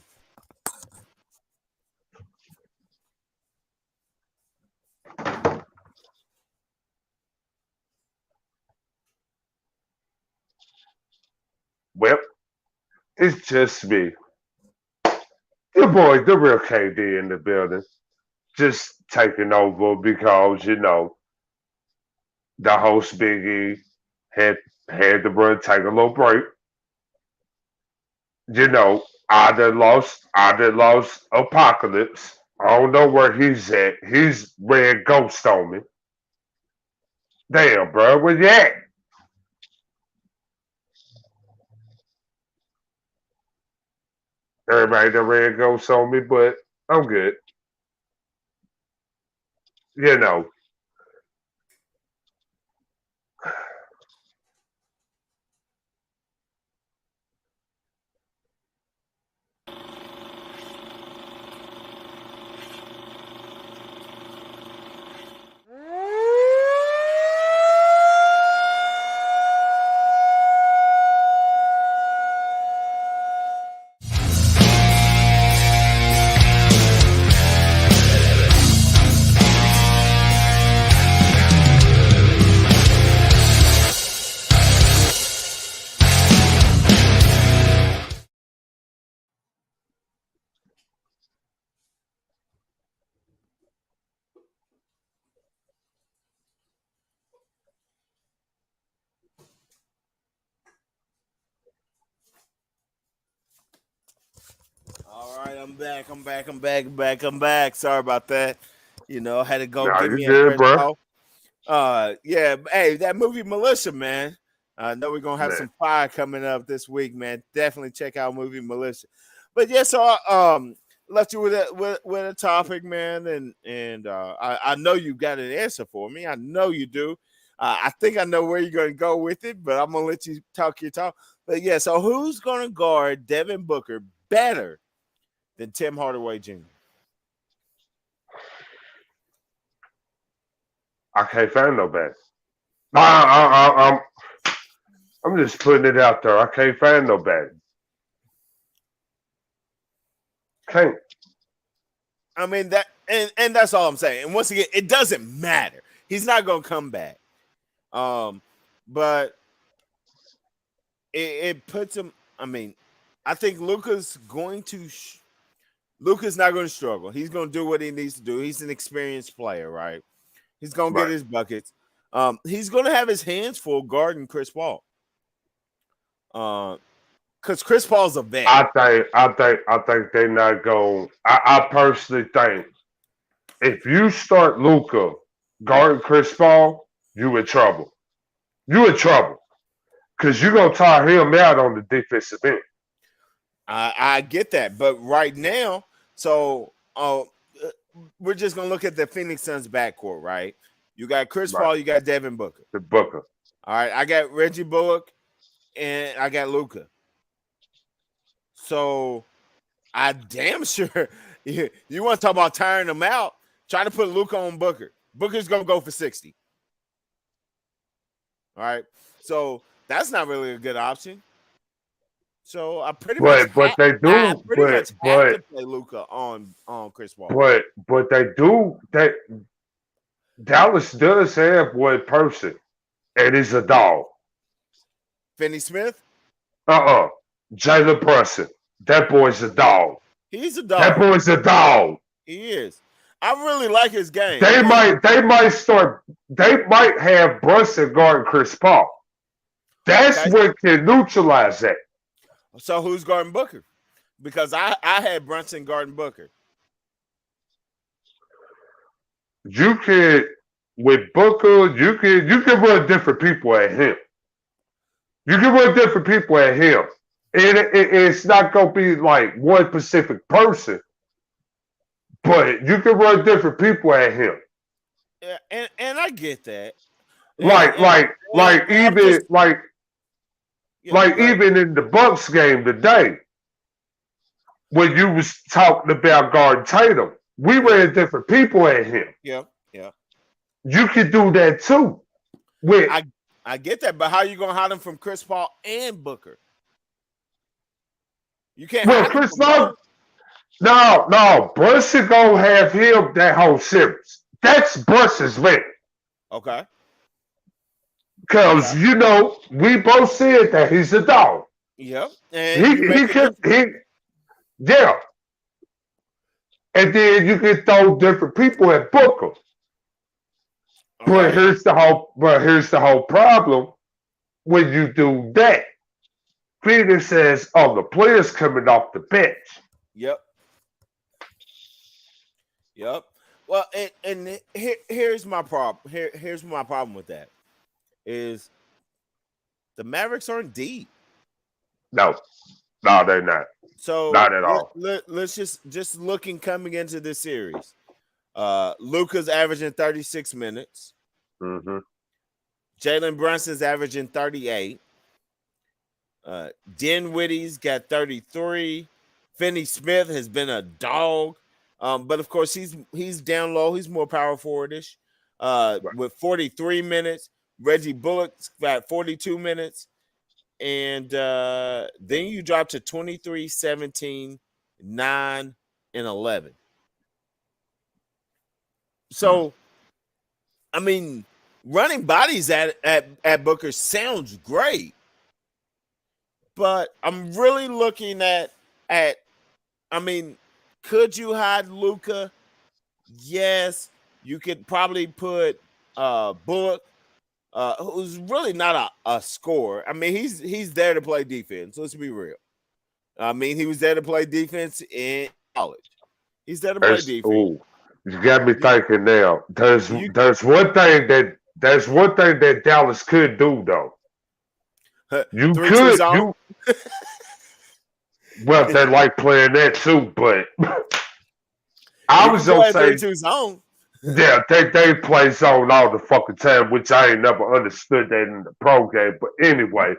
Speaker 4: Well, it's just me. Your boy, the real KD in the building, just taking over because, you know, the host Big E had to run, take a little break. You know, I done lost Apocalypse. I don't know where he's at. He's red ghost on me. Damn, bro, where you at? Everybody that red ghost on me, but I'm good. You know.
Speaker 1: All right, I'm back. Sorry about that. You know, I had to go get me a
Speaker 4: good,
Speaker 1: bro. Yeah, hey, that movie Militia, man. I know we're gonna have some fire coming up this week, man. Definitely check out movie Militia. But yeah, so left you with a topic, man, and I know you got an answer for me. I know you do. I think I know where you're gonna go with it, but I'm gonna let you talk your talk. But yeah, so who's gonna guard Devin Booker better than Tim Hardaway Jr.?
Speaker 4: I can't find nobody. I'm just putting it out there. I can't find nobody. can't.
Speaker 1: I mean that, and that's all I'm saying. And once again, it doesn't matter. He's not gonna come back. But it puts him. I mean, I think Luka's not going to struggle. He's going to do what he needs to do. He's an experienced player, right? He's going to get his buckets. He's going to have his hands full guarding Chris Paul. Because Chris Paul's a vet.
Speaker 4: I think they're not going. I personally think if you start Luka guarding Chris Paul, you in trouble. You in trouble because you're gonna tire him out on the defensive end.
Speaker 1: I get that, but right now, so we're just gonna look at the Phoenix Suns backcourt, right? You got Chris Paul, you got Devin Booker.
Speaker 4: The Booker.
Speaker 1: All right, I got Reggie Bullock, and I got Luka. So I damn sure you want to talk about tiring them out. Try to put Luka on Booker. Booker's gonna go for 60. All right, so that's not really a good option. So I pretty much have to play Luka on Chris Paul.
Speaker 4: But they do that. Dallas does have one person, and he's a dog.
Speaker 1: Finney Smith?
Speaker 4: Jalen Brunson. That boy's a dog.
Speaker 1: He's a dog.
Speaker 4: That boy's a dog.
Speaker 1: He is. I really like his game.
Speaker 4: They might have Brunson guarding Chris Paul. That's what can neutralize that.
Speaker 1: So who's guarding Booker? Because I had Brunson guarding Booker.
Speaker 4: You can with Booker, you can run different people at him. You can run different people at him. It's not gonna be like one specific person. But you can run different people at him.
Speaker 1: Yeah, and I get that.
Speaker 4: Even in the Bucks game today, when you was talking about guarding Tatum, we ran different people at him.
Speaker 1: Yeah.
Speaker 4: You can do that too.
Speaker 1: I get that, but how are you gonna hide him from Chris Paul and Booker? You can't.
Speaker 4: Well, Chris Paul. No, Brunson gonna have him that whole series. That's Brunson's man.
Speaker 1: Okay.
Speaker 4: Because we both said that he's a dog.
Speaker 1: Yep.
Speaker 4: Yeah. And then you can throw different people at Booker. Okay. But here's the whole problem when you do that. Phoenix says, the players coming off the bench.
Speaker 1: Yep. Well, and here's my problem. Here's my problem with that is the Mavericks aren't deep.
Speaker 4: No, they're not.
Speaker 1: So
Speaker 4: not at all.
Speaker 1: Let's just looking coming into this series. Luka's averaging 36 minutes.
Speaker 4: Mm-hmm.
Speaker 1: Jalen Brunson's averaging 38. Dinwiddie's got 33. Finney Smith has been a dog. But of course, he's down low. He's more power forwardish with 43 minutes. Reggie Bullock's got 42 minutes. And then you drop to 23, 17, 9, and 11. So, I mean, running bodies at Booker sounds great. But I'm really looking at could you hide Luka? Yes, you could probably put Bullock, who's really not a scorer. I mean, he's there to play defense. Let's be real. I mean, he was there to play defense in college. He's there to play defense.
Speaker 4: Ooh, you got me thinking now. There's one thing that Dallas could do though. Well, they like playing that too, but I was gonna say
Speaker 1: zone.
Speaker 4: Yeah, they play zone all the fucking time, which I ain't never understood that in the pro game. But anyway,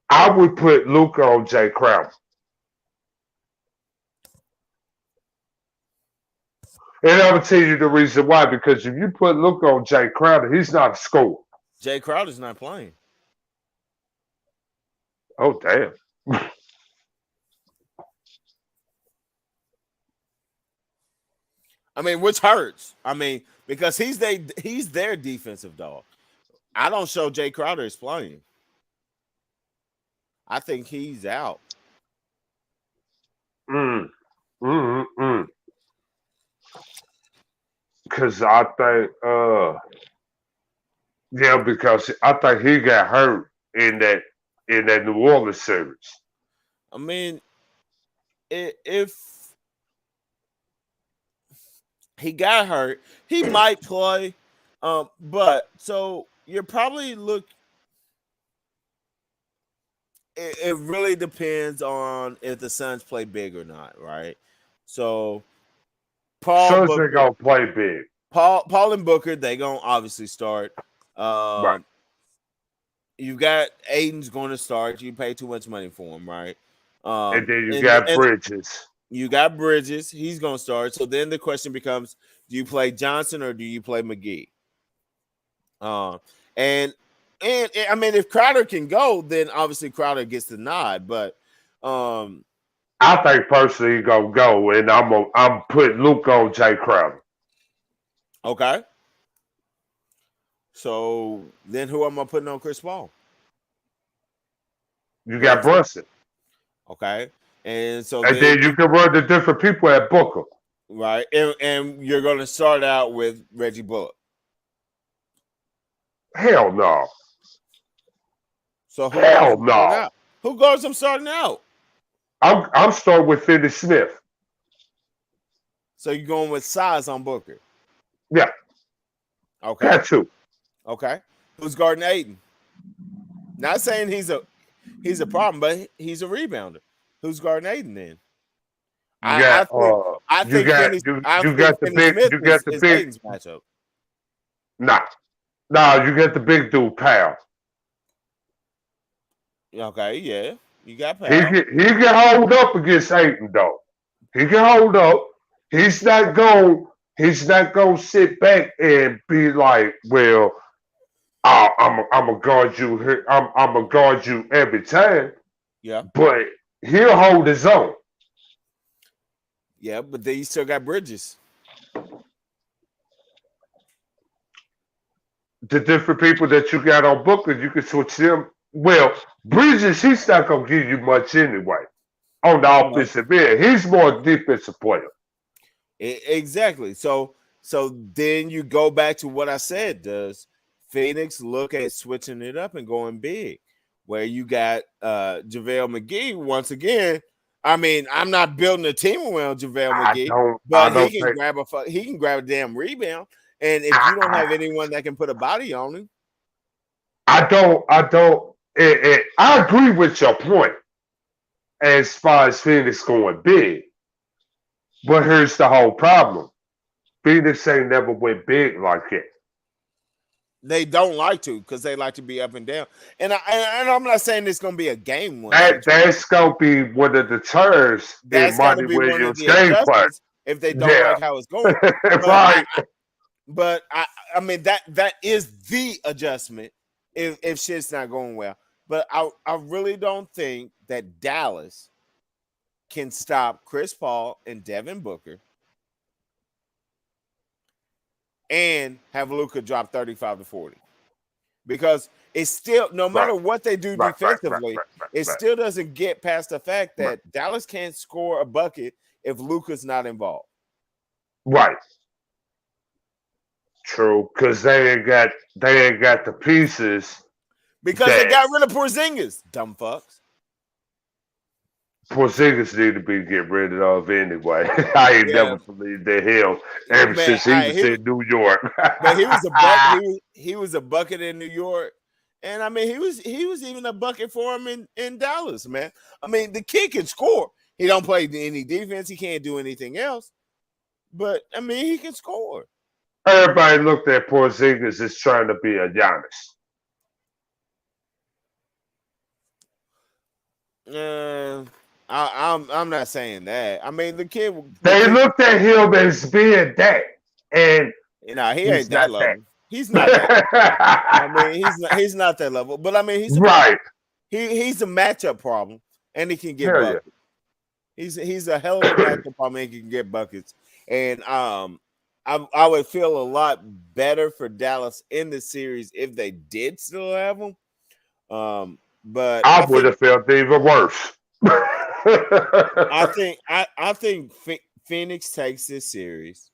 Speaker 4: I would put Luka on Jay Crowder. And I will tell you the reason why, because if you put Luka on Jay Crowder, he's not a scorer.
Speaker 1: Jay Crowder's not playing.
Speaker 4: Oh, damn.
Speaker 1: I mean, which hurts. I mean, because he's their defensive dog. I don't show Jay Crowder is playing. I think he's out.
Speaker 4: Because I think, because I think he got hurt in that New Orleans series.
Speaker 1: I mean, if he got hurt, he might play. But so you're probably it really depends on if the Suns play big or not, right? So
Speaker 4: Suns are gonna play big.
Speaker 1: Paul and Booker, they gonna obviously start.
Speaker 4: Right.
Speaker 1: You got Aiden's going to start. You pay too much money for him, right?
Speaker 4: And then you got Bridges.
Speaker 1: You got Bridges. He's going to start. So then the question becomes: do you play Johnson or do you play McGee? And I mean, if Crowder can go, then obviously Crowder gets the nod. But
Speaker 4: I think personally he's gonna go, and I'm putting Luke on Jay Crowder.
Speaker 1: Okay. So then who am I putting on Chris Paul?
Speaker 4: You got Brunson.
Speaker 1: Okay. And so
Speaker 4: then you can run the different people at Booker.
Speaker 1: Right. And you're going to start out with Reggie Bullock.
Speaker 4: Hell no.
Speaker 1: So
Speaker 4: hell no.
Speaker 1: Who guards I'm starting out?
Speaker 4: I'm starting with Finney Smith.
Speaker 1: So you're going with size on Booker?
Speaker 4: Yeah.
Speaker 1: Okay.
Speaker 4: Got to.
Speaker 1: Okay. Who's guarding Aiden? Not saying he's a problem, but he's a rebounder. Who's guarding Aiden then? I think you got the big matchup.
Speaker 4: Nah, you got the big dude, Powell.
Speaker 1: Okay, yeah. You got Powell.
Speaker 4: He can hold up against Aiden, though. He can hold up. He's not gonna sit back and be like, well, I'm gonna guard you here. I'm gonna guard you every time.
Speaker 1: Yeah.
Speaker 4: But he'll hold his own.
Speaker 1: Yeah, but then you still got Bridges.
Speaker 4: The different people that you got on Booker, you can switch them. Well, Bridges, he's not gonna give you much anyway on the offensive end. He's more a defensive player.
Speaker 1: Exactly. So then you go back to what I said. Does Phoenix look at switching it up and going big, where you got JaVale McGee once again? I mean, I'm not building a team around JaVale McGee, but he can grab a damn rebound. And if you don't have anyone that can put a body on him,
Speaker 4: I agree with your point as far as Phoenix going big. But here's the whole problem. Phoenix ain't never went big like it.
Speaker 1: They don't like to because they like to be up and down. And I'm not saying it's going to be a game one.
Speaker 4: That's going to be one of the terms in Monty Williams' game plan.
Speaker 1: If they don't like how it's going.
Speaker 4: Right.
Speaker 1: But I mean, that is the adjustment if shit's not going well. But I really don't think that Dallas can stop Chris Paul and Devin Booker and have Luka drop 35 to 40. Because it's still, no matter what they do defensively, it still doesn't get past the fact that Dallas can't score a bucket if Luka's not involved.
Speaker 4: Right. True, because they ain't got the pieces.
Speaker 1: Because they got rid of Porzingis, dumb fucks.
Speaker 4: Porzingis need to be get rid of anyway. I ain't never believed that him ever since he was in New York.
Speaker 1: But he was a bucket. He was a bucket in New York, and I mean he was even a bucket for him in Dallas, man. I mean the kid can score. He don't play any defense. He can't do anything else. But I mean he can score.
Speaker 4: Everybody looked at Porzingis as trying to be a Giannis.
Speaker 1: I'm not saying that. I mean the kid.
Speaker 4: They looked at him as being that, and
Speaker 1: he ain't that level. He's not that. I mean he's not that level. But I mean he's he's a matchup problem, and he can get buckets. He's a hell of a matchup problem, and he can get buckets. And I would feel a lot better for Dallas in the series if they did still have them. But
Speaker 4: I would have felt even worse.
Speaker 1: I think Phoenix takes this series.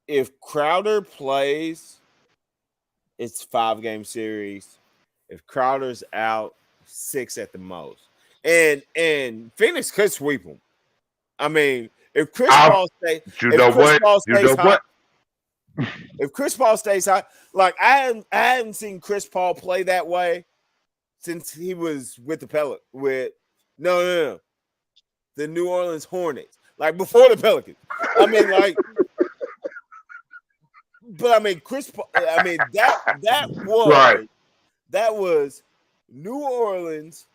Speaker 1: If Crowder plays, it's 5-game series. If Crowder's out, 6 at the most. And Phoenix could sweep them. I mean, if Chris Paul stays, hot, if Chris Paul stays hot, like I hadn't seen Chris Paul play that way since he was with the the New Orleans Hornets, like before the Pelicans. I mean, like, but I mean, Chris Paul. I mean that was New Orleans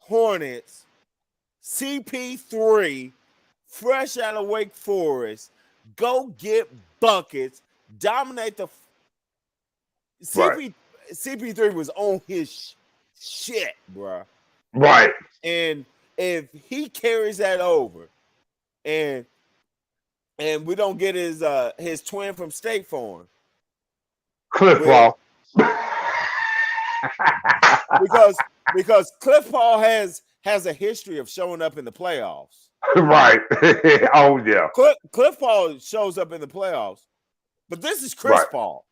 Speaker 1: Hornets, CP3, fresh out of Wake Forest, go get buckets, dominate the CP3 was on his shit, bro.
Speaker 4: Right.
Speaker 1: And if he carries that over, and we don't get his twin from State Farm,
Speaker 4: Cliff Paul,
Speaker 1: because Cliff Paul has a history of showing up in the playoffs.
Speaker 4: Right. Oh yeah.
Speaker 1: Cliff Paul shows up in the playoffs, but this is Chris Paul.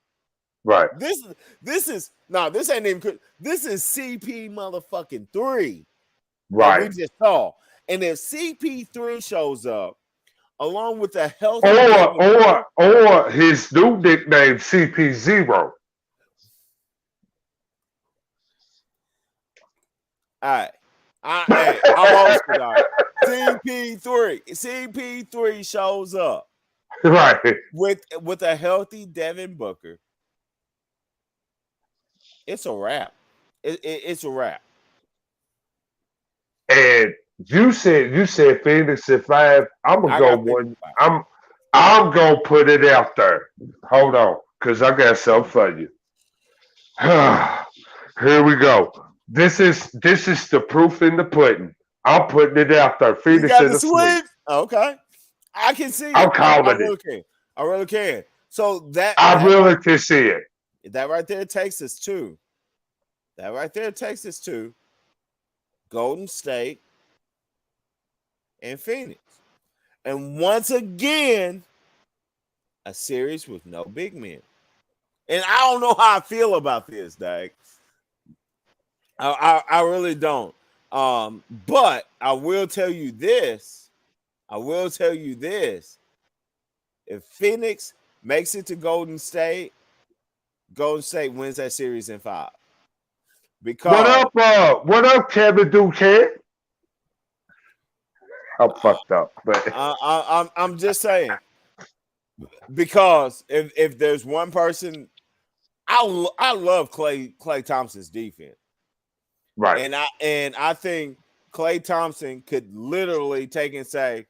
Speaker 4: Right.
Speaker 1: This ain't even Chris. This is CP motherfucking 3.
Speaker 4: Right.
Speaker 1: We just saw. And if CP3 shows up, along with the health
Speaker 4: or his new nickname CP0.
Speaker 1: All right. I'm also CP3 shows up.
Speaker 4: Right.
Speaker 1: With a healthy Devin Booker. It's a wrap. It's a wrap.
Speaker 4: And you said Phoenix at 5. I'm gonna go one. I'm gonna put it out there. Hold on, because I got something for you. Here we go. This is the proof in the pudding. I'm putting it out there. Phoenix at the sweep.
Speaker 1: Okay, I can see it.
Speaker 4: I'm calling it.
Speaker 1: I really can. So
Speaker 4: I really can see it.
Speaker 1: That right there takes us to. Golden State and Phoenix. And once again, a series with no big men. And I don't know how I feel about this, Dag. I really don't. But I will tell you this. If Phoenix makes it to Golden State wins that series in 5. Because
Speaker 4: what up, Kevin Duquesne? I'm fucked up, but
Speaker 1: I'm just saying, because if there's one person, I love Klay Thompson's defense,
Speaker 4: right?
Speaker 1: And I think Klay Thompson could literally take and say,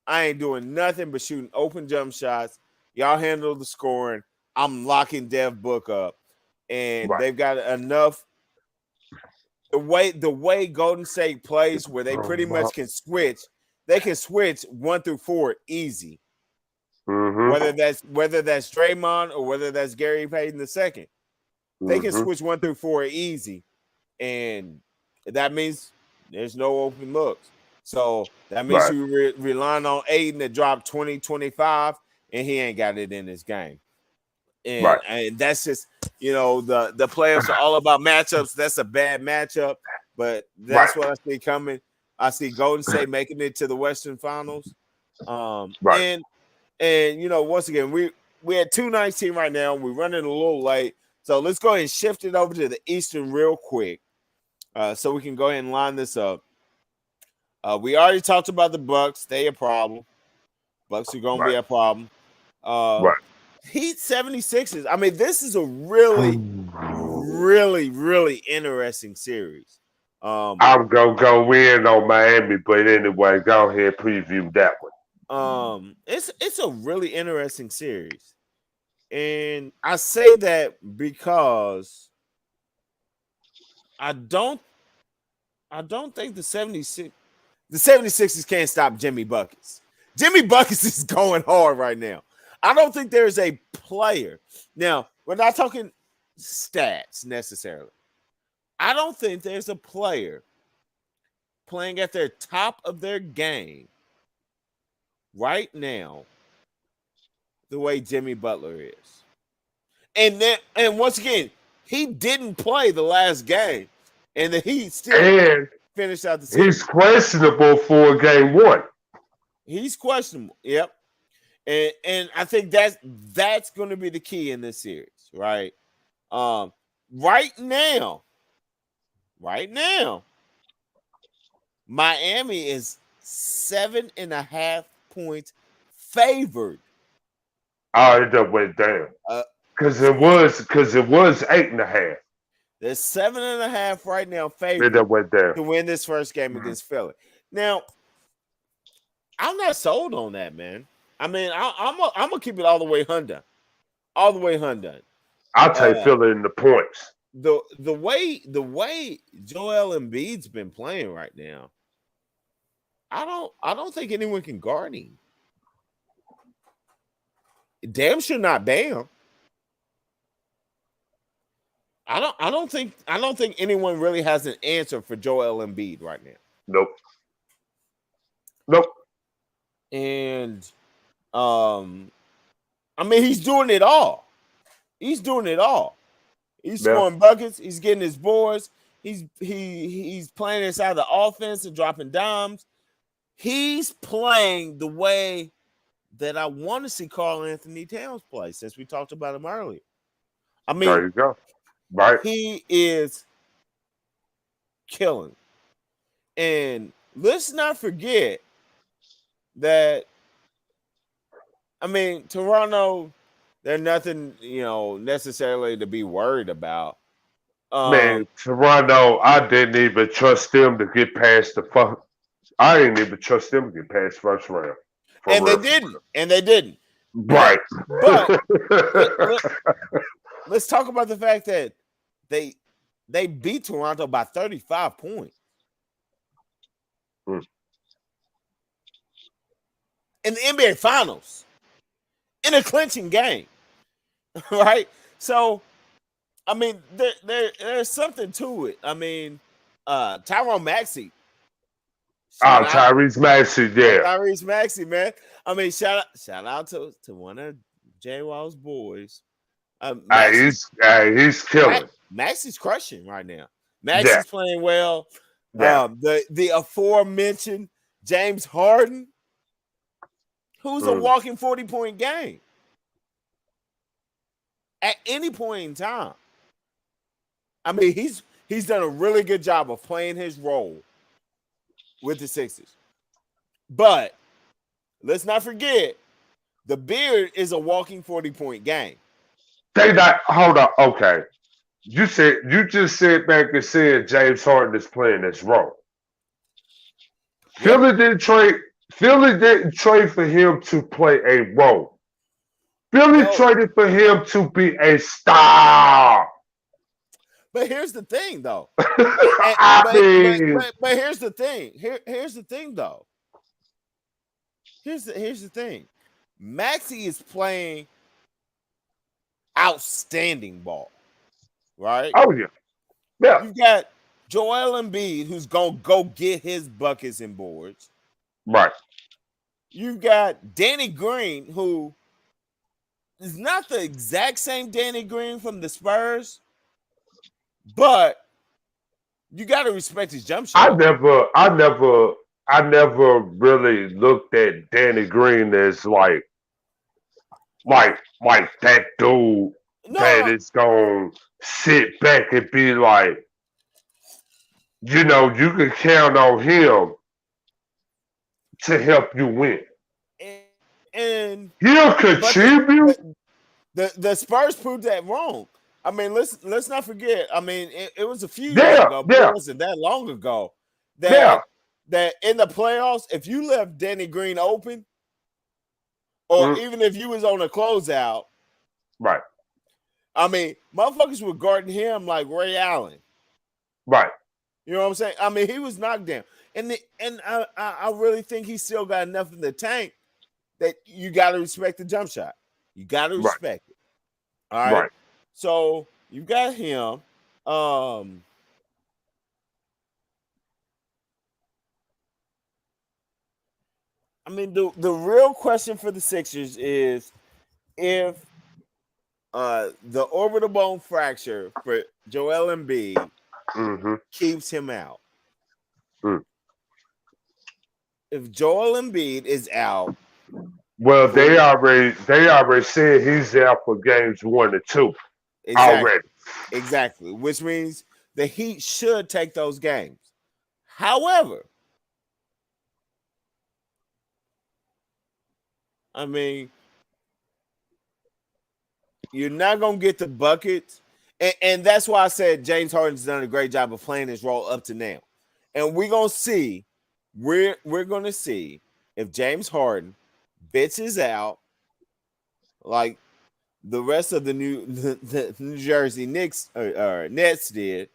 Speaker 1: I ain't doing nothing but shooting open jump shots. Y'all handle the scoring. I'm locking Dev Book up, and they've got enough. The way Golden State plays, where they pretty much can switch, 1 through 4 easy.
Speaker 4: Mm-hmm.
Speaker 1: Whether that's Draymond or whether that's Gary Payton II, they can switch 1 through 4 easy, and that means there's no open looks. So that means you're relying on Aiden to drop 20, 25, and he ain't got it in his game. And that's just, the playoffs are all about matchups. That's a bad matchup, but that's what I see coming. I see Golden State making it to the Western Finals. And once again, we had 2 nights team right now. We're running a little late, so let's go ahead and shift it over to the Eastern real quick, so we can go ahead and line this up. We already talked about the Bucks. They a problem. Bucks are going to be a problem. Heat 76ers. I mean, this is a really, really, really interesting series.
Speaker 4: I'm gonna go in on Miami, but anyway, go ahead, preview that one.
Speaker 1: It's a really interesting series, and I say that because I don't think the 76 The 76ers can't stop Jimmy Buckets. Jimmy Buckets is going hard right now. I don't think there's a player. Now, we're not talking stats necessarily. I don't think there's a player playing at their top of their game right now the way Jimmy Butler is. And once again, he didn't play the last game, and the Heat still finished out the season.
Speaker 4: He's questionable for game one.
Speaker 1: He's questionable. Yep. And I think that's going to be the key in this series, right? Right now, Miami is 7.5 points favored.
Speaker 4: Oh, it done went down. Because it was 8.5.
Speaker 1: They're 7.5 right now favored
Speaker 4: It done went down
Speaker 1: to win this first game against Philly. Now, I'm not sold on that, man. I mean, I'm gonna keep it all the way Hyundai. All the way Hyundai.
Speaker 4: I'll take Philly in the points.
Speaker 1: The way Joel Embiid's been playing right now, I don't think anyone can guard him. Damn sure not Bam. I don't think anyone really has an answer for Joel Embiid right now.
Speaker 4: Nope.
Speaker 1: And I mean, he's doing it all. He's scoring buckets. He's getting his boards. He's playing inside the offense and dropping dimes. He's playing the way that I want to see Karl Anthony Towns play, since we talked about him earlier. I mean,
Speaker 4: there you go. Right.
Speaker 1: He is killing. And let's not forget that, I mean, Toronto, they're nothing, necessarily to be worried about.
Speaker 4: Man, Toronto, I didn't even trust them to get past I didn't even trust them to get past first round.
Speaker 1: And they didn't.
Speaker 4: Right.
Speaker 1: But let's talk about the fact that they beat Toronto by 35 points. In the NBA Finals. In a clinching game. Right? So, I mean, there's something to it. I mean, Tyrone Maxey.
Speaker 4: Tyrese Maxey, yeah.
Speaker 1: Tyrese Maxey, man. I mean, shout out to one of J. Wall's boys.
Speaker 4: He's killing.
Speaker 1: Maxey's crushing right now. Maxey's playing well.
Speaker 4: Yeah.
Speaker 1: The aforementioned James Harden, who's a walking 40-point game at any point in time. I mean, he's done a really good job of playing his role with the Sixers. But let's not forget, the Beard is a walking 40-point game.
Speaker 4: Hold on. Okay. You just said back and said James Harden is playing this role. Yep. Philly didn't trade for him to play a role. Philly traded for him to be a star.
Speaker 1: But here's the thing, though. But here's the thing. Here's the thing, though. Here's the thing. Maxey is playing outstanding ball, right?
Speaker 4: Oh yeah.
Speaker 1: You got Joel Embiid, who's gonna go get his buckets and boards,
Speaker 4: right?
Speaker 1: You got Danny Green, who is not the exact same Danny Green from the Spurs, but you got to respect his jump shot. I never really looked at Danny Green as like that dude that is gonna sit back and be like, you can count on him to help you win. And
Speaker 4: he'll contribute.
Speaker 1: The Spurs proved that wrong. I mean, let's not forget. I mean, it was a few years ago, but it wasn't that long ago. That in the playoffs, if you left Danny Green open, or even if you was on a closeout,
Speaker 4: right?
Speaker 1: I mean, motherfuckers were guarding him like Ray Allen,
Speaker 4: right?
Speaker 1: You know what I'm saying? I mean, he was knocked down, and I really think he still got enough in the tank that you got to respect the jump shot. You got to respect it. All right.
Speaker 4: Right.
Speaker 1: So you got him. I mean, the real question for the Sixers is if the orbital bone fracture for Joel Embiid keeps him out. If Joel Embiid is out,
Speaker 4: well, they already said he's out for games 1 and 2 already.
Speaker 1: Exactly, which means the Heat should take those games. However, I mean, you're not gonna get the buckets, and that's why I said James Harden's done a great job of playing his role up to now, and we're gonna see. We're gonna see if James Harden bitches out like the rest of the New Jersey Knicks or Nets did.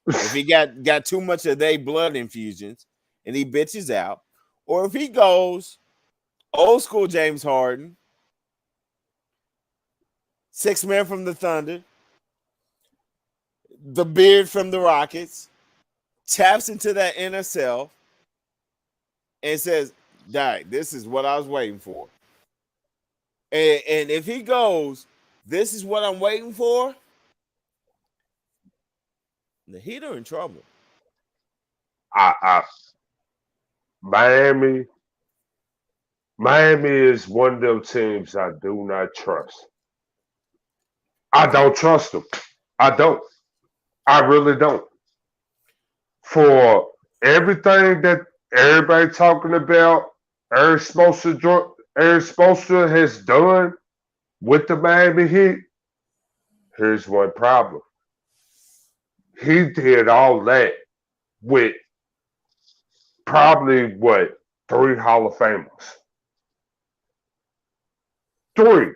Speaker 1: If he got too much of their blood infusions and he bitches out, or if he goes old school James Harden, 6 men from the Thunder, the beard from the Rockets, taps into that inner self and says, "Dang, this is what I was waiting for." And if he goes, "This is what I'm waiting for," the Heat are in trouble.
Speaker 4: Miami is one of those teams I do not trust. I don't trust them. I don't. I really don't. For everything that everybody talking about, Eric Spoelstra has done with the Miami Heat, here's one problem. He did all that with probably 3 Hall of Famers. 3.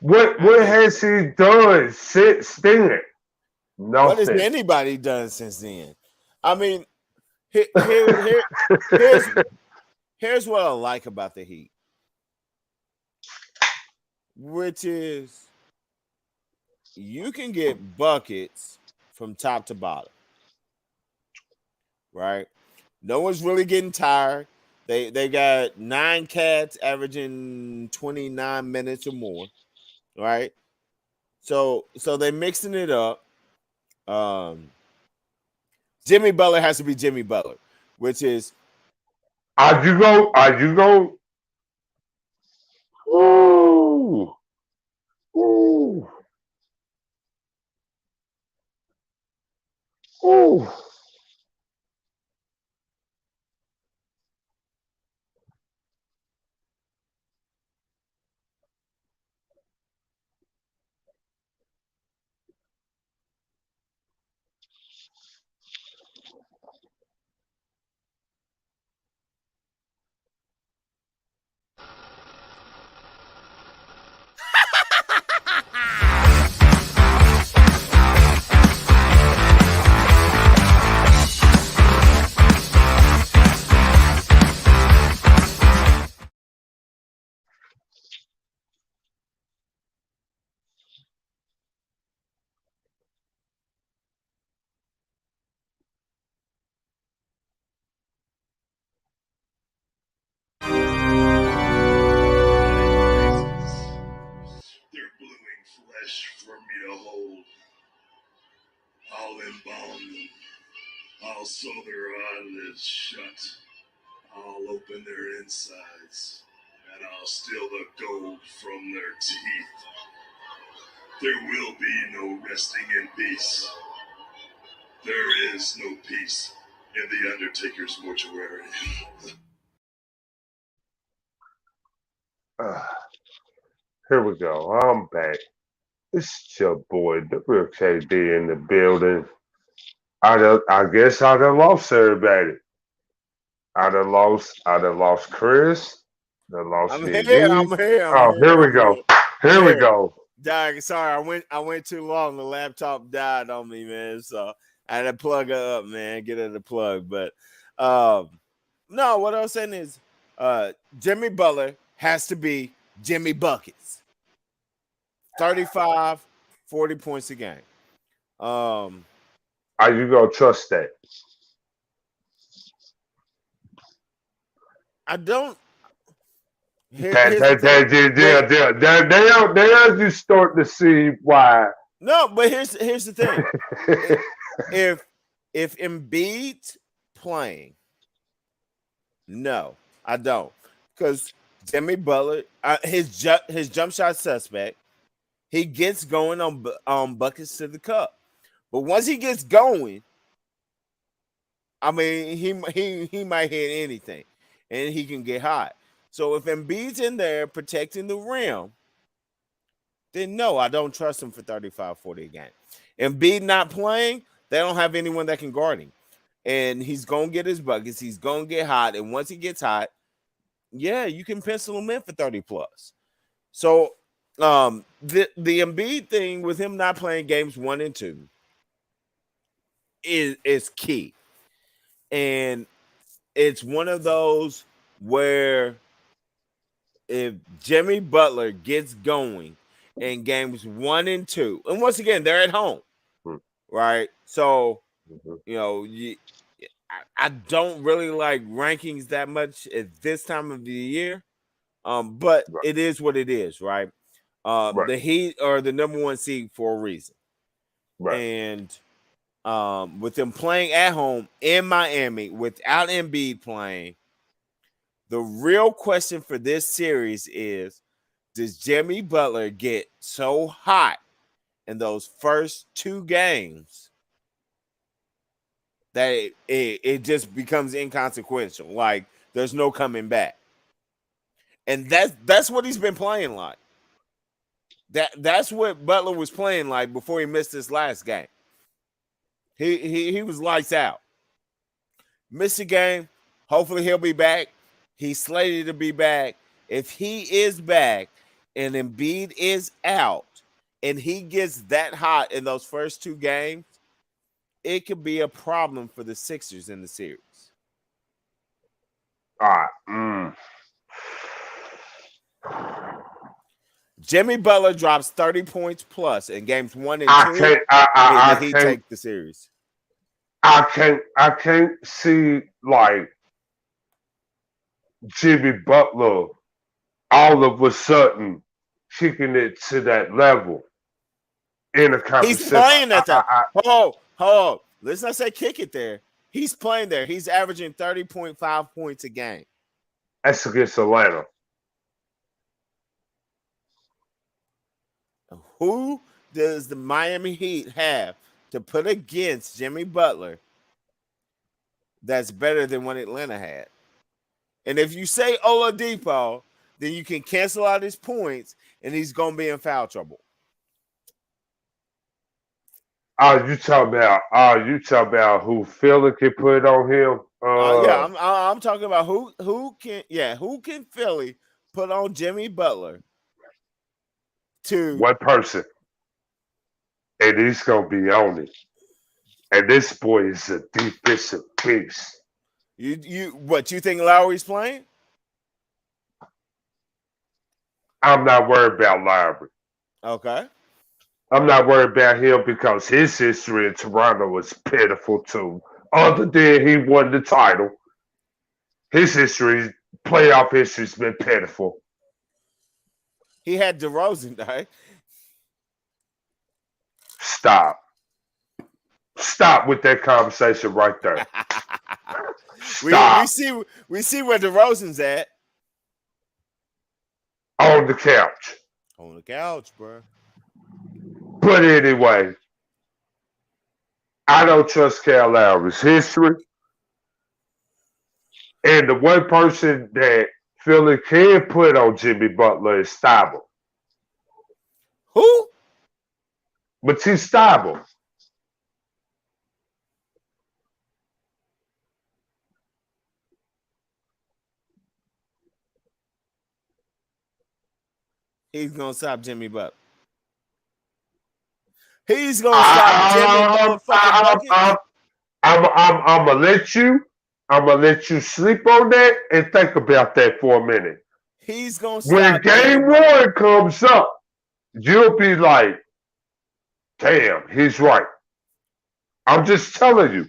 Speaker 4: What has he done since then? Nothing.
Speaker 1: What has anybody done since then? I mean, here's what I like about the Heat, which is you can get buckets from top to bottom, right? No one's really getting tired. They got 9 cats averaging 29 minutes or more, right? So they're mixing it up. Jimmy Butler has to be Jimmy Butler, which is
Speaker 4: Are you go? Ooh. Ooh. Ooh.
Speaker 6: They're gluing flesh for me to hold. I'll embalm them. I'll sew their eyelids shut. I'll open their insides. And I'll steal the gold from their teeth. There will be no resting in peace. There is no peace in the Undertaker's mortuary.
Speaker 4: Here we go. I'm back. It's your boy, the real KD in the building. I guess I done lost everybody. I done lost Chris. I lost
Speaker 1: I'm
Speaker 4: Higgy.
Speaker 1: here. I'm here.
Speaker 4: Here we go. Here we go.
Speaker 1: Dog, sorry, I went too long. The laptop died on me, man. So I had to plug her up, man. Get her the plug. But no, what I was saying is Jimmy Butler has to be Jimmy Buckets. 35, 40 points a game.
Speaker 4: Are you gonna trust that?
Speaker 1: I don't.
Speaker 4: That
Speaker 1: Here's the thing.
Speaker 4: there you start to see why.
Speaker 1: No, but here's the thing. if Embiid's playing, no, I don't, because Jimmy Butler, his jump shot suspect. He gets going on buckets to the cup, but once he gets going, I mean, he might hit anything, and he can get hot. So if Embiid's in there protecting the rim, then no, I don't trust him for 35, 40 a game. Embiid not playing, they don't have anyone that can guard him. And he's going to get his buckets. He's going to get hot. And once he gets hot, yeah, you can pencil him in for 30 plus. So the Embiid thing with him not playing games 1 and 2 is key. And it's one of those where if Jimmy Butler gets going in games 1 and 2, and once again, they're at home, right? So, you know, I don't really like rankings that much at this time of the year, but it is what it is, right? The Heat are the number 1 seed for a reason, and with them playing at home in Miami without Embiid playing, the real question for this series is, does Jimmy Butler get so hot in those first 2 games that it just becomes inconsequential? Like, there's no coming back. And that's what he's been playing like. That's what Butler was playing like before he missed this last game. He was lights out. Missed a game. Hopefully he'll be back. He's slated to be back. If he is back and Embiid is out and he gets that hot in those first 2 games, it could be a problem for the Sixers in the series.
Speaker 4: All right.
Speaker 1: Jimmy Butler drops 30 points plus in games 1 and 2. I he take the series.
Speaker 4: I can't see like Jimmy Butler all of a sudden kicking it to that level in a conversation.
Speaker 1: He's playing at that. Hold on. Let's not say kick it there. He's playing there. He's averaging 30.5 points a game.
Speaker 4: That's against Atlanta.
Speaker 1: Who does the Miami Heat have to put against Jimmy Butler that's better than what Atlanta had? And if you say Oladipo, then you can cancel out his points, and he's going to be in foul trouble.
Speaker 4: You talking about who Philly can put on him?
Speaker 1: Yeah, I'm talking about who can Philly put on Jimmy Butler to
Speaker 4: one person, and he's gonna be on it. And this boy is a defensive beast.
Speaker 1: What you think Lowry's playing?
Speaker 4: I'm not worried about Lowry.
Speaker 1: Okay.
Speaker 4: I'm not worried about him because his history in Toronto was pitiful too. Other than he won the title, his playoff history's been pitiful.
Speaker 1: He had DeRozan, right?
Speaker 4: Stop with that conversation right there.
Speaker 1: we see where DeRozan's at.
Speaker 4: On the couch.
Speaker 1: On the couch, bro.
Speaker 4: But anyway, I don't trust Kyle Lowry's history. And the one person that Philly can put on Jimmy Butler is Stable.
Speaker 1: Who?
Speaker 4: Matisse Stable.
Speaker 1: He's gonna stop Jimmy Butler. He's gonna stop Jimmy motherfucking buckets.
Speaker 4: I'm gonna let you sleep on that and think about that for a minute.
Speaker 1: He's gonna
Speaker 4: When
Speaker 1: stop
Speaker 4: game one comes up, you'll be like, damn, he's right. I'm just telling you.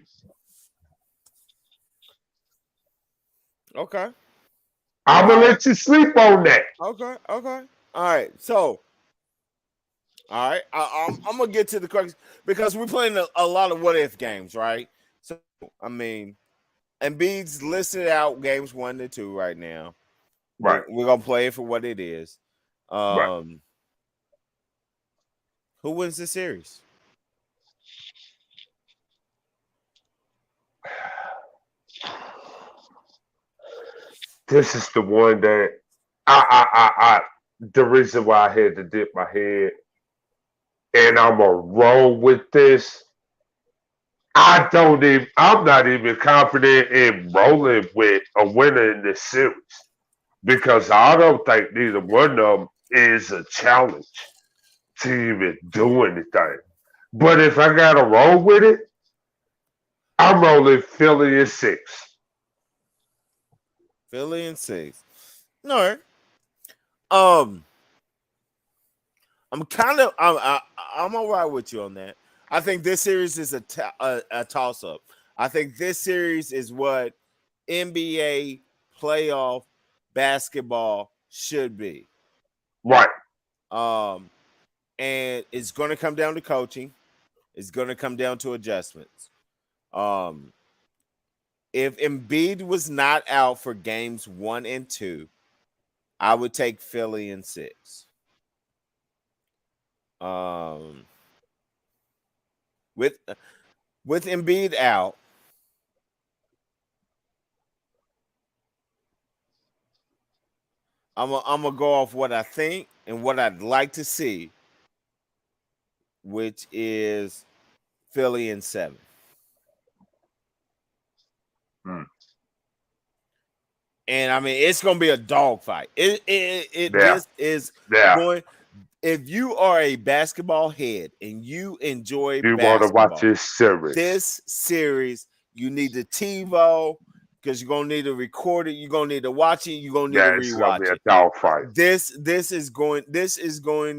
Speaker 1: Okay.
Speaker 4: I'm gonna let you sleep on that.
Speaker 1: Okay. All right. So, all right, I'm gonna get to the question because we're playing a lot of what if games, right? So, I mean, Embiid's listed out games 1 to 2 right now.
Speaker 4: Right.
Speaker 1: We're gonna play it for what it is.
Speaker 4: Right.
Speaker 1: Who wins the series?
Speaker 4: This is the one that I the reason why I had to dip my head, and I'm gonna roll with this. I'm not even confident in rolling with a winner in this series because I don't think neither one of them is a challenge to even do anything. But if I gotta roll with it, I'm rolling Philly in 6.
Speaker 1: Philly in 6. All right. I'm all right with you on that. I think this series is a toss up. I think this series is what NBA playoff basketball should be.
Speaker 4: Right.
Speaker 1: And it's going to come down to coaching. It's going to come down to adjustments. If Embiid was not out for games 1 and 2, I would take Philly in 6. With Embiid out, I'm gonna go off what I think and what I'd like to see, which is Philly in 7. And I mean, it's gonna be a dogfight. This is going. If you are a basketball head and you enjoy
Speaker 4: want to watch this
Speaker 1: series, you need the TiVo because you're gonna need to record it. You're gonna need to watch it. You're gonna need to rewatch it.
Speaker 4: Dogfight.
Speaker 1: This is going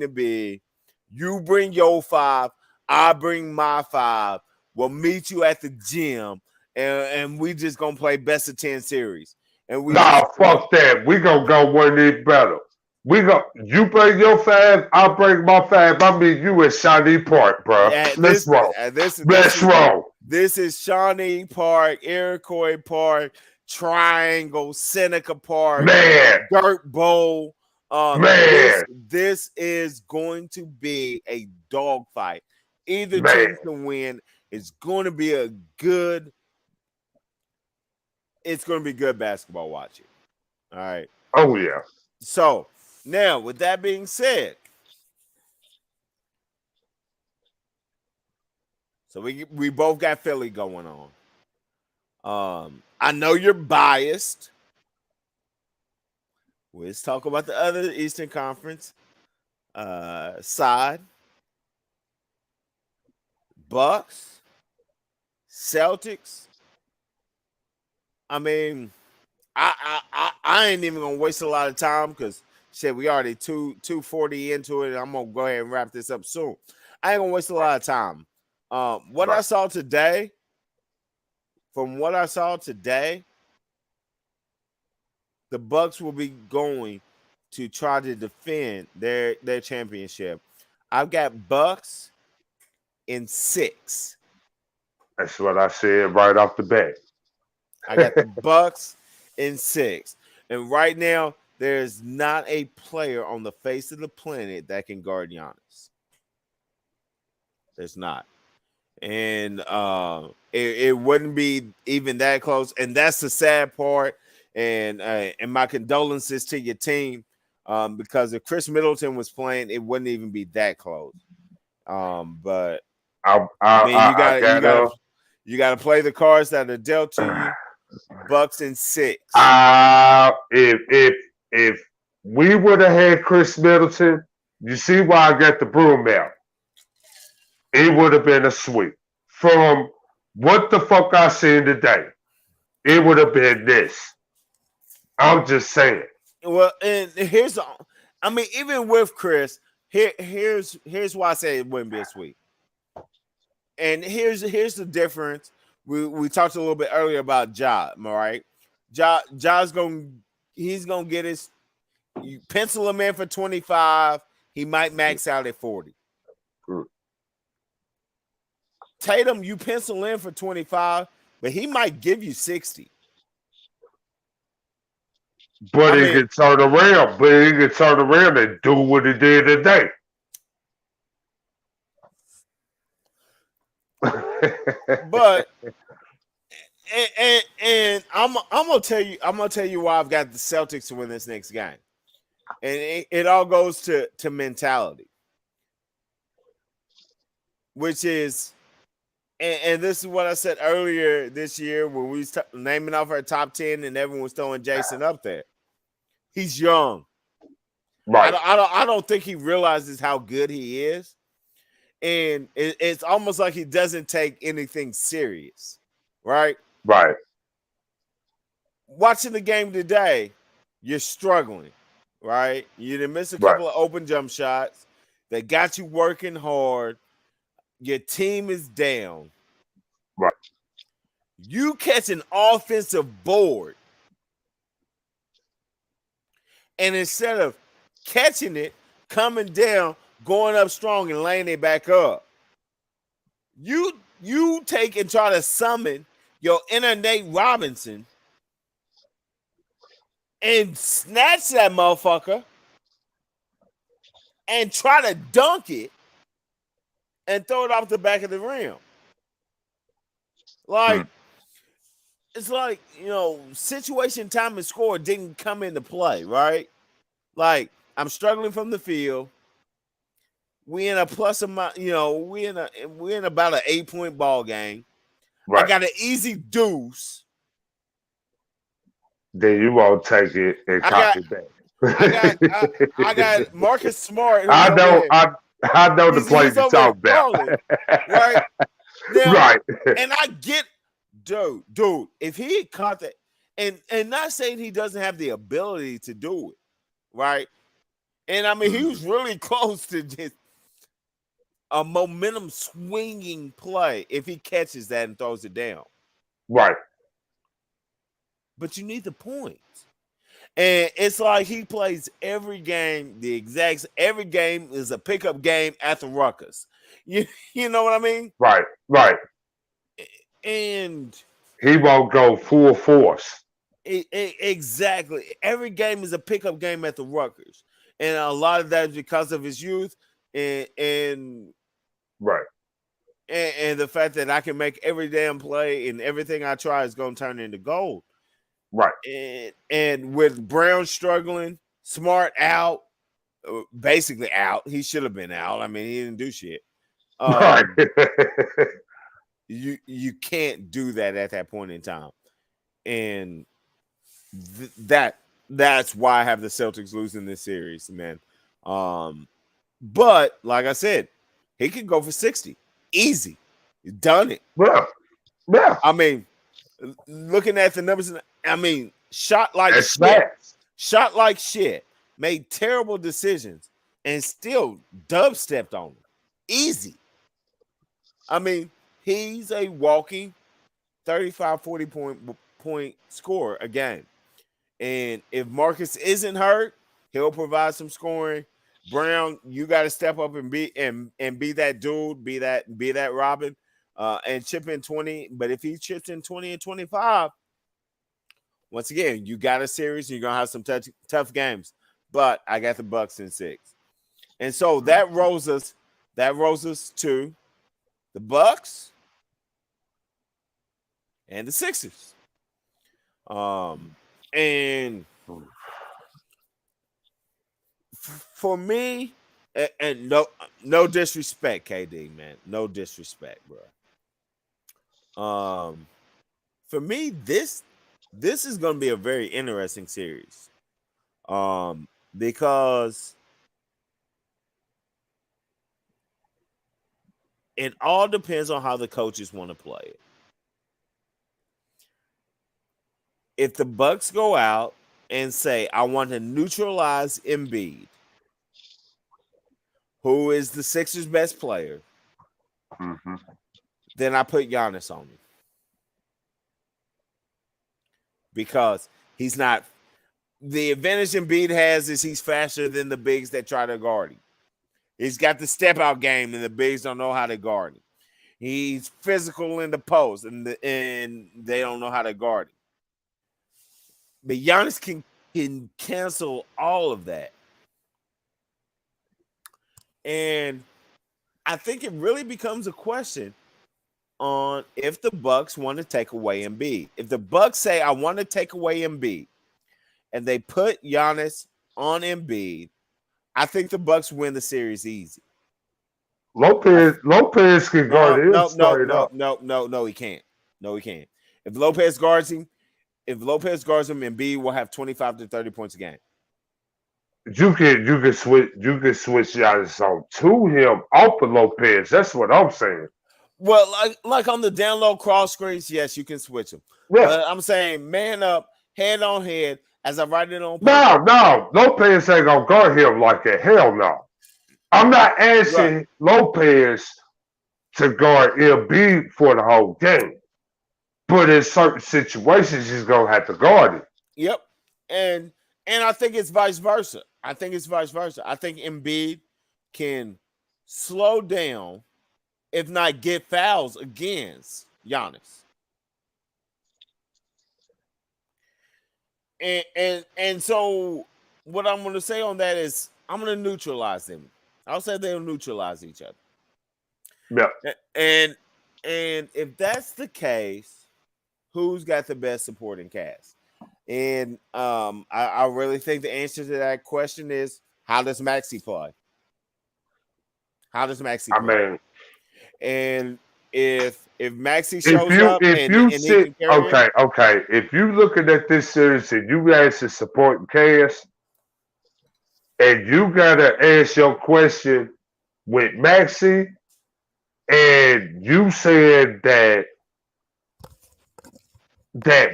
Speaker 1: to be. You bring your 5, I bring my 5. We'll meet you at the gym, and we just gonna play best of 10 series. And
Speaker 4: fuck that. We gonna go one need better. You bring your 5, I'll bring my 5. I mean, you at Shawnee Park, bro. Let's roll. Let's roll.
Speaker 1: This is Shawnee Park, Iroquois Park, Triangle, Seneca Park, Dirt Bowl. This is going to be a dogfight. Either team can win. It's going to be good basketball watching. All right.
Speaker 4: Oh yeah.
Speaker 1: So now, with that being said, so we both got Philly going on. I know you're biased. Let's talk about the other Eastern Conference side. Bucks, Celtics. I mean, I ain't even gonna waste a lot of time because shit, we already 240 into it. And I'm gonna go ahead and wrap this up soon. I ain't gonna waste a lot of time. I saw today, the Bucks will be going to try to defend their championship. I've got Bucks in 6.
Speaker 4: That's what I said right off the bat.
Speaker 1: I got the Bucks in 6. And right now, there's not a player on the face of the planet that can guard Giannis. There's not. And it wouldn't be even that close. And that's the sad part. And my condolences to your team. Because if Chris Middleton was playing, it wouldn't even be that close. But you gotta play the cards that are dealt to you. Bucks in 6.
Speaker 4: If we would have had Chris Middleton, you see why I got the broom out. it would have been a sweep. From what the fuck I seen today, it would have been this. I'm just saying.
Speaker 1: Well, and here's, I mean, even with Chris, here's why I say it wouldn't be a sweep. And here's the difference. We talked a little bit earlier about Ja, all right? Ja's he's gonna get his, you pencil him in for 25, he might max out at 40. Tatum, you pencil in for 25, but he might give you 60.
Speaker 4: But he can turn around. But he can turn around and do what he did today.
Speaker 1: But and I'm gonna tell you why I've got the Celtics to win this next game, and it all goes to mentality, which is, and this is what I said earlier this year when we was naming off our top 10 and everyone was throwing Jason up there. He's young, right? I don't think he realizes how good he is, and it's almost like he doesn't take anything serious, right?
Speaker 4: Right.
Speaker 1: Watching the game today, you're struggling, right? You done missed a couple of open jump shots that got you working hard. Your team is down.
Speaker 4: Right.
Speaker 1: You catch an offensive board, and instead of catching it, coming down, going up strong, and laying it back up, you take and try to summon your inner Nate Robinson and snatch that motherfucker and try to dunk it and throw it off the back of the rim. Like, it's like, situation, time, and score didn't come into play, right? Like, I'm struggling from the field. We in a plus amount, we in about an 8-point ball game. Right. I got an easy deuce.
Speaker 4: Then you won't take it and copy back.
Speaker 1: I got Marcus Smart.
Speaker 4: I know the play you talk about.
Speaker 1: Right? Now,
Speaker 4: right.
Speaker 1: And I get, dude, if he had caught that, and not saying he doesn't have the ability to do it, right? And I mean, he was really close to just a momentum swinging play if he catches that and throws it down.
Speaker 4: Right.
Speaker 1: But you need the points. And it's like he plays every game every game is a pickup game at the Ruckus. You know what I mean?
Speaker 4: Right.
Speaker 1: And
Speaker 4: he won't go full force.
Speaker 1: Exactly. Every game is a pickup game at the Rutgers. And a lot of that is because of his youth and
Speaker 4: right.
Speaker 1: And the fact that I can make every damn play and everything I try is going to turn into gold.
Speaker 4: Right.
Speaker 1: And with Brown struggling, Smart out, basically out. He should have been out. I mean, he didn't do shit.
Speaker 4: Right.
Speaker 1: You can't do that at that point in time. And that's why I have the Celtics losing this series, man. But like I said, he could go for 60. Easy. He's done it.
Speaker 4: Yeah.
Speaker 1: I mean, looking at the numbers, shot like shit, made terrible decisions, and still dubstepped on him. Easy. I mean, he's a walking 35, 40 point scorer a game. And if Marcus isn't hurt, he'll provide some scoring. Brown, you got to step up and be that dude, be that Robin, and chip in 20. But if he chips in 20 and 25, once again, you got a series. You're gonna have some tough games. But I got the Bucks in 6, and so that rolls us to the Bucks and the Sixers. And for me, and no disrespect, KD, man, no disrespect, bro. For me, this is going to be a very interesting series, because it all depends on how the coaches want to play it. If the Bucks go out and say, I want to neutralize Embiid, who is the Sixers' best player, then I put Giannis on him. Because he's not – the advantage Embiid has is he's faster than the bigs that try to guard him. He's got the step-out game, and the bigs don't know how to guard him. He's physical in the post, and they don't know how to guard him. But Giannis can cancel all of that. And I think it really becomes a question on if the Bucks want to take away Embiid. If the Bucks say, I want to take away Embiid, and they put Giannis on Embiid, I think the Bucks win the series easy.
Speaker 4: Lopez can guard him.
Speaker 1: No, he can't. No, he can't. If Lopez guards him, Embiid will have 25 to 30 points a game.
Speaker 4: You can switch Giannis on to him off of Lopez. That's what I'm saying.
Speaker 1: Well, like on the down low cross screens, yes, you can switch them.
Speaker 4: Yeah.
Speaker 1: But I'm saying man up, head on head, as I write it on
Speaker 4: No,
Speaker 1: paper.
Speaker 4: Lopez ain't gonna guard him like that. Hell no. I'm not asking Lopez to guard Embiid for the whole game. But in certain situations, he's gonna have to guard it.
Speaker 1: Yep. And I think it's vice versa. I think Embiid can slow down, if not get fouls against Giannis. And so what I'm gonna say on that is I'm gonna neutralize them. I'll say they'll neutralize each other.
Speaker 4: Yeah.
Speaker 1: And if that's the case, who's got the best supporting cast? And I really think the answer to that question is, how does Maxey play? I mean, and if Maxey shows up,
Speaker 4: if you looking at this series and you ask the supporting cast, and you gotta ask your question with Maxey, and you said that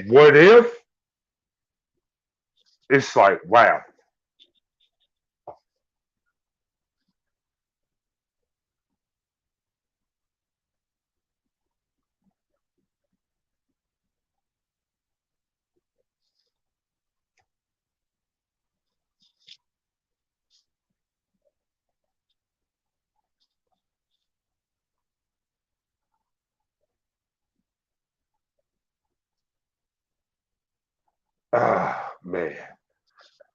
Speaker 4: what if? It's like, wow. Ah, man.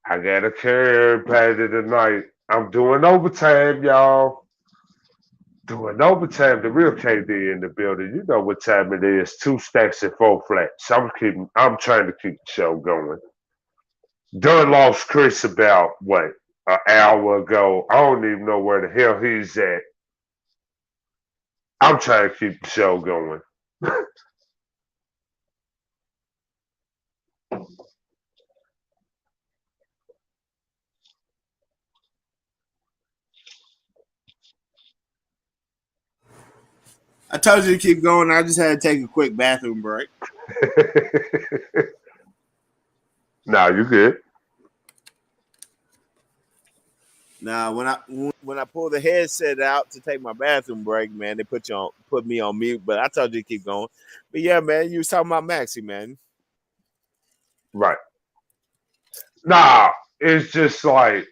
Speaker 4: I gotta carry everybody tonight. I'm doing overtime, y'all. Doing overtime. The real KD in the building. You know what time it is. 2 stacks and 4 flats. I'm trying to keep the show going. Done lost Chris about an hour ago. I don't even know where the hell he's at. I'm trying to keep the show going.
Speaker 1: I told you to keep going. I just had to take a quick bathroom break.
Speaker 4: Nah, you good.
Speaker 1: Now, when I pull the headset out to take my bathroom break, man, they put me on mute. But I told you to keep going. But yeah, man, you was talking about Maxey, man.
Speaker 4: Right. Nah, it's just like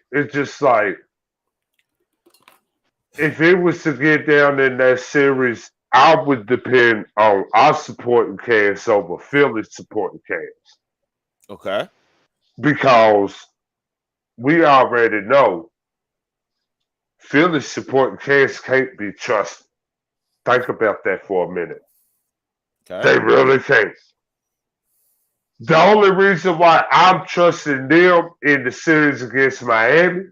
Speaker 4: if it was to get down in that series, I would depend on our supporting cast over Philly's supporting cast.
Speaker 1: Okay.
Speaker 4: Because we already know Philly's supporting cast can't be trusted. Think about that for a minute.
Speaker 1: Okay.
Speaker 4: They really can't. The only reason why I'm trusting them in the series against Miami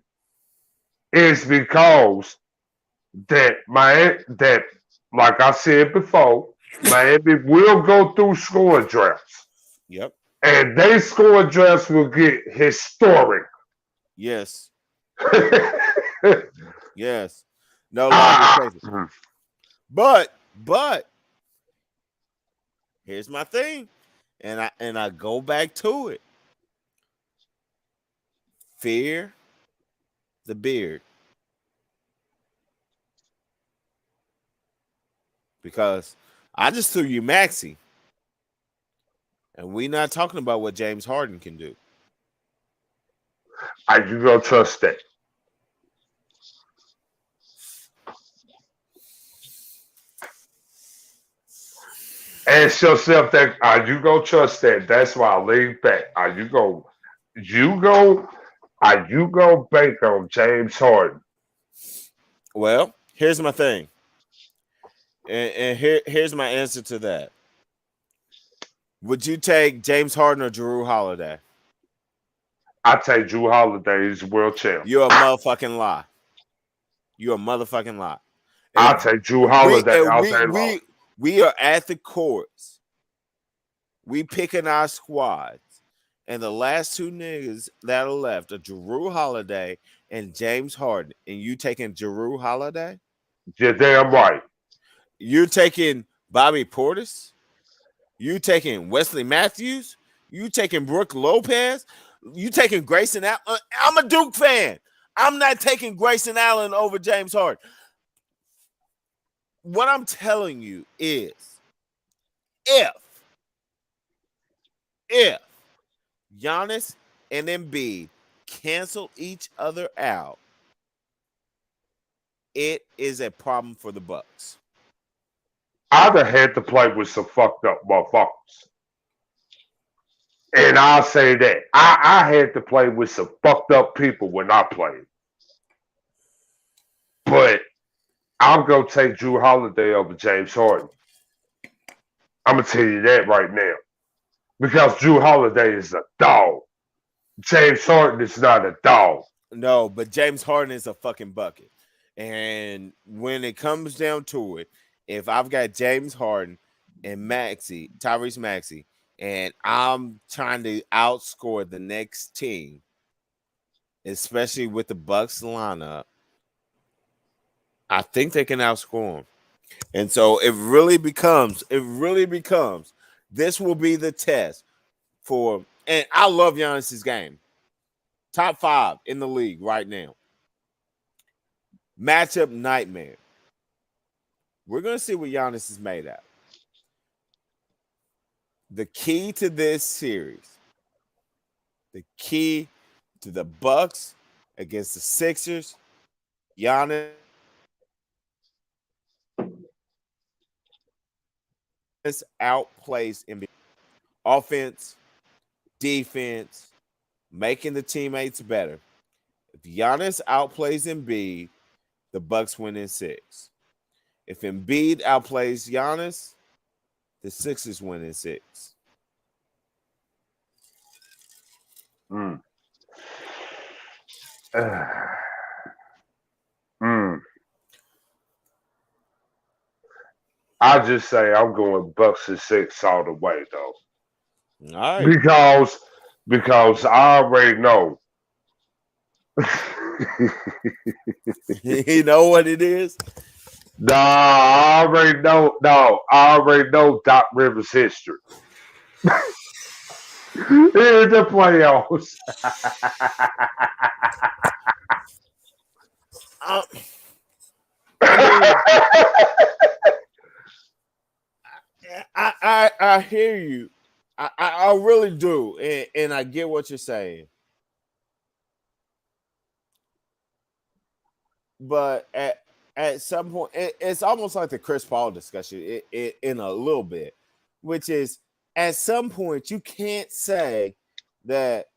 Speaker 4: is because that like I said before, Miami will go through scoring drafts.
Speaker 1: Yep.
Speaker 4: And they scoring drafts will get historic.
Speaker 1: Yes. Yes. No longer crazy. But here's my thing, and I go back to it. Fear the beard. Because I just threw you Maxey. And we're not talking about what James Harden can do.
Speaker 4: Are you gonna trust that? Ask yourself that. Are you gonna trust that? That's why I lean back. Are you gonna bank on James Harden?
Speaker 1: Well, here's my thing. And here's my answer to that. Would you take James Harden or Jrue Holiday?
Speaker 4: I take Drew Holiday as world champ.
Speaker 1: You're a motherfucking lie. You're a motherfucking lie.
Speaker 4: I take Drew Holiday all day long.
Speaker 1: We are at the courts. We picking our squads. And the last two niggas that are left are Jrue Holiday and James Harden. And you taking Jrue Holiday?
Speaker 4: You're damn right.
Speaker 1: You're taking Bobby Portis? You taking Wesley Matthews? You taking Brooke Lopez? You taking Grayson Allen? I'm a Duke fan. I'm not taking Grayson Allen over James Harden. What I'm telling you is if Giannis and Embiid cancel each other out, it is a problem for the Bucks.
Speaker 4: I'd have had to play with some fucked up motherfuckers. And I'll say that. I had to play with some fucked up people when I played. But I'm going to take Drew Holiday over James Harden. I'm going to tell you that right now. Because Drew Holiday is a dog. James Harden is not a dog.
Speaker 1: No, but James Harden is a fucking bucket. And when it comes down to it, if I've got James Harden and Tyrese Maxey, and I'm trying to outscore the next team, especially with the Bucks lineup, I think they can outscore them. And so it really becomes, this will be the test for, and I love Giannis's game. Top 5 in the league right now. Matchup nightmare. We're going to see what Giannis is made of. The key to this series, the key to the Bucks against the Sixers, Giannis outplays Embiid. Offense, defense, making the teammates better. If Giannis outplays Embiid, the Bucks win in 6. If Embiid outplays Giannis, the Sixers win in 6.
Speaker 4: I just say I'm going Bucks in 6 all the way though.
Speaker 1: All right.
Speaker 4: Because I already know.
Speaker 1: You know what it is?
Speaker 4: Nah, I already know. No, I already know Doc Rivers' history. In the playoffs.
Speaker 1: I hear you. I really do, and I get what you're saying. But at some point, it's almost like the Chris Paul discussion in a little bit, which is at some point you can't say that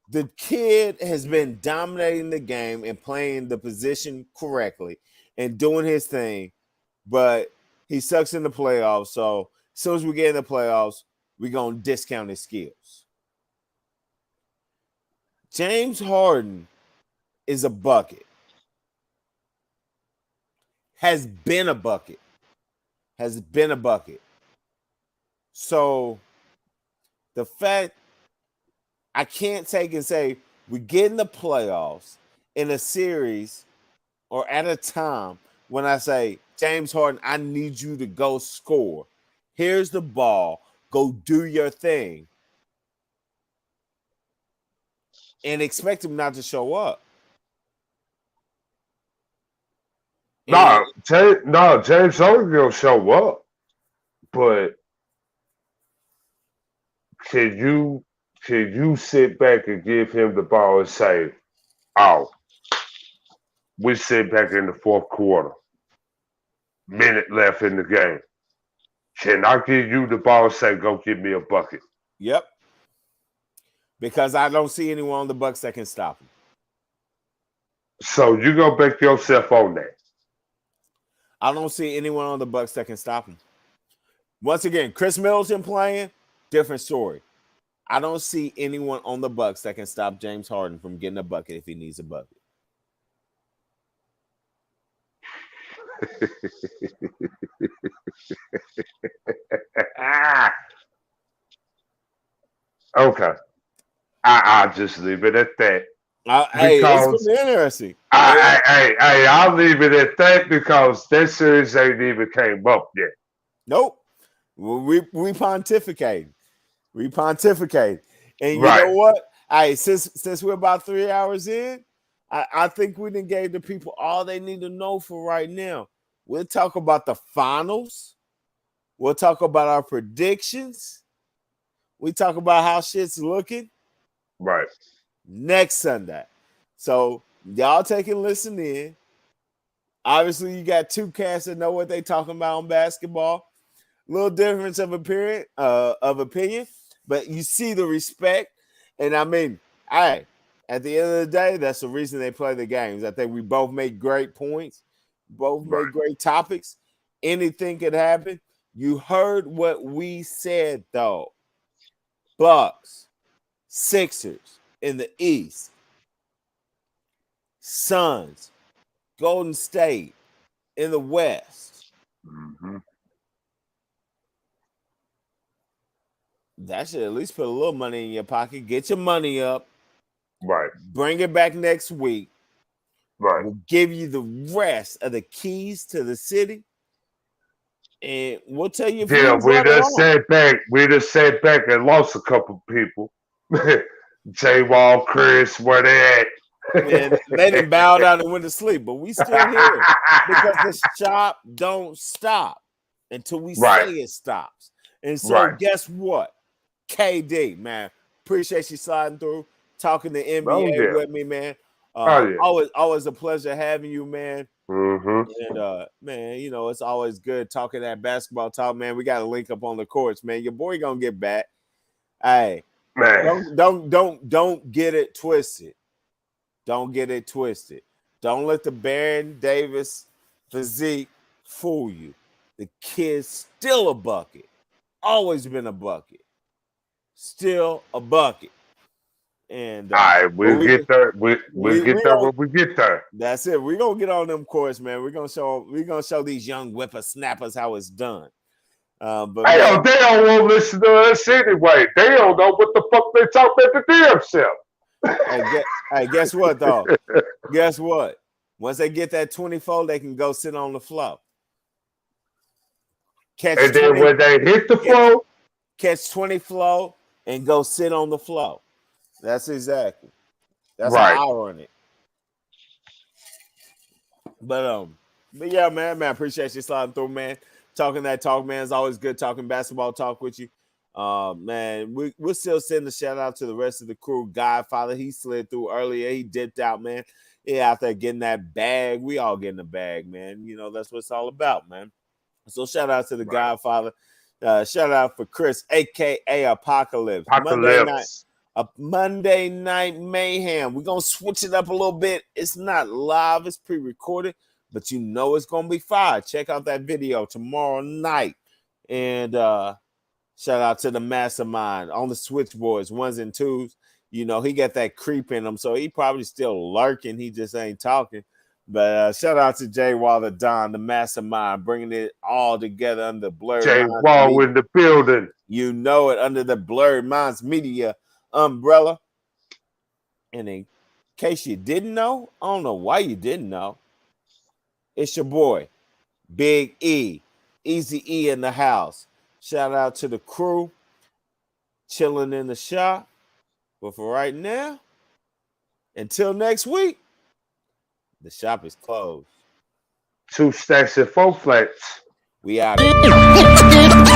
Speaker 1: the kid has been dominating the game and playing the position correctly and doing his thing, but he sucks in the playoffs. So as soon as we get in the playoffs, we're going to discount his skills. James Harden is a bucket. Has been a bucket. So the fact I can't take and say we get in the playoffs in a series or at a time when I say, James Harden, I need you to go score. Here's the ball. Go do your thing. And expect him not to show up.
Speaker 4: No, James Harden gonna show up, but can you sit back and give him the ball and say, "Oh, we sit back in the fourth quarter, minute left in the game. Can I give you the ball and say, go get me a bucket?"
Speaker 1: Yep. Because I don't see anyone on the Bucks that can stop him.
Speaker 4: So you gonna back yourself on that?
Speaker 1: I don't see anyone on the Bucks that can stop him. Once again, Chris Middleton playing, different story. I don't see anyone on the Bucks that can stop James Harden from getting a bucket if he needs a bucket.
Speaker 4: Okay. I'll just leave it at that.
Speaker 1: Hey, it's been interesting.
Speaker 4: I'll leave it at that because that series ain't even came up yet.
Speaker 1: Nope. We pontificate. We pontificate. And you
Speaker 4: Right.
Speaker 1: know what? Hey, since we're about 3 hours in, I think we done gave the people all they need to know for right now. We'll talk about the finals. We'll talk about our predictions. We talk about how shit's looking.
Speaker 4: Right.
Speaker 1: Next Sunday. So y'all take and listen in. Obviously, you got two cats that know what they talking about on basketball. Little difference of opinion, but you see the respect. And I mean, hey, at the end of the day, that's the reason they play the games. I think we both made great points, both made great topics. Anything could happen. You heard what we said, though. Bucks, Sixers in the East, Suns, Golden State in the West.
Speaker 4: Mm-hmm.
Speaker 1: That should at least put a little money in your pocket. Get your money up.
Speaker 4: Right.
Speaker 1: Bring it back next week.
Speaker 4: Right.
Speaker 1: We'll give you the rest of the keys to the city. And we'll tell you if
Speaker 4: Yeah,
Speaker 1: we
Speaker 4: just sat back. We just sat back and lost a couple people. J Wall, Chris, where they at?
Speaker 1: Man, they done bowed out and went to sleep, but we still here because the shop don't stop until we say it stops. And so guess what? KD, man, appreciate you sliding through, talking to NBA with me, man. Always a pleasure having you, man.
Speaker 4: Mm-hmm.
Speaker 1: And man, you know, it's always good talking that basketball talk, man. We got to link up on the courts, man. Your boy gonna get back. Hey,
Speaker 4: man,
Speaker 1: don't get it twisted. Don't get it twisted. Don't let the Baron Davis physique fool you. The kid's still a bucket. Always been a bucket. Still a bucket. And
Speaker 4: all right, we'll get there. We'll get there when we get there.
Speaker 1: That's it. We're gonna get on them courts, man. We're gonna show these young whippersnappers how it's done. But
Speaker 4: hey, man, they don't want to listen to us anyway. They don't know what the fuck they talk about the damn self.
Speaker 1: Hey, guess what though? Guess what? Once they get that 24, they can go sit on the floor.
Speaker 4: And then when they hit the floor,
Speaker 1: catch 20 flow and go sit on the floor. That's exactly. That's
Speaker 4: right.
Speaker 1: how I run it. But yeah, man, appreciate you sliding through, man. Talking that talk, man. It's always good talking basketball talk with you. Man, we're still sending a shout out to the rest of the crew. Godfather, he slid through earlier. He dipped out, man. He out there getting that bag. We all getting the bag, man. You know, that's what it's all about, man. So shout out to the Godfather. Shout out for Chris, a.k.a. Apocalypse. Monday night mayhem. We're gonna switch it up a little bit. It's not live, it's pre-recorded, but you know it's gonna be fire. Check out that video tomorrow night. And shout out to the mastermind on the switchboards, ones and twos. You know, he got that creep in him, so he probably still lurking. He just ain't talking. But shout out to J Wall the Don, the mastermind, bringing it all together under Blurred
Speaker 4: J
Speaker 1: Minds
Speaker 4: Wall
Speaker 1: Media.
Speaker 4: in the building.
Speaker 1: You know it, under the Blurred Minds Media umbrella. And in case you didn't know, I don't know why you didn't know, It's your boy, Big E, Easy E in the house. Shout out to the crew, chilling in the shop. But for right now, until next week, the shop is closed.
Speaker 4: 2 stacks and 4 flats.
Speaker 1: We out of here.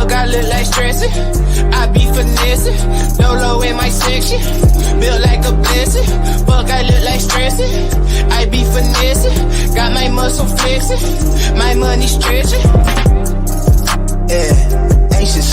Speaker 7: I look like stressing, I be finessing, Dolo in my section, built like a blessing. Fuck, I look like stressing, I be finessing, got my muscle flexing, my money stretching. Yeah, anxious.